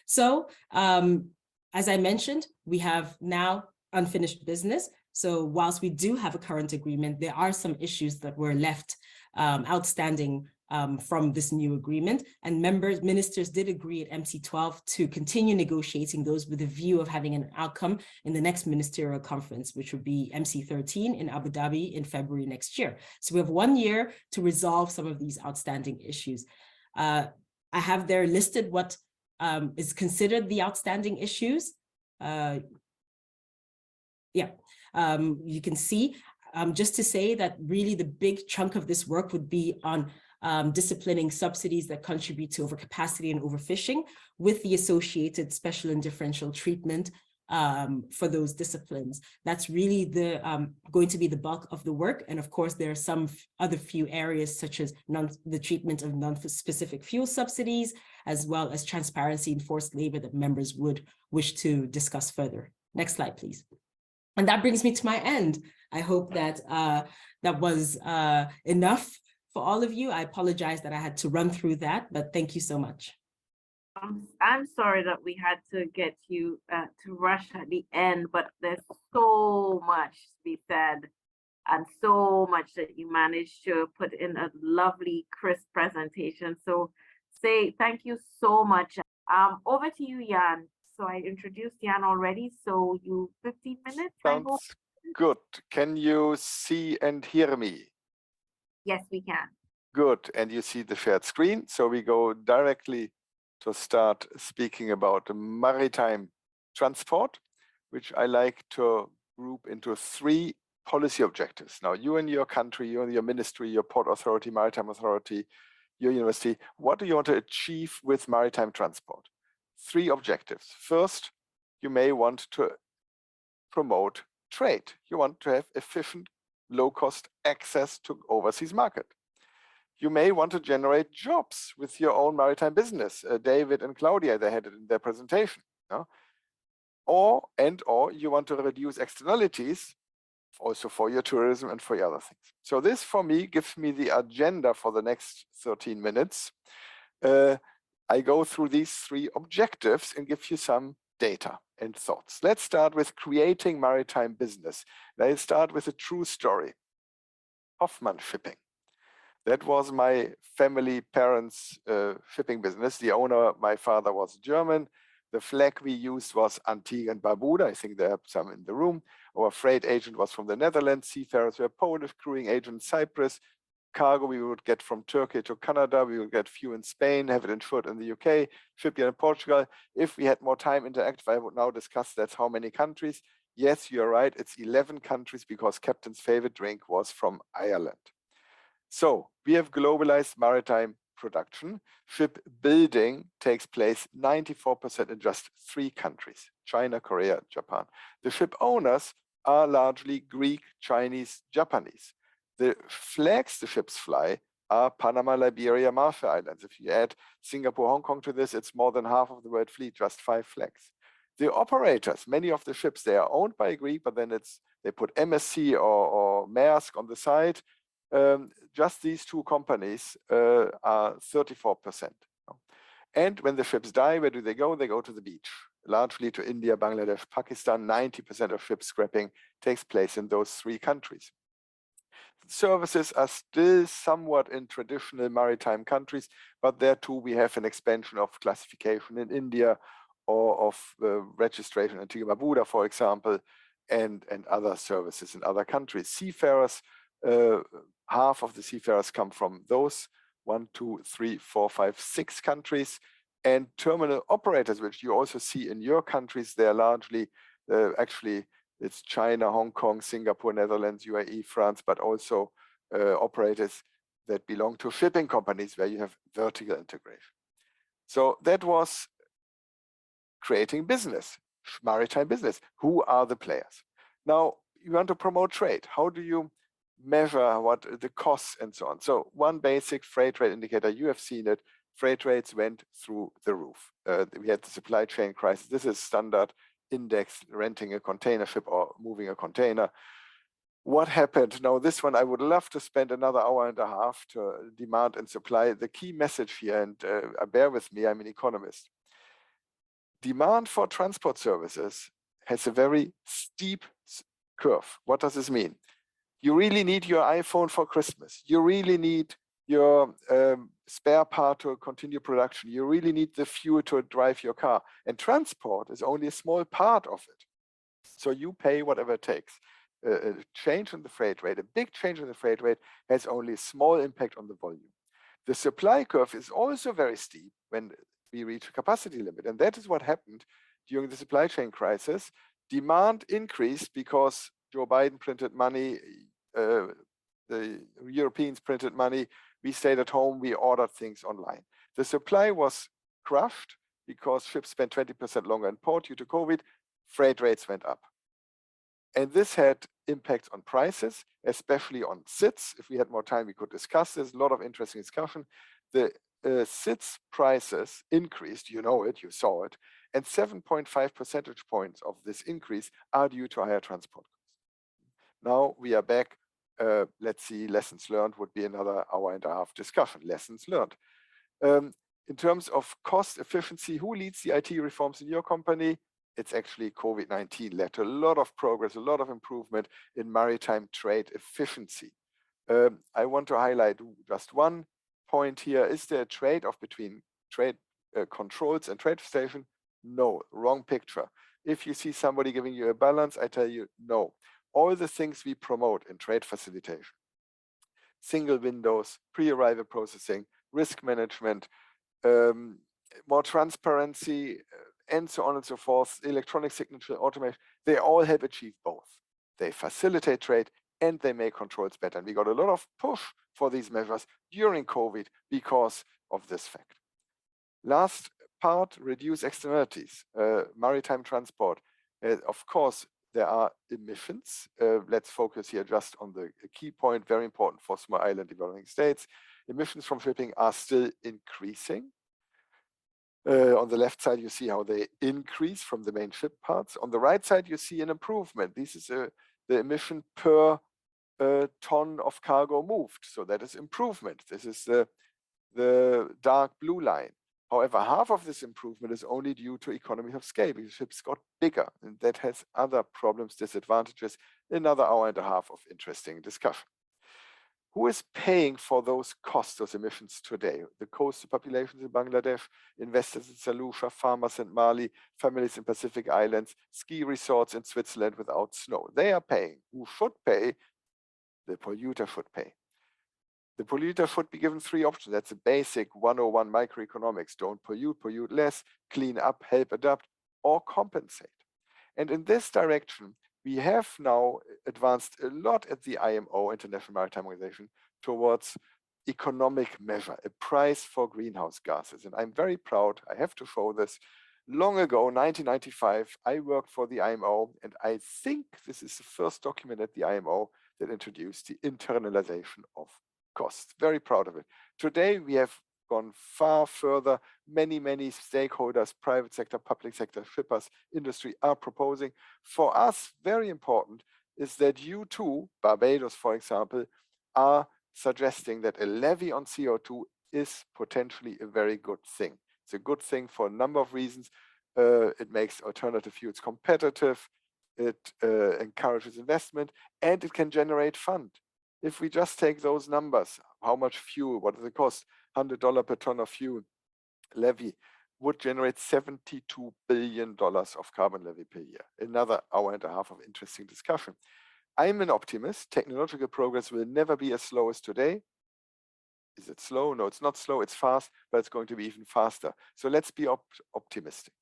So, as I mentioned, we have now unfinished business. So whilst we do have a current agreement, there are some issues that were left outstanding from this new agreement. And ministers did agree at MC12 to continue negotiating those with a view of having an outcome in the next ministerial conference, which would be MC13 in Abu Dhabi in February next year. So we have 1 year to resolve some of these outstanding issues. I have there listed what is considered the outstanding issues. You can see, just to say that really the big chunk of this work would be on disciplining subsidies that contribute to overcapacity and overfishing, with the associated special and differential treatment for those disciplines. That's really the going to be the bulk of the work. And of course, there are some other few areas such as the treatment of non-specific fuel subsidies, as well as transparency in forced labor that members would wish to discuss further. Next slide, please. And that brings me to my end. I hope that that was enough for all of you. I apologize that I had to run through that, but thank you so much.
I'm sorry that we had to get you to rush at the end, but there's so much to be said and so much that you managed to put in a lovely, crisp presentation. So thank you so much. Over to you, Jan. So I introduced Jan already, so you 15 minutes, I hope.
Sounds good. Can you see and hear me?
Yes, we can.
Good. And you see the shared screen. So we go directly to start speaking about maritime transport, which I like to group into 3 policy objectives. Now, you and your country, you and your ministry, your port authority, maritime authority, your university, what do you want to achieve with maritime transport? 3 objectives. First, you may want to promote trade. You want to have efficient, low-cost access to overseas market. You may want to generate jobs with your own maritime business. David and Claudia, they had it in their presentation. Or you want to reduce externalities also for your tourism and for your other things. So this, for me, gives me the agenda for the next 13 minutes. I go through these 3 objectives and give you some data and thoughts. Let's start with creating maritime business. Let's start with a true story. Hoffmann Shipping. That was my family parents' shipping business. The owner, my father, was German. The flag we used was Antigua and Barbuda. I think there are some in the room. Our freight agent was from the Netherlands. Seafarers were Polish, crewing agent Cyprus. Cargo we would get from Turkey to Canada. We would get few in Spain, have it insured in the UK, shipyard in Portugal. If we had more time interactive, I would now discuss that's how many countries. Yes, you're right. It's 11 countries because Captain's favorite drink was from Ireland. So we have globalized maritime production. Ship building takes place 94% in just 3 countries, China, Korea, Japan. The ship owners are largely Greek, Chinese, Japanese. The flags the ships fly are Panama, Liberia, Marshall Islands. If you add Singapore, Hong Kong to this, it's more than half of the world fleet, just 5 flags. The operators, many of the ships, they are owned by Greek, but then they put MSC or Maersk on the side. Just these 2 companies are 34%. And when the ships die, where do they go? They go to the beach, largely to India, Bangladesh, Pakistan. 90% of ship scrapping takes place in those 3 countries. Services are still somewhat in traditional maritime countries, but there too we have an expansion of classification in India or of registration in Antigua Barbuda, for example, and other services in other countries. Seafarers, half of the seafarers come from those 1, 2, 3, 4, 5, 6 countries. And terminal operators, which you also see in your countries, they're largely actually it's China, Hong Kong, Singapore, Netherlands, UAE, France, but also operators that belong to shipping companies where you have vertical integration. So that was creating business, maritime business. Who are the players? Now, you want to promote trade. How do you measure what the costs and so on? So one basic freight rate indicator, you have seen it, freight rates went through the roof. We had the supply chain crisis. This is standard index, renting a container ship or moving a container. What happened? Now, this one, I would love to spend another hour and a half to demand and supply. The key message here, and bear with me, I'm an economist. Demand for transport services has a very steep curve. What does this mean? You really need your iPhone for Christmas. You really need your spare part to continue production. You really need the fuel to drive your car. And transport is only a small part of it. So you pay whatever it takes. A change in the freight rate, a big change in the freight rate has only a small impact on the volume. The supply curve is also very steep when we reach a capacity limit. And that is what happened during the supply chain crisis. Demand increased because Joe Biden printed money, the Europeans printed money, we stayed at home, we ordered things online. The supply was crushed because ships spent 20% longer in port due to COVID, freight rates went up. And this had impacts on prices, especially on SITs. If we had more time, we could discuss this. A lot of interesting discussion. The SITs prices increased, you know it, you saw it, and 7.5 percentage points of this increase are due to higher transport costs. Now we are back. Let's see, lessons learned would be another hour-and-a-half discussion. Lessons learned. In terms of cost efficiency, who leads the IT reforms in your company? It's actually COVID-19 led to a lot of progress, a lot of improvement in maritime trade efficiency. I want to highlight just one point here. Is there a trade-off between trade controls and trade station? No, wrong picture. If you see somebody giving you a balance, I tell you no. All the things we promote in trade facilitation, single windows, pre-arrival processing, risk management, more transparency, and so on and so forth, electronic signature, automation, they all have achieved both. They facilitate trade and they make controls better. And we got a lot of push for these measures during COVID because of this fact. Last part, reduce externalities, maritime transport. Of course, there are emissions. Let's focus here just on the key point, very important for small island developing states. Emissions from shipping are still increasing. On the left side, you see how they increase from the main ship parts. On the right side, you see an improvement. This is the emission per ton of cargo moved. So that is improvement. This is the dark blue line. However, half of this improvement is only due to economies of scale because ships got bigger, and that has other problems, disadvantages. Another hour-and-a-half of interesting discussion. Who is paying for those costs, those emissions today? The coastal populations in Bangladesh, investors in St. Lucia, farmers in Mali, families in Pacific Islands, ski resorts in Switzerland without snow. They are paying. Who should pay? The polluter should pay. The polluter should be given three options. That's a basic 101 microeconomics. Don't pollute, pollute less, clean up, help adapt, or compensate. And in this direction, we have now advanced a lot at the IMO, International Maritime Organization, towards economic measure, a price for greenhouse gases. And I'm very proud, I have to show this. Long ago, 1995, I worked for the IMO, and I think this is the first document at the IMO that introduced the internalization of costs. Very proud of it. Today, we have gone far further. Many stakeholders, private sector, public sector, shippers, industry are proposing. For us, very important is that you too, Barbados, for example, are suggesting that a levy on CO2 is potentially a very good thing. It's a good thing for a number of reasons. It makes alternative fuels competitive. It encourages investment, and it can generate fund. If we just take those numbers, how much fuel, what does it cost? $100 per ton of fuel levy would generate $72 billion of carbon levy per year. Another hour-and-a-half of interesting discussion. I'm an optimist. Technological progress will never be as slow as today. Is it slow? No, it's not slow, it's fast, but it's going to be even faster. So let's be optimistic.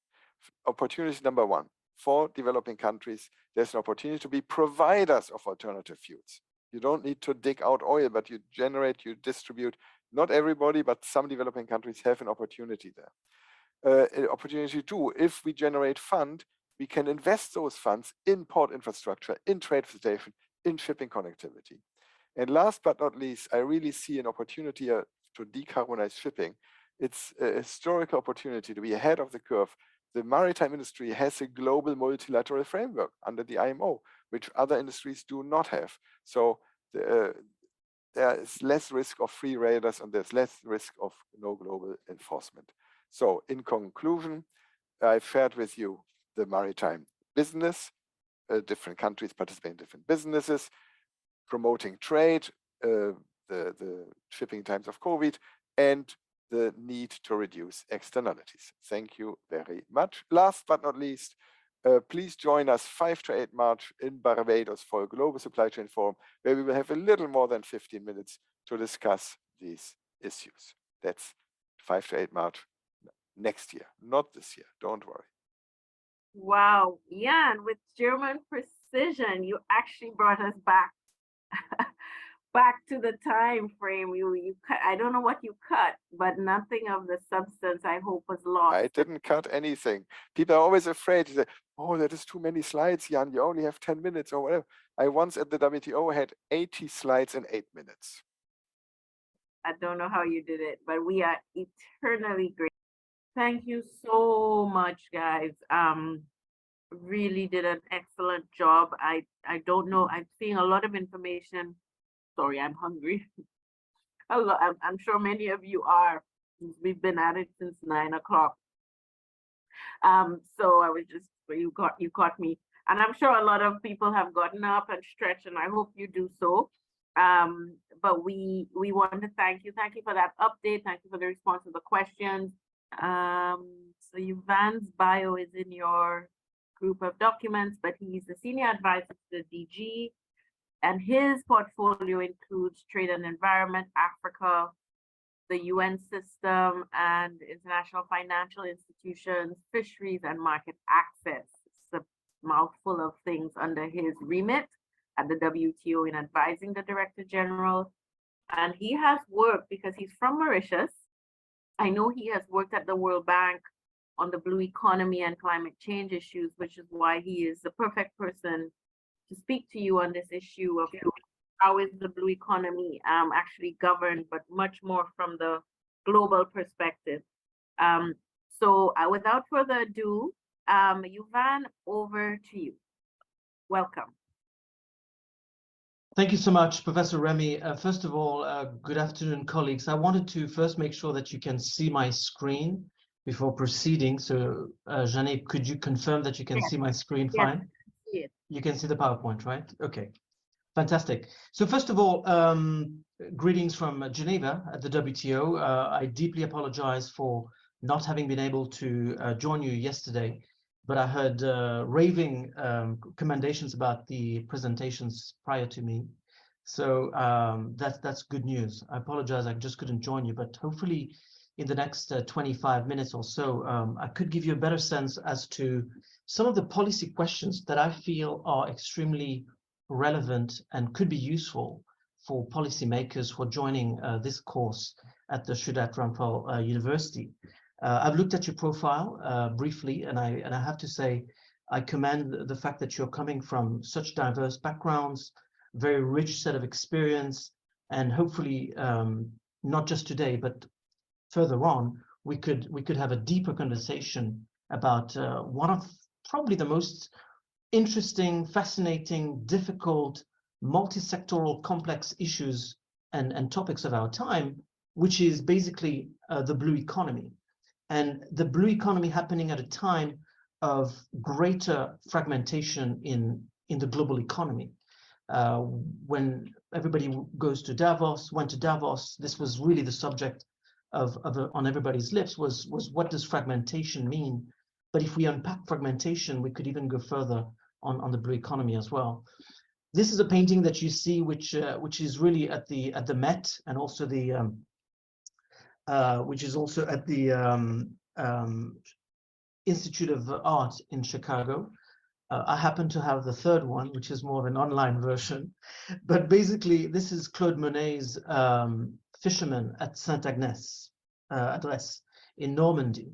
Opportunity number one, for developing countries, there's an opportunity to be providers of alternative fuels. You don't need to dig out oil, but you generate, you distribute. Not everybody, but some developing countries have an opportunity there. Opportunity two, if we generate fund, we can invest those funds in port infrastructure, in trade facilitation, in shipping connectivity. And last but not least, I really see an opportunity to decarbonize shipping. It's a historical opportunity to be ahead of the curve. The maritime industry has a global multilateral framework under the IMO, which other industries do not have. So there is less risk of free riders and there's less risk of no global enforcement. So in conclusion, I've shared with you the maritime business, different countries participate in different businesses, promoting trade, the shipping times of COVID, and the need to reduce externalities. Thank you very much. Last but not least, please join us 5 to 8 March in Barbados for a Global Supply Chain Forum, where we will have a little more than 15 minutes to discuss these issues. That's 5 to 8 March next year, not this year, don't worry.
Wow, yeah, and with German precision, you actually brought us back back to the time frame. You cut, I don't know what you cut, but nothing of the substance, I hope, was lost.
I didn't cut anything. People are always afraid to say, oh, that is too many slides, Jan, you only have 10 minutes or whatever. I once at the WTO had 80 slides in 8 minutes.
I don't know how you did it, but we are eternally grateful. Thank you so much, guys. Really did an excellent job. I don't know, I'm seeing a lot of information. Sorry, I'm hungry. I'm sure many of you are. We've been at it since 9 o'clock. So I was just, you caught me. And I'm sure a lot of people have gotten up and stretched, and I hope you do so. But we want to thank you. Thank you for that update. Thank you for the response to the questions. So Yuvan's bio is in your group of documents, but he's the senior advisor to the DG, and his portfolio includes trade and environment, Africa, the UN system, and international financial institutions, fisheries, and market access. It's a mouthful of things under his remit at the WTO in advising the Director General. And he has worked, because he's from Mauritius, I know he has worked at the World Bank on the blue economy and climate change issues, which is why he is the perfect person to speak to you on this issue of how is the blue economy actually governed, but much more from the global perspective. So without further ado, Yuvan, over to you. Welcome.
Thank you so much, Professor Remy. First of all, good afternoon, colleagues. I wanted to first make sure that you can see my screen before proceeding. So, Jeanette, could you confirm that you can see my screen fine?
Yes.
You can see the PowerPoint, right? Okay, fantastic. So first of all, greetings from Geneva at the WTO. I deeply apologize for not having been able to join you yesterday, but I heard raving commendations about the presentations prior to me. So that's good news. I apologize, I just couldn't join you, but hopefully in the next 25 minutes or so, I could give you a better sense as to some of the policy questions that I feel are extremely relevant and could be useful for policymakers who are joining this course at the Shudat Ramphal University. I've looked at your profile briefly, and I have to say, I commend the fact that you're coming from such diverse backgrounds, very rich set of experience, and hopefully not just today, but further on, we could have a deeper conversation about one of probably the most interesting, fascinating, difficult, multi-sectoral, complex issues and topics of our time, which is basically the blue economy. And the blue economy happening at a time of greater fragmentation in the global economy. When everybody went to Davos, this was really the subject on everybody's lips was what does fragmentation mean? But if we unpack fragmentation, we could even go further on the blue economy as well. This is a painting that you see, which is really at the Met, and also the which is also at the Institute of Art in Chicago. I happen to have the third one, which is more of an online version. But basically, this is Claude Monet's Fisherman at Saint-Agnes address in Normandy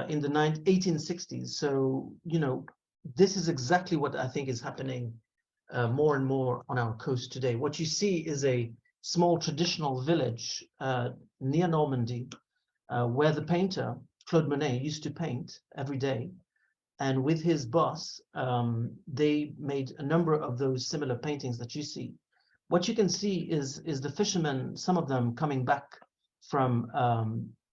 in the 1860s. So, you know, this is exactly what I think is happening more and more on our coast today. What you see is a small traditional village near Normandy where the painter, Claude Monet, used to paint every day. And with his boss, they made a number of those similar paintings that you see. What you can see is the fishermen, some of them coming back from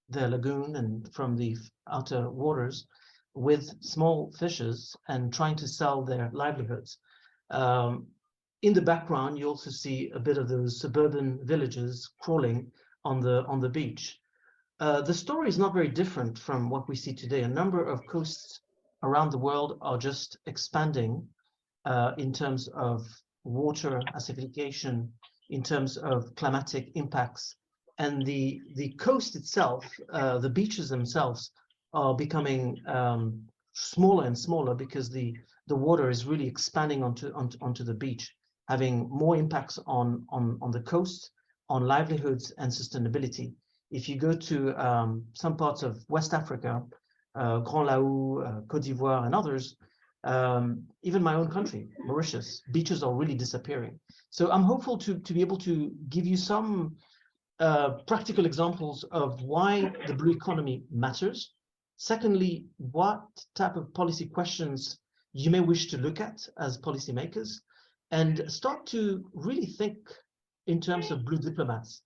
the lagoon and from the outer waters with small fishes and trying to sell their livelihoods. in the background, you also see a bit of those suburban villages crawling on the beach. The story is not very different from what we see today. A number of coasts around the world are just expanding in terms of water acidification, in terms of climatic impacts, and the coast itself, the beaches themselves, are becoming smaller and smaller because the water is really expanding onto the beach, having more impacts on the coast, on livelihoods and sustainability. If you go to some parts of West Africa, Grand Laou, Côte d'Ivoire, and others, even my own country, Mauritius, beaches are really disappearing. So I'm hopeful to be able to give you some practical examples of why the blue economy matters. Secondly, what type of policy questions you may wish to look at as policymakers, and start to really think in terms of blue diplomats.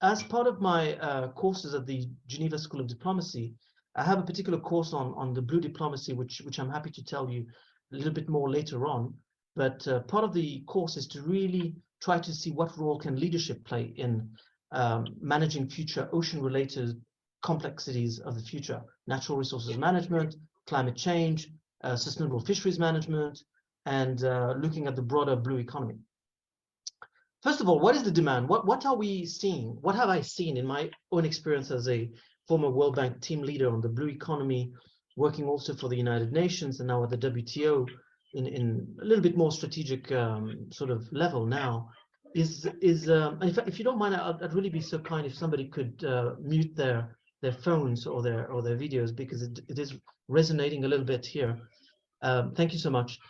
As part of my courses at the Geneva School of Diplomacy, I have a particular course on the blue diplomacy, which I'm happy to tell you a little bit more later on. But part of the course is to really try to see what role can leadership play in managing future ocean-related complexities of the future: natural resources management, climate change, sustainable fisheries management, and looking at the broader blue economy. First of all, what is the demand? What are we seeing? What have I seen in my own experience as a former World Bank team leader on the blue economy, working also for the United Nations and now at the WTO in a little bit more strategic sort of level now, is in fact, if you don't mind, I'd really be so kind if somebody could mute their phones or their videos, because it is resonating a little bit here. Thank you so much.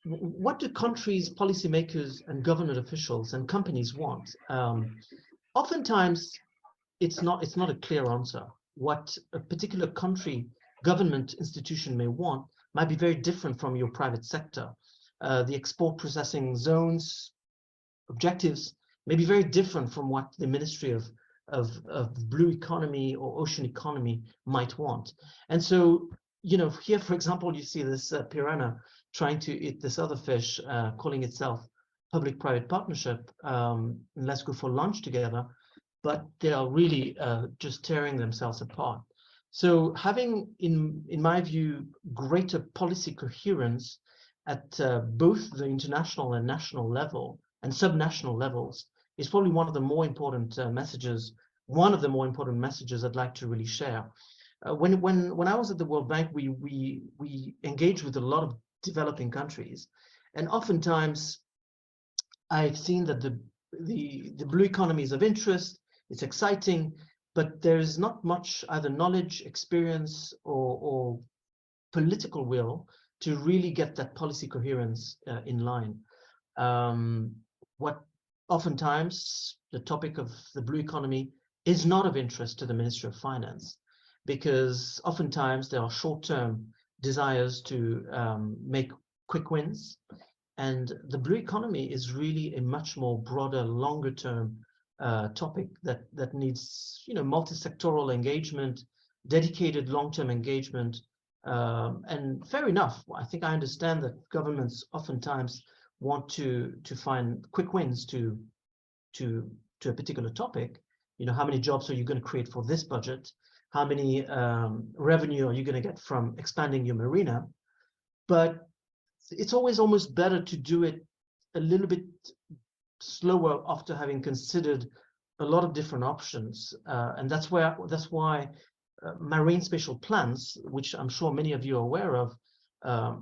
What do countries, policymakers, and government officials and companies want? Oftentimes, it's not a clear answer. What a particular country, government, institution may want might be very different from your private sector. The export processing zones objectives may be very different from what the Ministry of Blue Economy or Ocean Economy might want. And so, you know, here, for example, you see this piranha trying to eat this other fish, calling itself public-private partnership. Let's go for lunch together. But they are really just tearing themselves apart. So having, in my view, greater policy coherence at both the international and national level and subnational levels is probably one of the more important messages. One of the more important messages I'd like to really share. When I was at the World Bank, we engaged with a lot of developing countries, and oftentimes I've seen that the blue economy is of interest. It's exciting, but there's not much either knowledge, experience, or political will to really get that policy coherence in line. What oftentimes the topic of the blue economy is not of interest to the Ministry of Finance, because oftentimes there are short-term desires to make quick wins, and the blue economy is really a much more broader, longer-term topic that needs, you know, multi-sectoral engagement, dedicated long-term engagement, and fair enough. I think I understand that governments oftentimes want to find quick wins to a particular topic. You know, how many jobs are you going to create for this budget? How many revenue are you going to get from expanding your marina? But it's always almost better to do it a little bit slower after having considered a lot of different options, and that's why marine spatial plans, which I'm sure many of you are aware of,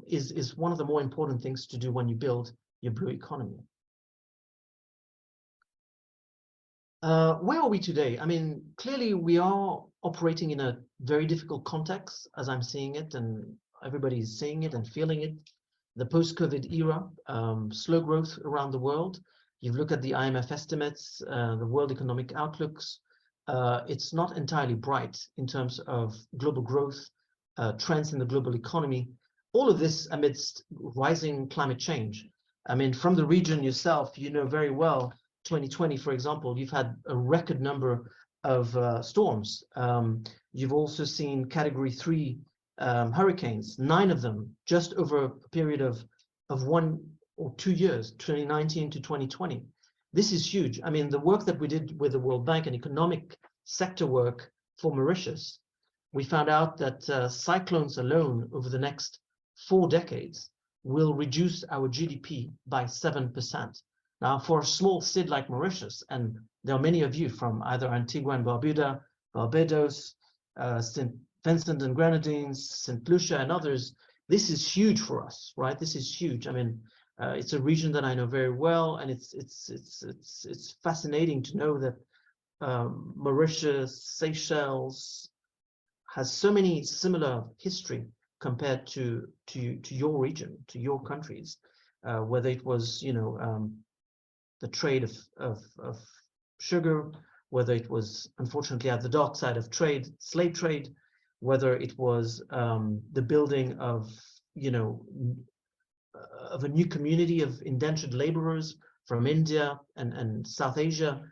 is one of the more important things to do when you build your blue economy. Where are we today? I mean, clearly we are operating in a very difficult context, as I'm seeing it, and everybody's seeing it and feeling it. The post-COVID era, slow growth around the world. You look at the IMF estimates, the World Economic Outlooks, it's not entirely bright in terms of global growth, trends in the global economy, all of this amidst rising climate change. I mean, from the region yourself, you know very well, 2020, for example, you've had a record number of storms. You've also seen Category 3 hurricanes, 9 of them, just over a period of or 2 years, 2019 to 2020. This is huge. I mean, the work that we did with the World Bank and economic sector work for Mauritius, we found out that cyclones alone over the next 4 decades will reduce our GDP by 7%. Now, for a small SID like Mauritius, and there are many of you from either Antigua and Barbuda, Barbados, St. Vincent and Grenadines, St. Lucia and others, this is huge for us, right? This is huge. I mean, it's a region that I know very well, and it's fascinating to know that Mauritius, Seychelles has so many similar history compared to your region, to your countries, whether it was, you know, the trade of sugar, whether it was, unfortunately, at the dark side of trade, slave trade, whether it was the building of, you know, of a new community of indentured laborers from India and South Asia.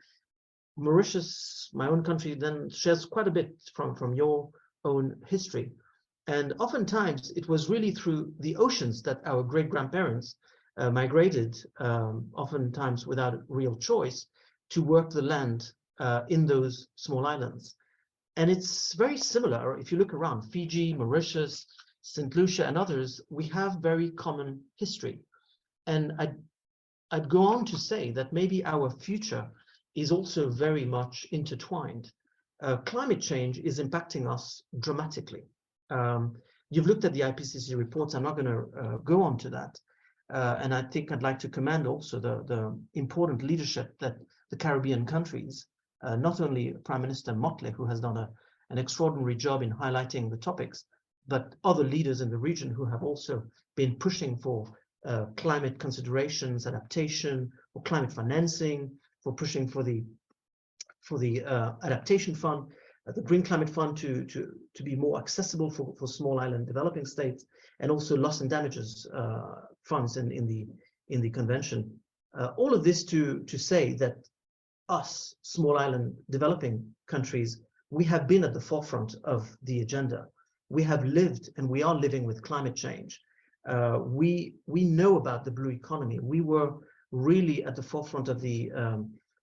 Mauritius, my own country, then shares quite a bit from your own history. And oftentimes it was really through the oceans that our great-grandparents migrated, oftentimes without real choice, to work the land in those small islands. And it's very similar. If you look around, Fiji, Mauritius, St. Lucia and others, we have very common history. And I'd go on to say that maybe our future is also very much intertwined. Climate change is impacting us dramatically. You've looked at the IPCC reports. I'm not going to go on to that. And I think I'd like to commend also the important leadership that the Caribbean countries, not only Prime Minister Motley, who has done an extraordinary job in highlighting the topics, but other leaders in the region who have also been pushing for climate considerations, adaptation, or climate financing, for pushing for the adaptation fund, the Green Climate Fund to be more accessible for small island developing states, and also loss and damages funds in the convention. All of this to say that us, small island developing countries, we have been at the forefront of the agenda. We have lived and we are living with climate change. We know about the blue economy. We were really at the forefront of the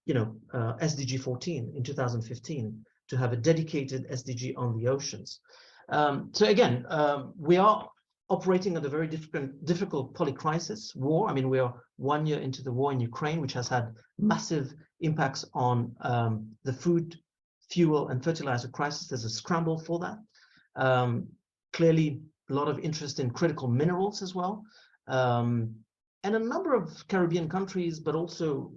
SDG 14 in 2015 to have a dedicated SDG on the oceans. So again, we are operating under a very difficult polycrisis war. I mean, we are 1 year into the war in Ukraine, which has had massive impacts on the food, fuel, and fertilizer crisis. There's a scramble for that. Clearly, a lot of interest in critical minerals as well. And a number of Caribbean countries, but also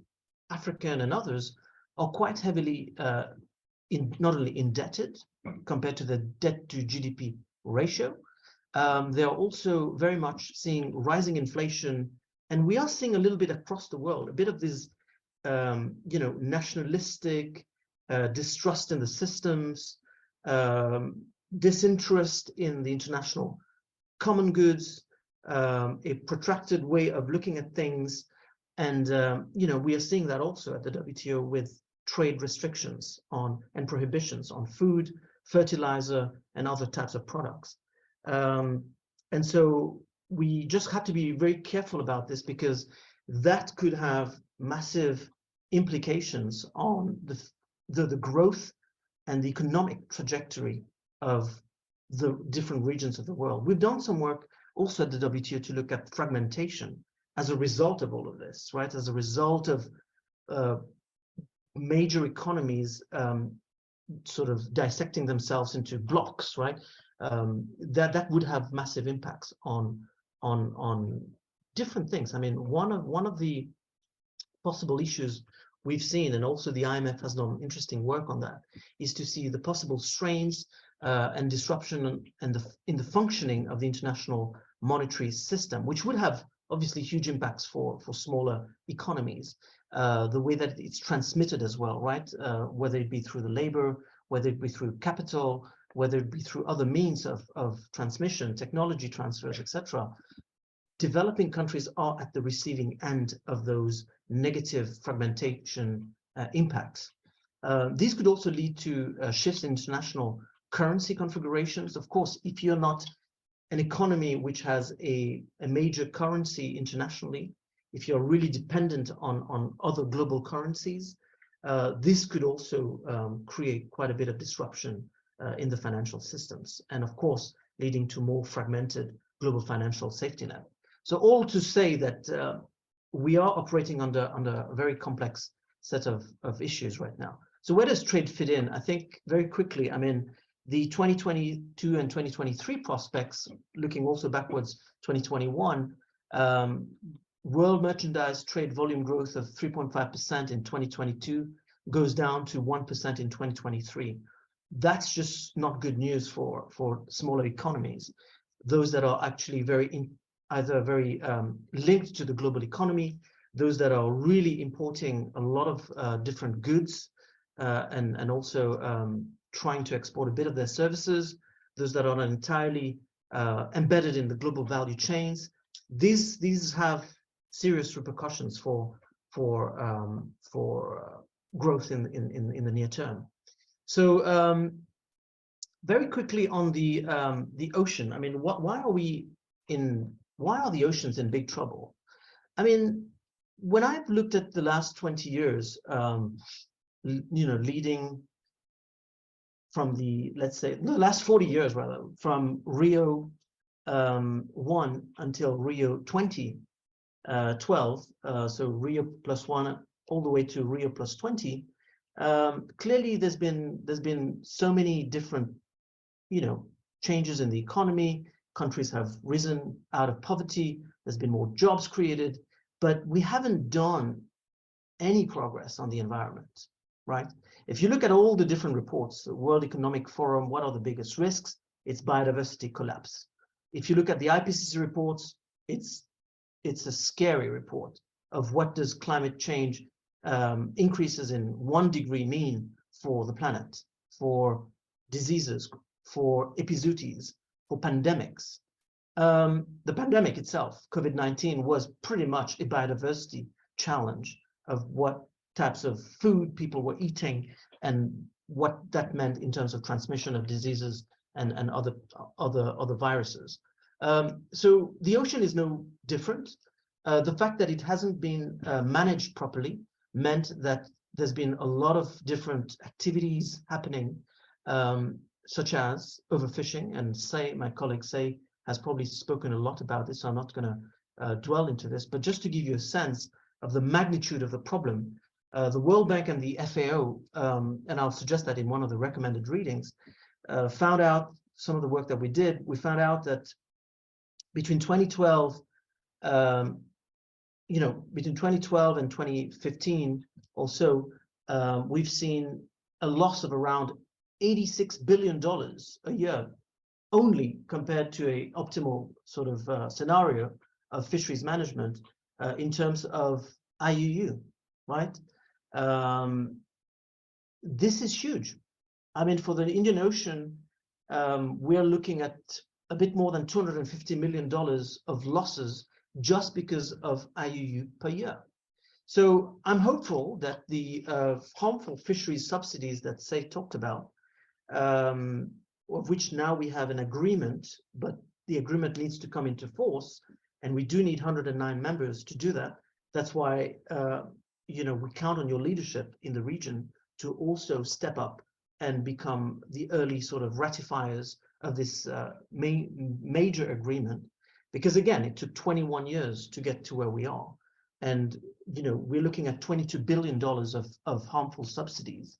African and others, are quite heavily not only indebted compared to the debt to GDP ratio. They are also very much seeing rising inflation, and we are seeing a little bit across the world, a bit of this, nationalistic distrust in the systems, disinterest in the international common goods, a protracted way of looking at things. And, we are seeing that also at the WTO with trade restrictions and prohibitions on food, fertilizer, and other types of products. And so we just have to be very careful about this, because that could have massive implications on the growth and the economic trajectory of the different regions of the world. We've done some work also at the WTO to look at fragmentation as a result of all of this, right? As a result of major economies sort of dissecting themselves into blocks, right? That would have massive impacts on different things. I mean, one of the possible issues we've seen, and also the IMF has done interesting work on that, is to see the possible strains and disruption in the functioning of the international monetary system, which would have obviously huge impacts for smaller economies. The way that it's transmitted as well, right? Whether it be through the labor, whether it be through capital, whether it be through other means of transmission, technology transfers, etc. Developing countries are at the receiving end of those negative fragmentation impacts. These could also lead to shifts in international currency configurations. Of course, if you're not an economy which has a major currency internationally, if you're really dependent on other global currencies, this could also create quite a bit of disruption in the financial systems, and of course, leading to more fragmented global financial safety net. So all to say that we are operating under a very complex set of issues right now. So where does trade fit in? I think very quickly, I mean, the 2022 and 2023 prospects, looking also backwards, 2021, world merchandise trade volume growth of 3.5% in 2022 goes down to 1% in 2023. That's just not good news for smaller economies, those that are actually either very linked to the global economy, those that are really importing a lot of different goods and also trying to export a bit of their services, those that are not entirely embedded in the global value chains. These have serious repercussions for growth in the near term. So very quickly on the ocean. I mean, why are the oceans in big trouble? I mean, when I've looked at the last 20 years, leading from let's say the last 40 years rather, from Rio 1 until Rio 2012, so Rio +1 all the way to Rio +20. Clearly, there's been so many different, changes in the economy. Countries have risen out of poverty. There's been more jobs created, but we haven't done any progress on the environment, right? If you look at all the different reports, the World Economic Forum, what are the biggest risks? It's biodiversity collapse. If you look at the IPCC reports, it's a scary report of what does climate change increases in 1 degree mean for the planet, for diseases, for epizooties, for pandemics. The pandemic itself, COVID-19, was pretty much a biodiversity challenge of what types of food people were eating and what that meant in terms of transmission of diseases and other viruses. So the ocean is no different. The fact that it hasn't been managed properly meant that there's been a lot of different activities happening, such as overfishing, and my colleague has probably spoken a lot about this, so I'm not going to dwell into this, but just to give you a sense of the magnitude of the problem, the World Bank and the FAO, and I'll suggest that in one of the recommended readings, found out some of the work that we did. We found out that between 2012 and 2015 also, we've seen a loss of around $86 billion a year, only compared to an optimal sort of scenario of fisheries management in terms of IUU, right? This is huge. I mean, for the Indian Ocean, we're looking at a bit more than $250 million of losses just because of IUU per year. So I'm hopeful that the harmful fisheries subsidies that Say talked about, of which now we have an agreement, but the agreement needs to come into force, and we do need 109 members to do that. That's why we count on your leadership in the region to also step up and become the early sort of ratifiers of this major agreement. Because again, it took 21 years to get to where we are. And we're looking at $22 billion of harmful subsidies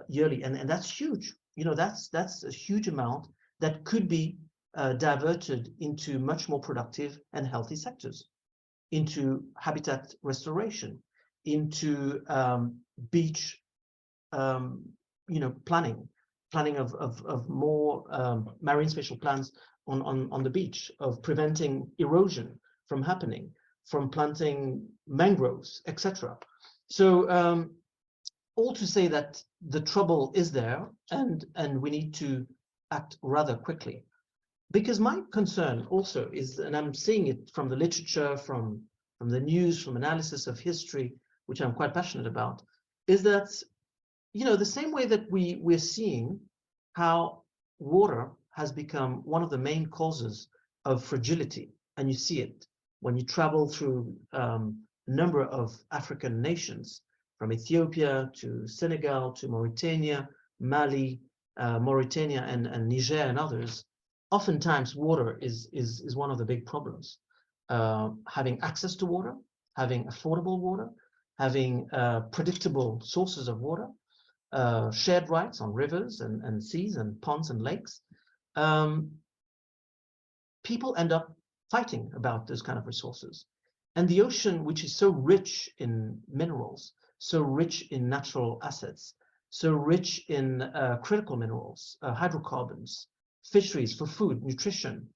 yearly. And that's huge. That's a huge amount that could be diverted into much more productive and healthy sectors, into habitat restoration, into beach planning of more marine spatial plans on the beach, of preventing erosion from happening, from planting mangroves, etc. So all to say that the trouble is there, and we need to act rather quickly. Because my concern also is, and I'm seeing it from the literature, from the news, from analysis of history, which I'm quite passionate about, is that the same way that we're seeing how water has become one of the main causes of fragility, and you see it when you travel through a number of African nations, from Ethiopia to Senegal to Mauritania, Mali, Mauritania and Niger and others, oftentimes water is one of the big problems. Having access to water, having affordable water, having predictable sources of water, shared rights on rivers and seas and ponds and lakes. People end up fighting about those kind of resources. And the ocean, which is so rich in minerals, so rich in natural assets, so rich in critical minerals, hydrocarbons, fisheries for food, nutrition,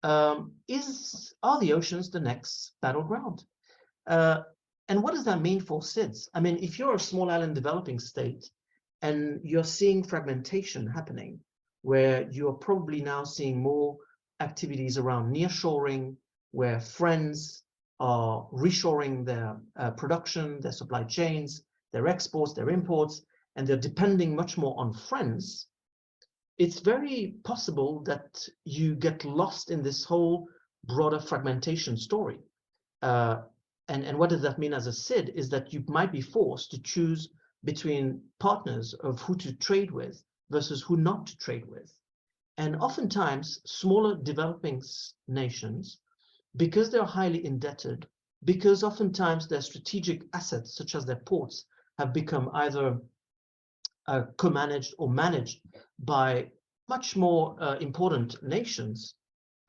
are the oceans the next battleground? And what does that mean for SIDS? I mean, if you're a small island developing state and you're seeing fragmentation happening, where you're probably now seeing more activities around nearshoring, where friends are reshoring their production, their supply chains, their exports, their imports, and they're depending much more on friends, it's very possible that you get lost in this whole broader fragmentation story. And what does that mean as a SID is that you might be forced to choose between partners of who to trade with versus who not to trade with. And oftentimes, smaller developing nations, because they're highly indebted, because oftentimes their strategic assets, such as their ports, have become either co-managed or managed by much more important nations,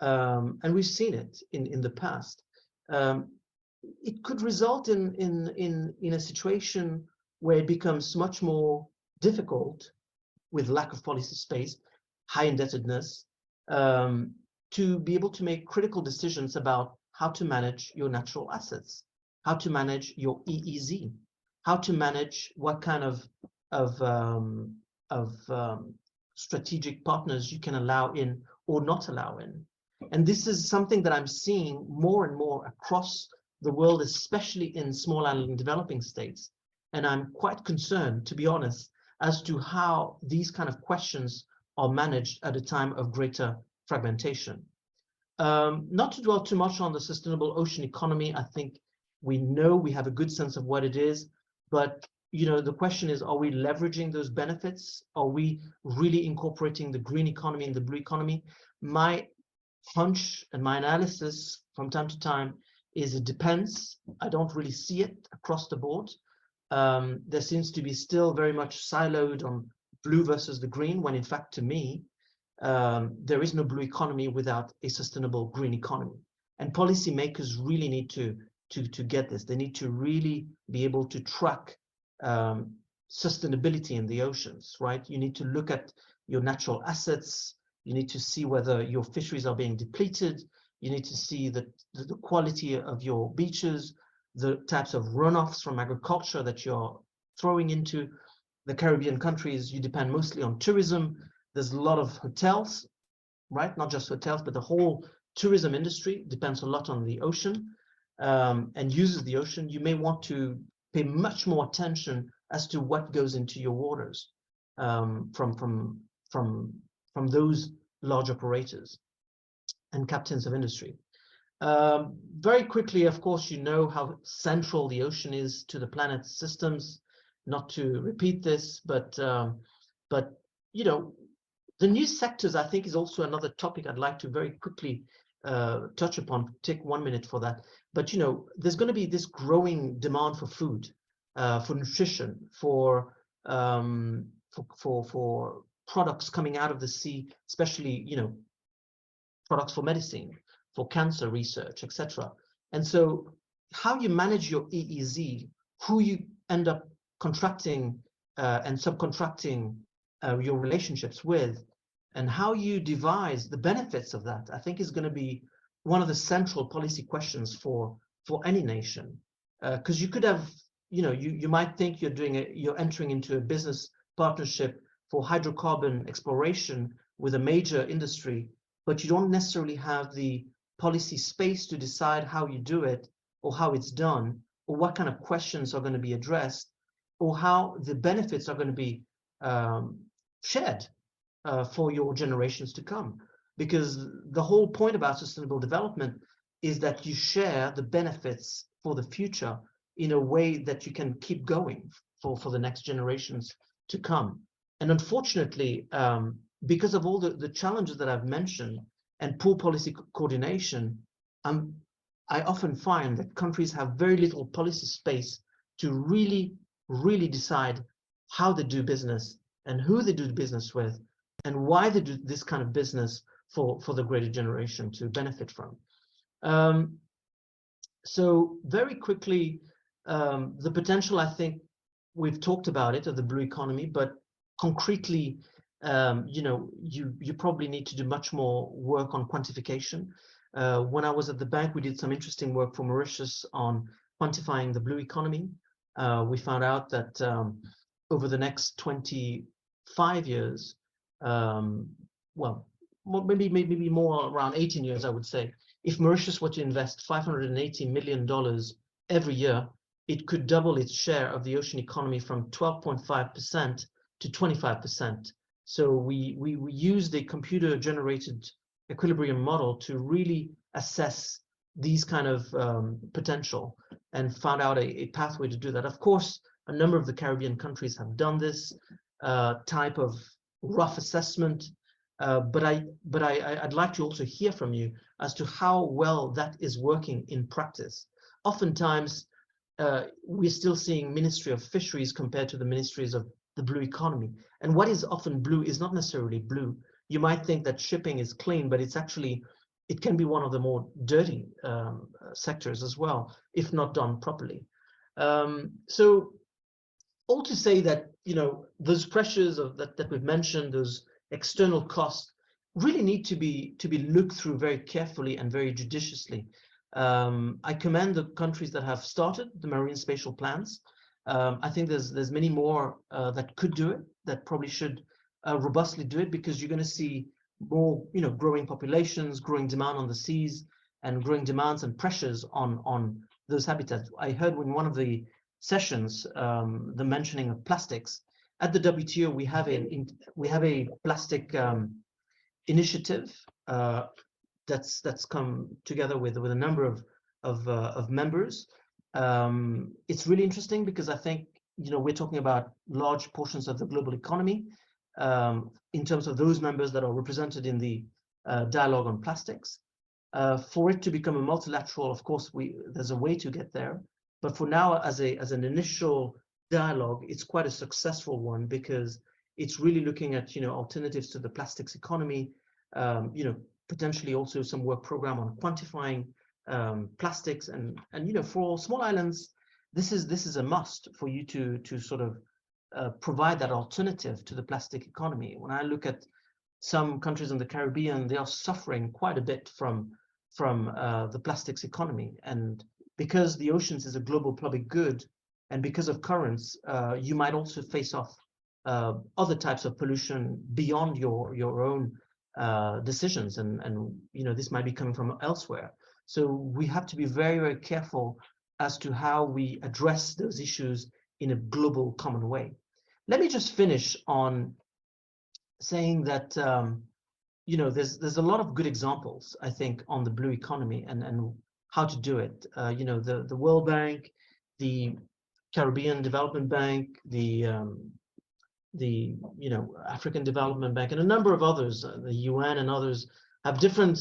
and we've seen it in the past. It could result in a situation where it becomes much more difficult, with lack of policy space, high indebtedness, to be able to make critical decisions about how to manage your natural assets, how to manage your EEZ, how to manage what kind of strategic partners you can allow in or not allow in. And this is something that I'm seeing more and more across the world, especially in small island developing states. And I'm quite concerned, to be honest, as to how these kind of questions are managed at a time of greater fragmentation. Not to dwell too much on the sustainable ocean economy, I think we know, we have a good sense of what it is, but the question is, are we leveraging those benefits? Are we really incorporating the green economy and the blue economy? My hunch and my analysis from time to time is it depends. I don't really see it across the board. There seems to be still very much siloed on blue versus the green, when in fact, to me, there is no blue economy without a sustainable green economy. And policymakers really need to get this. They need to really be able to track sustainability in the oceans, right? You need to look at your natural assets. You need to see whether your fisheries are being depleted. You need to see the quality of your beaches, the types of runoffs from agriculture that you're throwing into. The Caribbean countries, you depend mostly on tourism. There's a lot of hotels, right? Not just hotels, but the whole tourism industry depends a lot on the ocean and uses the ocean. You may want to pay much more attention as to what goes into your waters from those large operators and captains of industry. Very quickly, of course, you know how central the ocean is to the planet's systems. Not to repeat this, but the new sectors, I think, is also another topic I'd like to very quickly touch upon. Take 1 minute for that. But there's going to be this growing demand for food, for nutrition, for products coming out of the sea, especially products for medicine, for cancer research, etc. And so, how you manage your EEZ, who you end up contracting and subcontracting your relationships with, and how you devise the benefits of that, I think is going to be one of the central policy questions for any nation. Because you could have, you might think you're entering into a business partnership for hydrocarbon exploration with a major industry, but you don't necessarily have the policy space to decide how you do it, or how it's done, or what kind of questions are going to be addressed, or how the benefits are going to be shared for your generations to come. Because the whole point about sustainable development is that you share the benefits for the future in a way that you can keep going for the next generations to come. And unfortunately, because of all the challenges that I've mentioned and poor policy coordination, I often find that countries have very little policy space to really decide how they do business and who they do business with and why they do this kind of business for the greater generation to benefit from. So very quickly, the potential, I think we've talked about it, of the blue economy, but concretely, you probably need to do much more work on quantification. When I was at the bank, we did some interesting work for Mauritius on quantifying the blue economy. We found out that over the next 25 years, well, maybe more, around 18 years, I would say, if Mauritius were to invest $580 million every year, it could double its share of the ocean economy from 12.5% to 25%. So we used a computer-generated equilibrium model to really assess these kind of potential and found out a pathway to do that. Of course, a number of the Caribbean countries have done this type of rough assessment, but I'd like to also hear from you as to how well that is working in practice. Oftentimes, we're still seeing Ministry of Fisheries compared to the ministries of the blue economy. And what is often blue is not necessarily blue. You might think that shipping is clean, but it's actually, it can be one of the more dirty sectors as well, if not done properly. So all to say that, those pressures that we've mentioned, those external costs, really need to be looked through very carefully and very judiciously. I commend the countries that have started the marine spatial plans. I think there's many more that could do it, that probably should robustly do it, because you're going to see more, growing populations, growing demand on the seas, and growing demands and pressures on those habitats. I heard in one of the sessions the mentioning of plastics. At the WTO, we have a plastic initiative that's come together with a number of members. It's really interesting because I think we're talking about large portions of the global economy in terms of those members that are represented in the dialogue on plastics. For it to become a multilateral, of course, there's a way to get there. But for now, as an initial dialogue, it's quite a successful one because it's really looking at alternatives to the plastics economy. Potentially also some work program on quantifying plastics and for small islands, this is a must for you to sort of provide that alternative to the plastic economy. When I look at some countries in the Caribbean, they are suffering quite a bit from the plastics economy, and because the oceans is a global public good, and because of currents, you might also face off other types of pollution beyond your own decisions, and this might be coming from elsewhere. So we have to be very, very careful as to how we address those issues in a global common way. Let me just finish on saying that there's a lot of good examples, I think, on the blue economy and how to do it. The World Bank, the Caribbean Development Bank, the African Development Bank, and a number of others, the UN and others, have different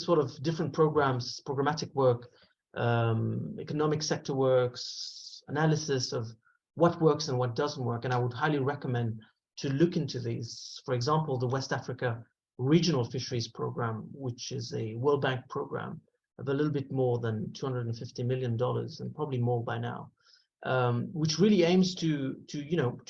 programs, programmatic work, economic sector works, analysis of what works and what doesn't work. And I would highly recommend to look into these. For example, the West Africa Regional Fisheries Program, which is a World Bank program of a little bit more than $250 million, and probably more by now. Which really aims to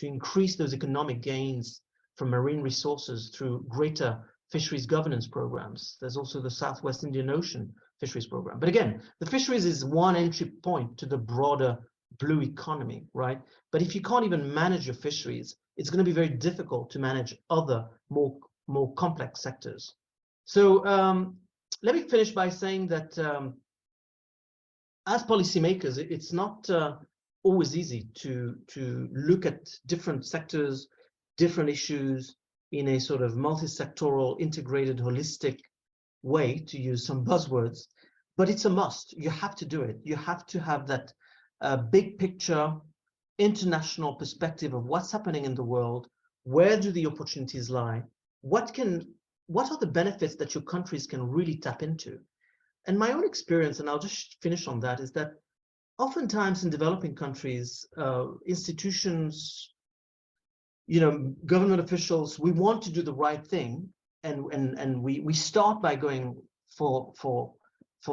increase those economic gains from marine resources through greater fisheries governance programs. There's also the Southwest Indian Ocean Fisheries Program. But again, the fisheries is one entry point to the broader blue economy, right? But if you can't even manage your fisheries, it's going to be very difficult to manage other more complex sectors. So let me finish by saying that as policymakers, it's not always easy to look at different sectors, different issues in a sort of multi-sectoral, integrated, holistic way, to use some buzzwords. but it's a must. You have to do it. You have to have that big picture, international perspective of what's happening in the world. Where do the opportunities lie? What are the benefits that your countries can really tap into? And my own experience, and I'll just finish on that, is that oftentimes in developing countries, institutions, government officials, we want to do the right thing, and we start by going for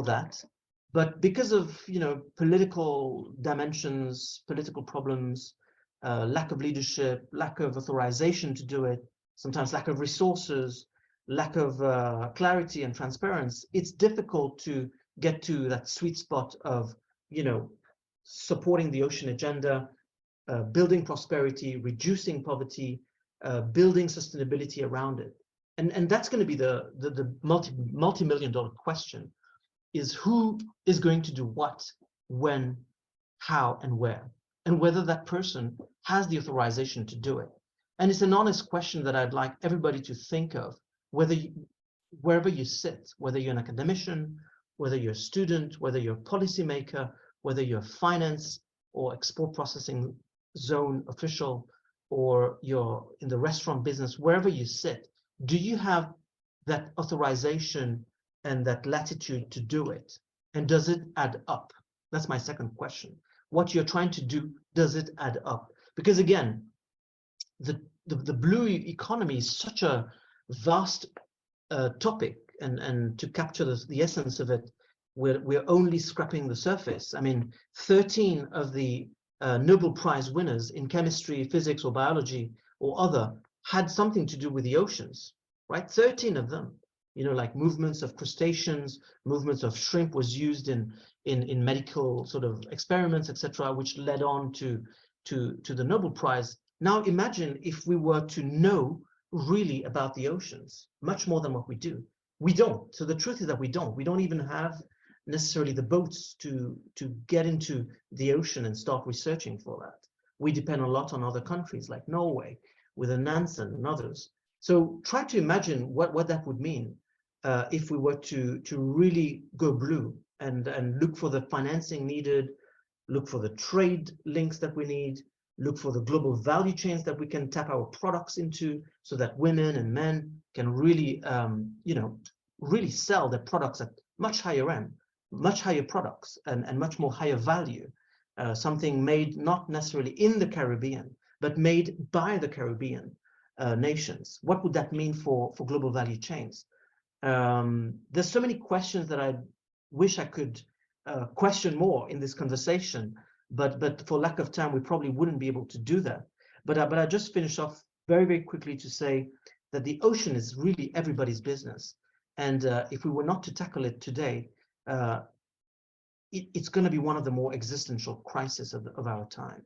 that. But because of political dimensions, political problems, lack of leadership, lack of authorization to do it, sometimes lack of resources, lack of clarity and transparency, it's difficult to get to that sweet spot of supporting the ocean agenda, building prosperity, reducing poverty, building sustainability around it. And that's going to be the multi-million-dollar question, is who is going to do what, when, how, and where, and whether that person has the authorization to do it. And it's an honest question that I'd like everybody to think of, wherever you sit, whether you're an academician, whether you're a student, whether you're a policymaker, whether you're a finance or export processing zone official, or you're in the restaurant business, wherever you sit, do you have that authorization and that latitude to do it? And does it add up? That's my second question. What you're trying to do, does it add up? Because again, the blue economy is such a vast topic, and to capture the essence of it, we're only scraping the surface. I mean, 13 of the Nobel Prize winners in chemistry, physics, or biology or other had something to do with the oceans, right? 13 of them. Like movements of crustaceans, movements of shrimp was used in medical sort of experiments, etc., which led on to the Nobel Prize. Now imagine if we were to know really about the oceans, much more than what we do. We don't. So the truth is that we don't. We don't even have necessarily the boats to get into the ocean and start researching for that. We depend a lot on other countries like Norway, with Nansen and others. So try to imagine what that would mean if we were to really go blue and look for the financing needed, look for the trade links that we need, look for the global value chains that we can tap our products into, so that women and men can really, really sell their products at much higher end, much higher products, and much more higher value. Something made not necessarily in the Caribbean, but made by the Caribbean nations. What would that mean for global value chains? There's so many questions that I wish I could question more in this conversation, but for lack of time, we probably wouldn't be able to do that. But I just finish off very, very quickly to say that the ocean is really everybody's business. And if we were not to tackle it today, it's going to be one of the more existential crises of our time.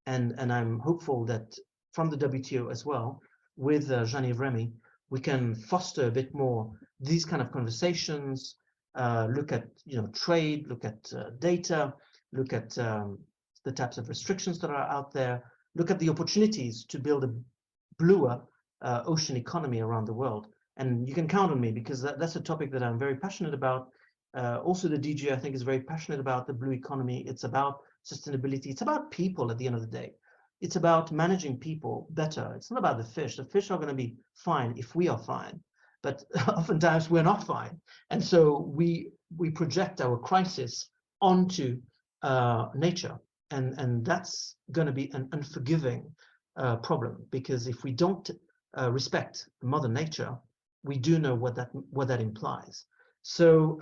And I'm hopeful that from the WTO as well, with Jean-Yves Remy, we can foster a bit more these kind of conversations, look at trade, look at data, look at the types of restrictions that are out there, look at the opportunities to build a bluer ocean economy around the world. And you can count on me, because that's a topic that I'm very passionate about. Also, the DG, I think, is very passionate about the blue economy. It's about sustainability. It's about people at the end of the day. It's about managing people better. It's not about the fish. The fish are going to be fine if we are fine, but oftentimes we're not fine. And so we project our crisis onto nature. And that's going to be an unforgiving problem, because if we don't respect Mother Nature, we do know what that implies. So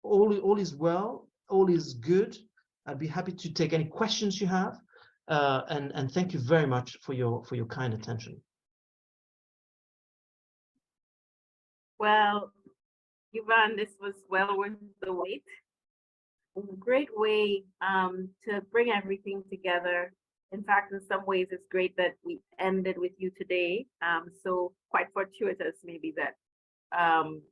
all is well, all is good. I'd be happy to take any questions you have, and thank you very much for your kind attention.
Well, Yvonne, this was well worth the wait. A great way to bring everything together. In fact, in some ways, it's great that we ended with you today. So quite fortuitous, maybe, that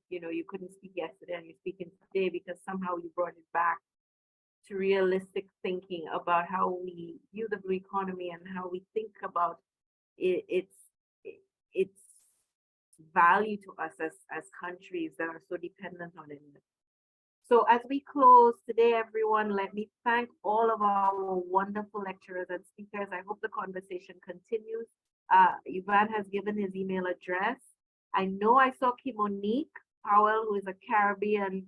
you couldn't speak yesterday and you're speaking today, because somehow you brought it back to realistic thinking about how we view the blue economy and how we think about its value to us as countries that are so dependent on it. So as we close today, everyone, let me thank all of our wonderful lecturers and speakers. I hope the conversation continues. Ivan has given his email address. I know I saw Kimonique Powell, who is a Caribbean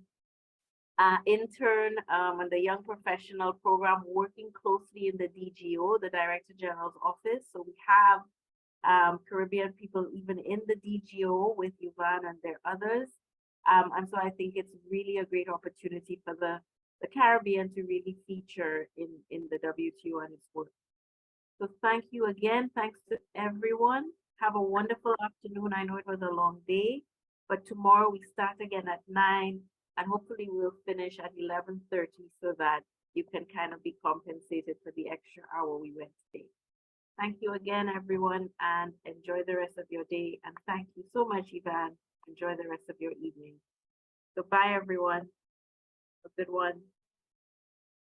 intern on the Young Professional Program, working closely in the DGO, the Director General's office. So we have Caribbean people even in the DGO with Yuvan and their others. And so I think it's really a great opportunity for the Caribbean to really feature in the WTO and its work. So thank you again. Thanks to everyone. Have a wonderful afternoon. I know it was a long day, but tomorrow we start again at 9, and hopefully we'll finish at 11:30 so that you can kind of be compensated for the extra hour we went today. Thank you again, everyone, and enjoy the rest of your day. And thank you so much, Ivan. Enjoy the rest of your evening. Goodbye, everyone. A good one.